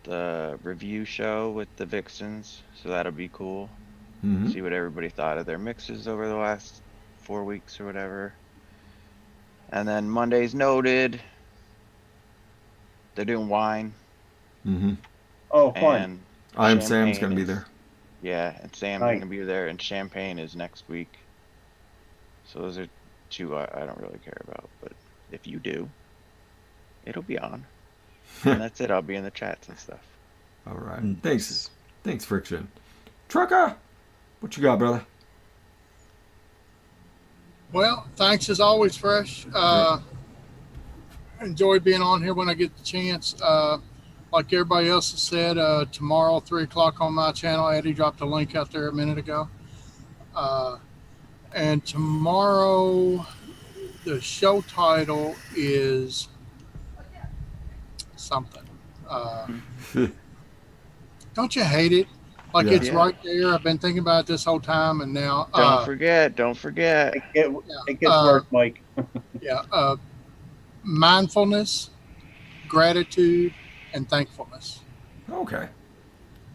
the review show with the Vixens, so that'll be cool. Mm-hmm. See what everybody thought of their mixes over the last 4 weeks or whatever. And then Monday's Noted. They're doing wine. Mm-hmm. Oh, fun. And I am Sam's champagne gonna be is- there. Yeah, and Sam's Nice. gonna be there, and Champagne is next week. So those are two I don't really care about, but if you do, it'll be on. And that's it. I'll be in the chats and stuff. All right. Thanks, Friction. Trucker, what you got, brother? Well, thanks as always, Fresh. Enjoy being on here when I get the chance. Like everybody else has said, tomorrow, 3 o'clock on my channel. Eddie dropped a link out there a minute ago. And tomorrow, the show title is something. Don't you hate it? Like Yeah. it's Yeah. right there. I've been thinking about it this whole time, and now Don't forget. It gets worse, Mike. mindfulness, gratitude, and thankfulness. Okay.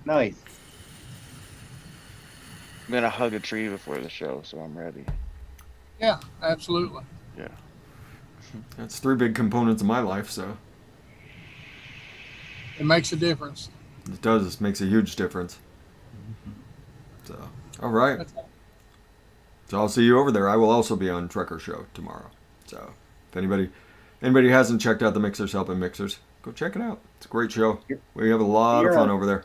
Nice. I'm gonna hug a tree before the show, so I'm ready. Yeah, absolutely. Yeah. That's 3 big components of my life, so It makes a difference. it does. It makes a huge difference. So, all right. That's- So I'll see you over there. I will also be on Trucker Show tomorrow. So if anybody anybody who hasn't checked out the Mixers Helping Mixers, go check it out. It's a great show. We have a lot of fun over there.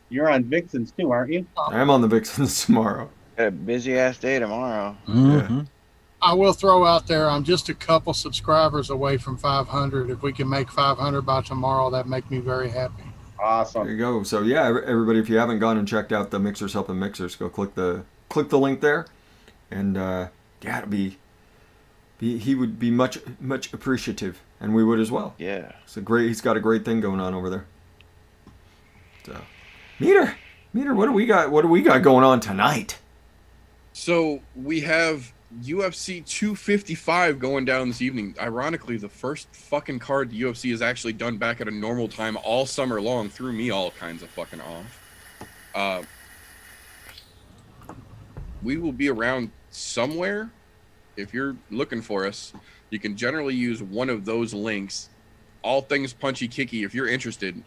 You're on Vixens too, aren't you? I am on the Vixens tomorrow. Got a busy ass day tomorrow. Mhm. I will throw out there, I'm just a couple subscribers away from 500. If we can make 500 by tomorrow, that'd make me very happy. There Awesome. you go. So yeah, everybody, if you haven't gone and checked out the Mixers Helping Mixers, go click the link there, and yeah, he would be much appreciative, and we would as well. Yeah. He's got a great thing going on over there. So, Meter, what do we got? What do we got going on tonight? So we have UFC 255 going down this evening. Ironically, the first fucking card the UFC has actually done back at a normal time all summer long threw me all kinds of fucking off. We will be around somewhere. If you're looking for us, you can generally use one of those links. All things punchy kicky. If you're interested,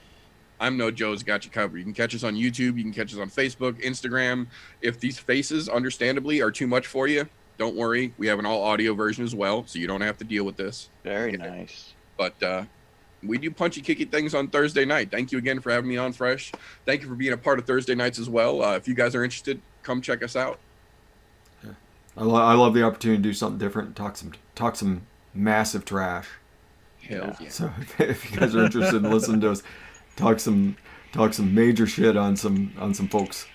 I'm No Joe's got you covered. You can catch us on YouTube. You can catch us on Facebook, Instagram. If these faces, understandably, are too much for you, don't worry. We have an all audio version as well, so you don't have to deal with this. Very nice. But we do punchy kicky things on Thursday night. Thank you again for having me on, Fresh. Thank you for being a part of Thursday nights as well. If you guys are interested, come check us out. I love the opportunity to do something different. Talk some massive trash. Hell yeah. So if you guys are interested in listening to us talk some major shit on some folks,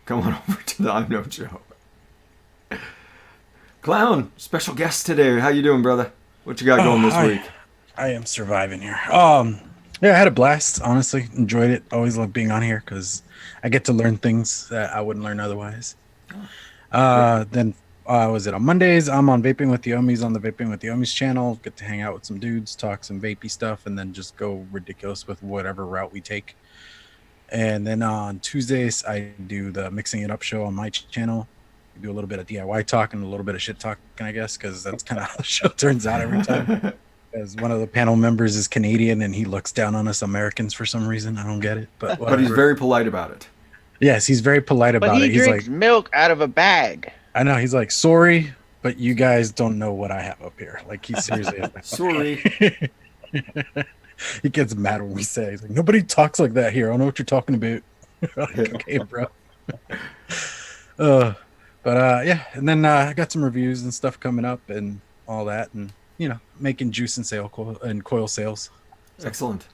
come on over to the I'm No Joe. Clown, special guest today. How you doing, brother? What you got going this week? I am surviving here. Yeah, I had a blast. Honestly, enjoyed it. Always love being on here because I get to learn things that I wouldn't learn otherwise. Then was it on Mondays? I'm on Vaping with the Omis on the Vaping with the Omis channel. Get to hang out with some dudes, talk some vapey stuff, and then just go ridiculous with whatever route we take. And then on Tuesdays, I do the Mixing It Up show on my channel. We do a little bit of DIY talk and a little bit of shit talking, I guess, because that's kind of how the show turns out every time. Because one of the panel members is Canadian and he looks down on us Americans for some reason. I don't get it, but But he's very polite about it. Yes, he's very polite about But he it. He's drinks like, milk out of a bag. I know. He's like, sorry, but you guys don't know what I have up here. Like, he seriously is like, Sorry. He gets mad when we say, he's like, nobody talks like that here. I don't know what you're talking about. Like, okay, bro. Yeah, and then I got some reviews and stuff coming up and all that, and making juice and coil sales. Excellent.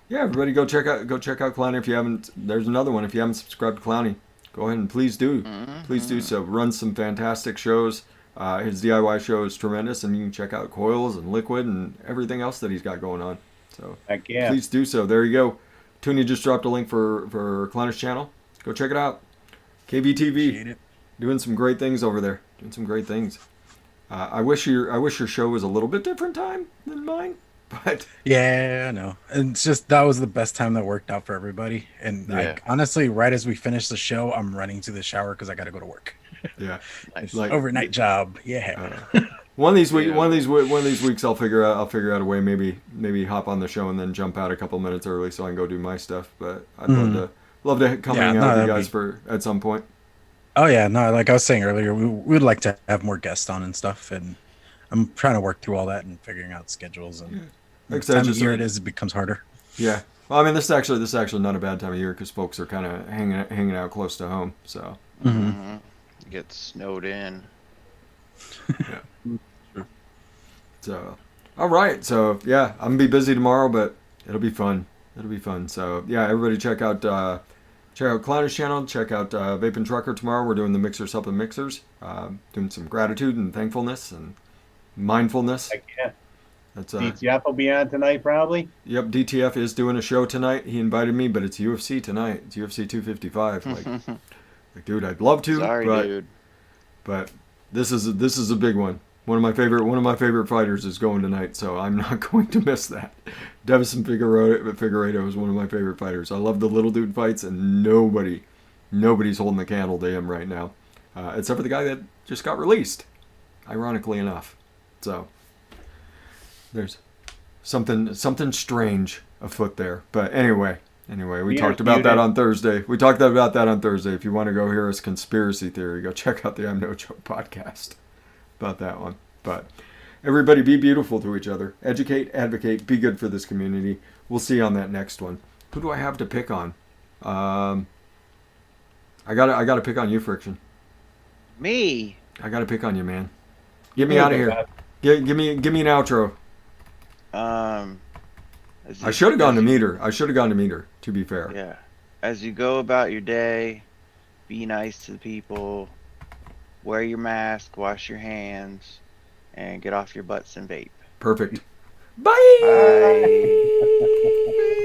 Yeah, everybody go check out Clowny if you haven't. There's another one if you haven't subscribed to Clowny. Go ahead and please do. Please do so. Runs some fantastic shows. His DIY show is tremendous, and you can check out coils and liquid and everything else that he's got going on. So Heck yeah. please do so. There you go. Toonie just dropped a link for Clowny's channel. Go check it out. KVTV doing some great things over there. Doing some great things. I wish your show was a little bit different time than mine. But yeah, I know. And it's just that was the best time that worked out for everybody. And like, honestly, right as we finish the show, I'm running to the shower because I got to go to work. Yeah, Nice. Like overnight job. Yeah. One of these weeks, I'll figure out a way. Maybe hop on the show and then jump out a couple minutes early so I can go do my stuff. But I'd love to come hang out with you guys at some point. Oh yeah, no. Like I was saying earlier, we would like to have more guests on and stuff, and I'm trying to work through all that and figuring out schedules and. Time of year it becomes harder. Yeah. Well, I mean, this is actually not a bad time of year because folks are kind of hanging out close to home. So. Get snowed in. Yeah. So, all right. So yeah, I'm gonna be busy tomorrow, but it'll be fun. So yeah, everybody check out Clownish channel. Check out Vapin' Trucker tomorrow. We're doing the Mixers Helping Mixers. Doing some gratitude and thankfulness and mindfulness. Heck yeah. That's DTF will be on tonight, probably. Yep, DTF is doing a show tonight. He invited me, but it's UFC tonight. It's UFC 255. Like, dude, I'd love to. Sorry, dude. But this is a big one. One of my favorite fighters is going tonight, so I'm not going to miss that. Devison Figueiredo is one of my favorite fighters. I love the little dude fights, and nobody's holding the candle to him right now, except for the guy that just got released. Ironically enough, so. There's something strange afoot there. But anyway, we talked about that on Thursday. If you want to go hear us conspiracy theory, go check out the I'm No Joke podcast about that one. But Everybody be beautiful to each other. Educate, advocate, be good for this community. We'll see you on that next one. Who do I have to pick on? I gotta pick on you, Friction. Me? I gotta pick on you, man. Get me out of here. Give me an outro. I should have gone to meter. To be fair. Yeah. As you go about your day, be nice to the people. Wear your mask. Wash your hands. And get off your butts and vape. Perfect. Bye. Bye.